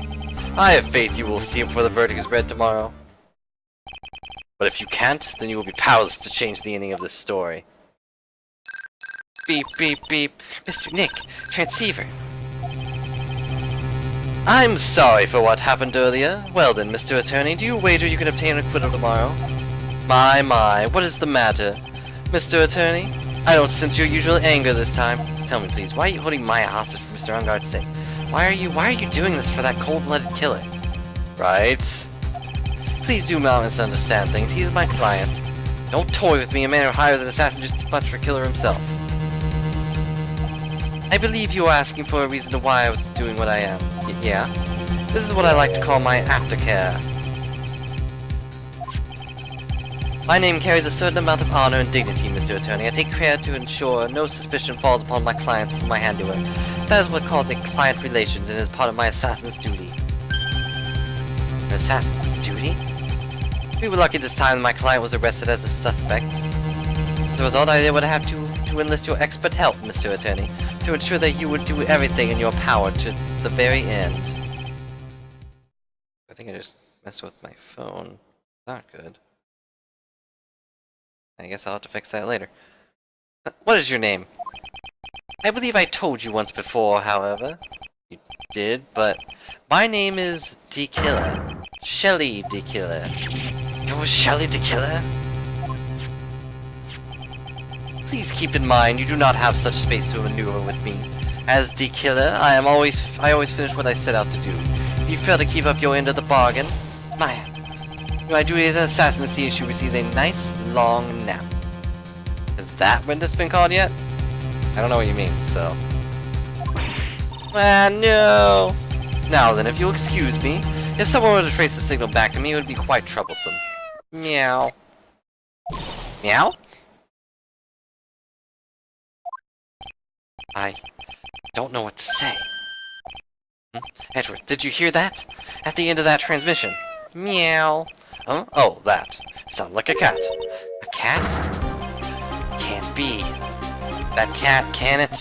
I have faith you will see it before the verdict is read tomorrow. But if you can't, then you will be powerless to change the ending of this story. Beep, beep, beep. Mr. Nick, transceiver. I'm sorry for what happened earlier. Well then, Mr. Attorney, do you wager you can obtain an acquittal tomorrow? My, what is the matter? Mr. Attorney? I don't sense your usual anger this time. Tell me please, why are you holding Maya hostage for Mr. Engarde's sake? Why are you doing this for that cold-blooded killer? Right. Please do not misunderstand things. He is my client. Don't toy with me, a man who hires an assassin just as much for a killer himself. I believe you are asking for a reason to why I was doing what I am. Yeah? This is what I like to call my aftercare. My name carries a certain amount of honor and dignity, Mr. Attorney. I take care to ensure no suspicion falls upon my clients for my handiwork. That is what calls a client relations and is part of my assassin's duty. An assassin's duty? We were lucky this time that my client was arrested as a suspect. As a result, I would have to enlist your expert help, Mr. Attorney, to ensure that you would do everything in your power to the very end. I think I just messed with my phone. Not good. I guess I'll have to fix that later. What is your name? I believe I told you once before, however. You did, but my name is de Killer. Shelly de Killer. You're Shelly de Killer? Please keep in mind you do not have such space to maneuver with me. As de Killer, I always finish what I set out to do. If you fail to keep up your end of the bargain, my duty as an assassin is to see you receive a nice long nap. Has that witness been called yet? I don't know what you mean, so. Ah, no! Now then, if you'll excuse me, if someone were to trace the signal back to me, it would be quite troublesome. Meow. Meow? I don't know what to say. Edward, did you hear that? At the end of that transmission. Meow. Huh? Oh, that. Sounds like a cat. A cat? Can't be. That cat, can it?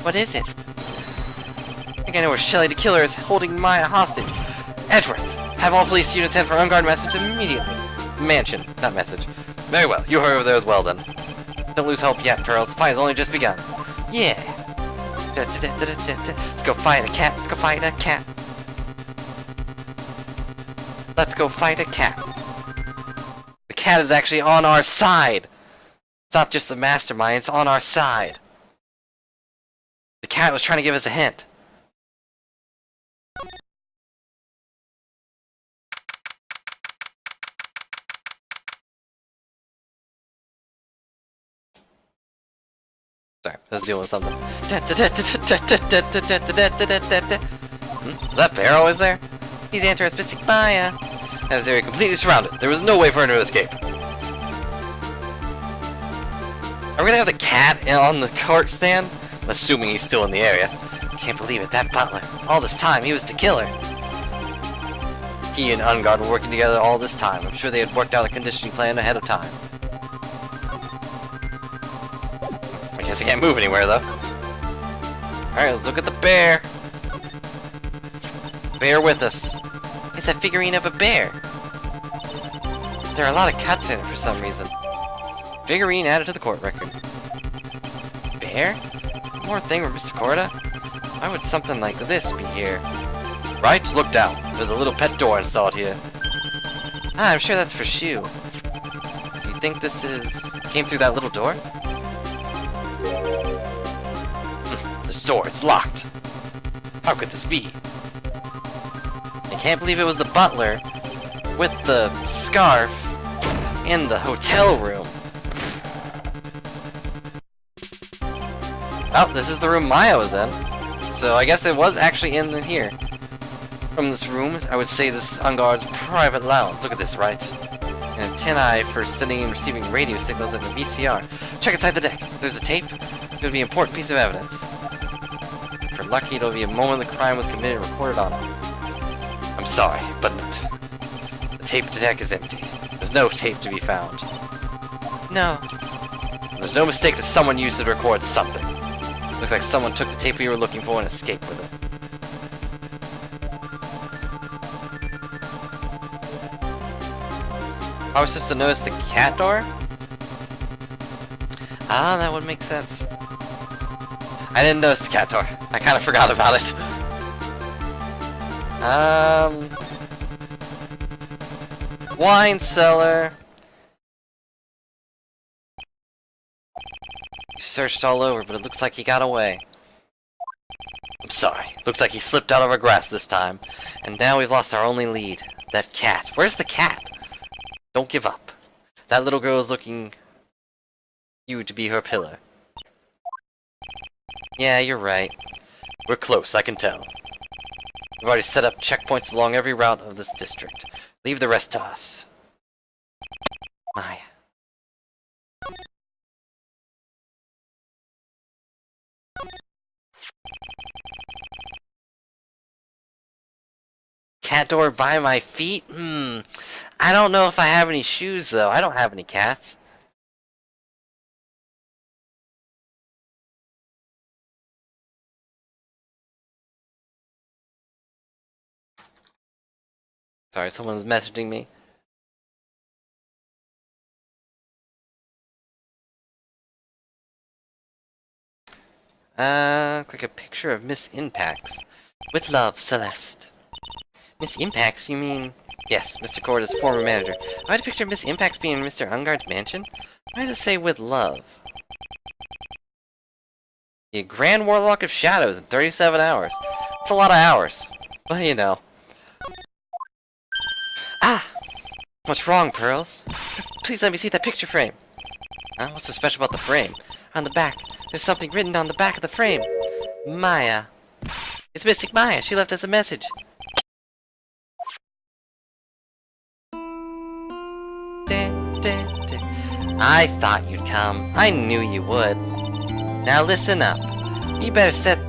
What is it? I think I know where Shelly de Killer is holding Maya hostage. Edgeworth, have all police units send for Engarde message immediately. Mansion, not message. Very well, you hurry over there as well then. Don't lose hope yet, Pearls. The fight's only just begun. Yeah. Let's go fight a cat. Let's go fight a cat. Let's go fight a cat. The cat is actually on our side. It's not just the mastermind, it's on our side. The cat was trying to give us a hint. Sorry, I was dealing with something. Is that bear always there? He's anti-asphistic Maya. That was area completely surrounded. There was no way for him to escape. Are we gonna have the cat on the cart stand? I'm assuming he's still in the area. Can't believe it, that butler. All this time, he was the killer. He and Engarde were working together all this time. I'm sure they had worked out a conditioning plan ahead of time. I guess I can't move anywhere, though. Alright, let's look at the bear. Bear with us. It's a figurine of a bear. There are a lot of cuts in it for some reason. Figurine added to the court record. Bear? One more thing for Mr. Corda? Why would something like this be here? Right, look down. There's a little pet door installed here. Ah, I'm sure that's for Shu. Do you think this came through that little door? This door, it's locked. How could this be? I can't believe it was the butler. with the scarf in the hotel room. Oh, this is the room Maya was in. So I guess it was actually in here. From this room, I would say this is Engarde's private lounge. Look at this, right? An antennae for sending and receiving radio signals at the VCR. Check inside the deck. There's a tape. It would be an important piece of evidence. If we're lucky, it'll be a moment the crime was committed and recorded on it. I'm sorry, but the tape deck is empty. There's no tape to be found. No. There's no mistake that someone used it to record something. Looks like someone took the tape we were looking for and escaped with it. I was supposed to notice the cat door? Ah, that would make sense. I didn't notice the cat door. I kind of forgot about it. Wine cellar. We searched all over, but it looks like he got away. I'm sorry. Looks like he slipped out of our grasp this time. And now we've lost our only lead. That cat. Where's the cat? Don't give up. That little girl is looking you to be her pillar. Yeah, you're right. We're close, I can tell. We've already set up checkpoints along every route of this district. Leave the rest to us. Maya. Cat door by my feet? I don't know if I have any shoes, though. I don't have any cats. Sorry, someone's messaging me. Click a picture of Miss Impacts. With love, Celeste. Miss Impacts, you mean... Yes, Mr. Corda's former manager. Why did picture Miss Impacts being in Mr. Engarde's mansion? Why does it say with love? The Grand Warlock of Shadows in 37 hours. That's a lot of hours. Well, you know. Ah! What's wrong, Pearls? Please let me see that picture frame. What's so special about the frame? On the back, there's something written on the back of the frame. Maya. It's Mystic Maya. She left us a message. I thought you'd come. I knew you would. Now listen up. You better set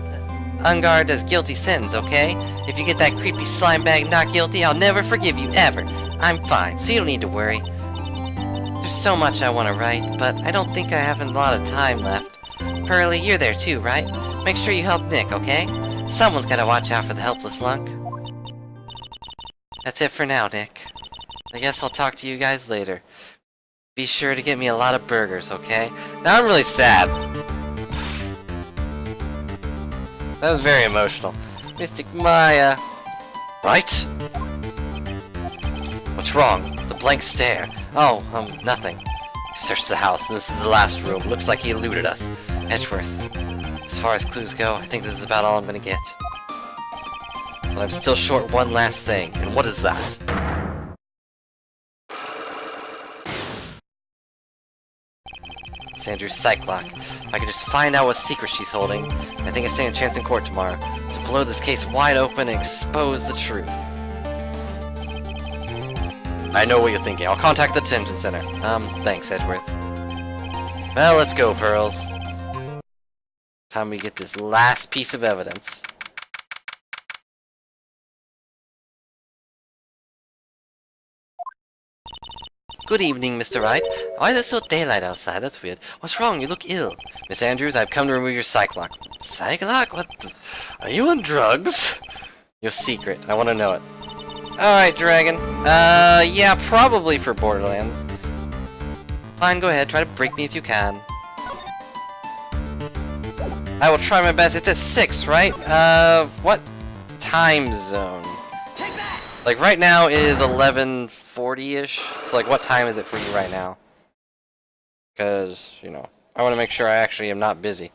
Engarde as guilty sentence, okay? If you get that creepy slime bag not guilty, I'll never forgive you, ever. I'm fine, so you don't need to worry. There's so much I want to write, but I don't think I have a lot of time left. Pearly, you're there too, right? Make sure you help Nick, okay? Someone's gotta watch out for the helpless lunk. That's it for now, Nick. I guess I'll talk to you guys later. Be sure to get me a lot of burgers, okay? Now I'm really sad. That was very emotional. Mystic Maya. Right? What's wrong? The blank stare. Oh, nothing. We searched the house, and this is the last room. Looks like he eluded us. Edgeworth. As far as clues go, I think this is about all I'm gonna get. But I'm still short one last thing, and what is that? Sandru's psych lock. If I could just find out what secret she's holding, I think I stand a chance in court tomorrow to blow this case wide open and expose the truth. I know what you're thinking. I'll contact the detention center. Thanks, Edgeworth. Well, let's go, Pearls. Time we get this last piece of evidence. Good evening, Mr. Wright. Why is it so daylight outside? That's weird. What's wrong? You look ill. Miss Andrews, I've come to remove your psych lock. Psych lock? What the... Are you on drugs? Your secret. I want to know it. Alright, Dragon. Yeah, probably for Borderlands. Fine, go ahead. Try to break me if you can. I will try my best. It's at 6, right? What time zone? Like, right now it is 11:40-ish. So, like, what time is it for you right now? Because, you know, I want to make sure I actually am not busy.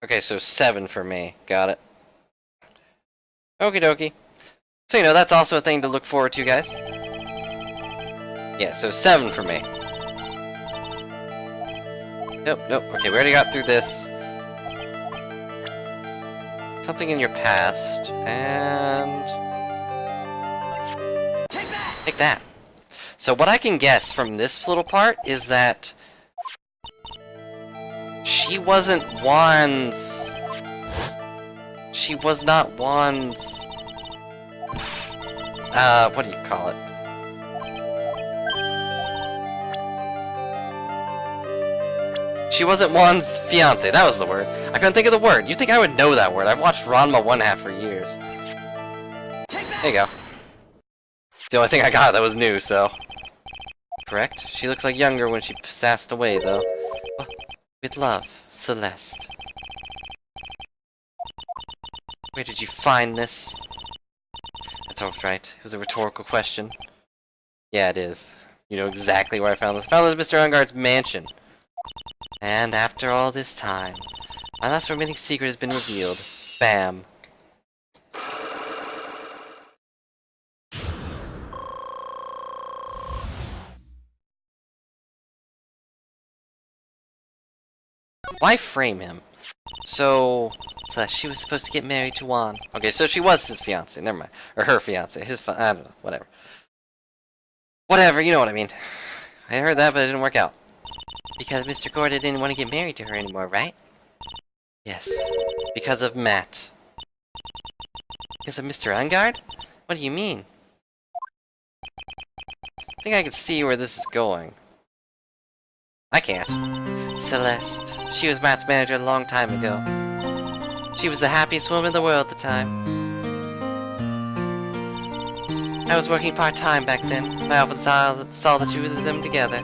Okay, so 7 for me. Got it. Okie dokie. So, you know, that's also a thing to look forward to, guys. Yeah, so 7 for me. Nope, nope. Okay, we already got through this. Something in your past, and... Take that! So what I can guess from this little part is that... she wasn't Juan's... She was not Juan's... what do you call it? She wasn't Juan's fiance, that was the word. I couldn't think of the word. You'd think I would know that word. I've watched Ranma 1/2 for years. There you go. The only thing I got that was new, so... Correct? She looks like younger when she passed away, though. With love, Celeste. Where did you find this? That's all right. It was a rhetorical question. Yeah, it is. You know exactly where I found this. I found this at Mr. Engarde's mansion. And after all this time, my last remaining secret has been revealed. Bam. Why frame him? So she was supposed to get married to Juan. Okay, so she was his fiance. Never mind. Or her fiance. I don't know. Whatever. Whatever, you know what I mean. I heard that, but it didn't work out. Because Mr. Gorda didn't want to get married to her anymore, right? Yes. Because of Matt. Because of Mr. Engarde? What do you mean? I think I can see where this is going. I can't. Celeste. She was Matt's manager a long time ago. She was the happiest woman in the world at the time. I was working part-time back then, and I often saw the two of them together.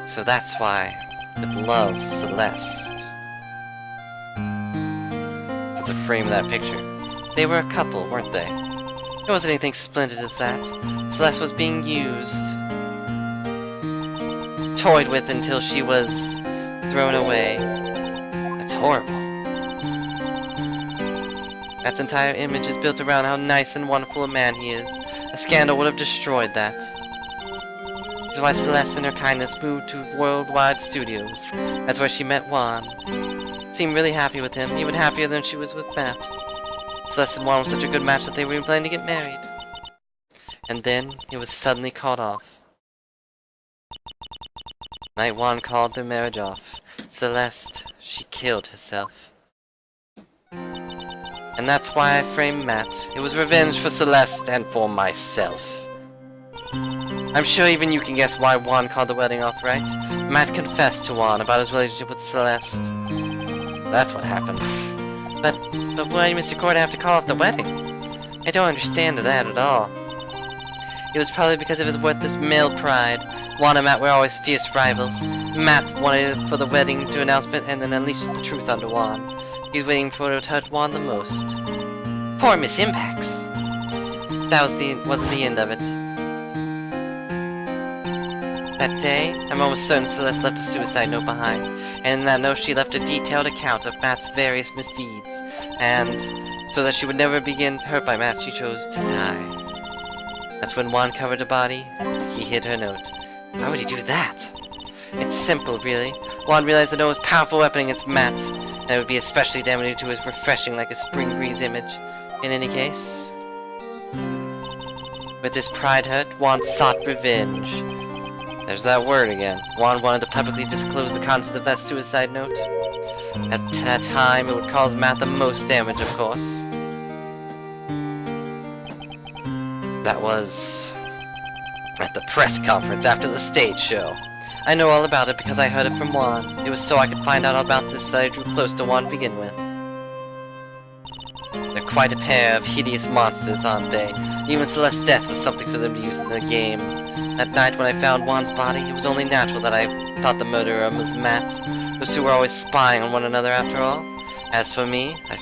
So that's why, with love, Celeste. To the frame of that picture. They were a couple, weren't they? It wasn't anything splendid as that. Celeste was being used. Toyed with until she was thrown away. That's horrible. Matt's entire image is built around how nice and wonderful a man he is. A scandal would have destroyed that. That's why Celeste and her kindness moved to Worldwide Studios. That's where she met Juan. Seemed really happy with him, even happier than she was with Matt. Celeste and Juan was such a good match that they were even planning to get married. And then, it was suddenly called off. Night Juan called their marriage off. Celeste, she killed herself. And that's why I framed Matt. It was revenge for Celeste and for myself. I'm sure even you can guess why Juan called the wedding off, right? Matt confessed to Juan about his relationship with Celeste. That's what happened. But why did Mr. Gorda have to call off the wedding? I don't understand that at all. It was probably because of his worthless male pride. Juan and Matt were always fierce rivals. Matt wanted for the wedding to announcement and then unleashed the truth onto Juan. He was waiting for it to hurt Juan the most. Poor Miss Impacts. That wasn't the end of it. That day, I'm almost certain Celeste left a suicide note behind, and in that note she left a detailed account of Matt's various misdeeds, and so that she would never begin hurt by Matt, she chose to die. That's when Juan covered her body, he hid her note. Why would he do that? It's simple, really. Juan realized the note was a powerful weapon against Matt, and it would be especially damaging to his refreshing like a spring breeze image. In any case, with his pride hurt, Juan sought revenge. There's that word again. Juan wanted to publicly disclose the contents of that suicide note. At that time, it would cause Matt the most damage, of course. That was at the press conference after the stage show. I know all about it because I heard it from Juan. It was so I could find out all about this that I drew close to Juan to begin with. They're quite a pair of hideous monsters, aren't they? Even Celeste's death was something for them to use in the game. That night when I found Juan's body, it was only natural that I thought the murderer was Matt. Those two were always spying on one another after all. As for me, I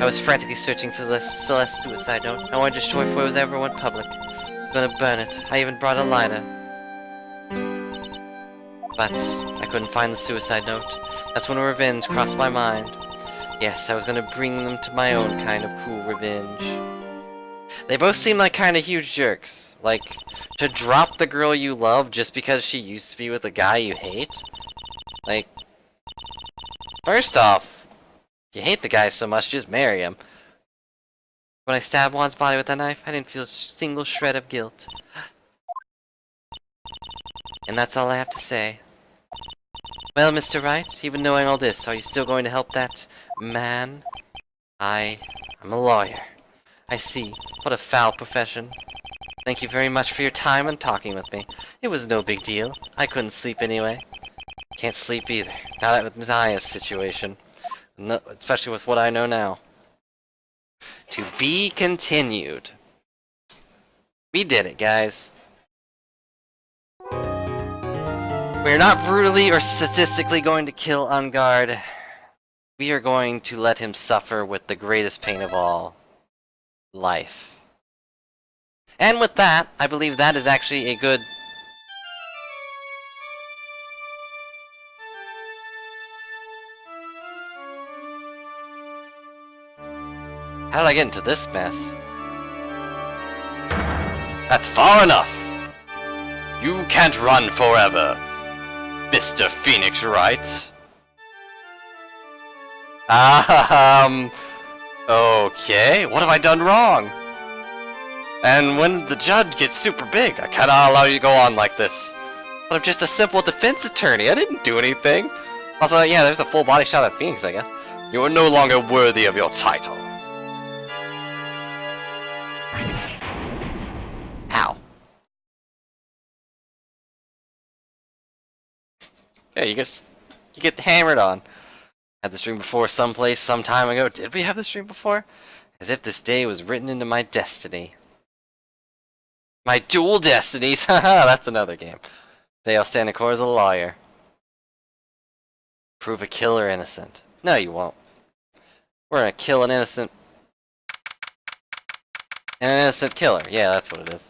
was frantically searching for Celeste's suicide note. I wanted to destroy it before it was ever went public. I'm gonna burn it. I even brought a lighter. But I couldn't find the suicide note. That's when revenge crossed my mind. Yes, I was gonna bring them to my own kind of cruel revenge. They both seem like kind of huge jerks. Like, to drop the girl you love just because she used to be with a guy you hate? Like, first off, you hate the guy so much, just marry him. When I stabbed Juan's body with that knife, I didn't feel a single shred of guilt. And that's all I have to say. Well, Mr. Wright, even knowing all this, are you still going to help that man? I'm a lawyer. I see. What a foul profession. Thank you very much for your time and talking with me. It was no big deal. I couldn't sleep anyway. Can't sleep either. Not with Maya's situation. No, especially with what I know now. To be continued. We did it, guys. We're not brutally or statistically going to kill Engarde. We are going to let him suffer with the greatest pain of all. Life. And with that, I believe that is actually a good... How did I get into this mess? That's far enough! You can't run forever, Mr. Phoenix Wright. Okay, what have I done wrong? And when the judge gets super big, I cannot allow you to go on like this. But I'm just a simple defense attorney, I didn't do anything. Also, yeah, there's a full body shot at Phoenix, I guess. You are no longer worthy of your title. Ow. Yeah, you get hammered on. Had this dream before someplace some time ago. Did we have this dream before? As if this day was written into my destiny. My dual destinies! Haha, that's another game. Today I'll stand in court as a lawyer. Prove a killer innocent. No, you won't. We're gonna kill an innocent killer. Yeah, that's what it is.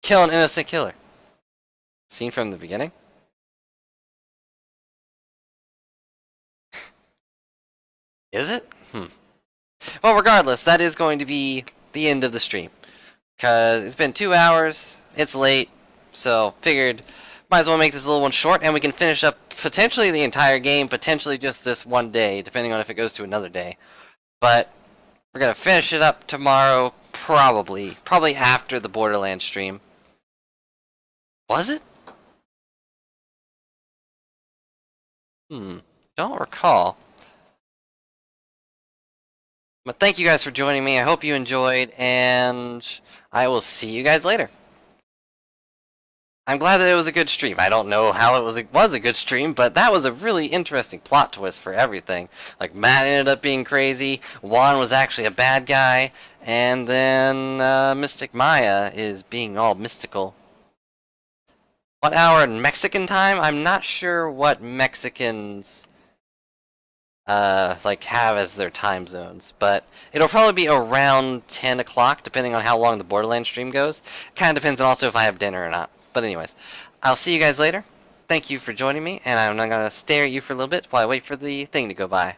Kill an innocent killer. Scene from the beginning? Is it? Well, regardless, that is going to be the end of the stream. Because it's been 2 hours, it's late, so figured might as well make this a little one short, and we can finish up potentially the entire game, potentially just this one day, depending on if it goes to another day. But we're going to finish it up tomorrow, probably after the Borderlands stream. Was it? Don't recall. But thank you guys for joining me. I hope you enjoyed, and I will see you guys later. I'm glad that it was a good stream. I don't know how it was a good stream, but that was a really interesting plot twist for everything. Like, Matt ended up being crazy, Juan was actually a bad guy, and then Mystic Maya is being all mystical. What hour in Mexican time? I'm not sure what Mexicans... like have as their time zones, but it'll probably be around 10 o'clock depending on how long the Borderlands stream goes. Kind of depends on also if I have dinner or not. But anyways, I'll see you guys later. Thank you for joining me, and I'm not gonna stare at you for a little bit while I wait for the thing to go by.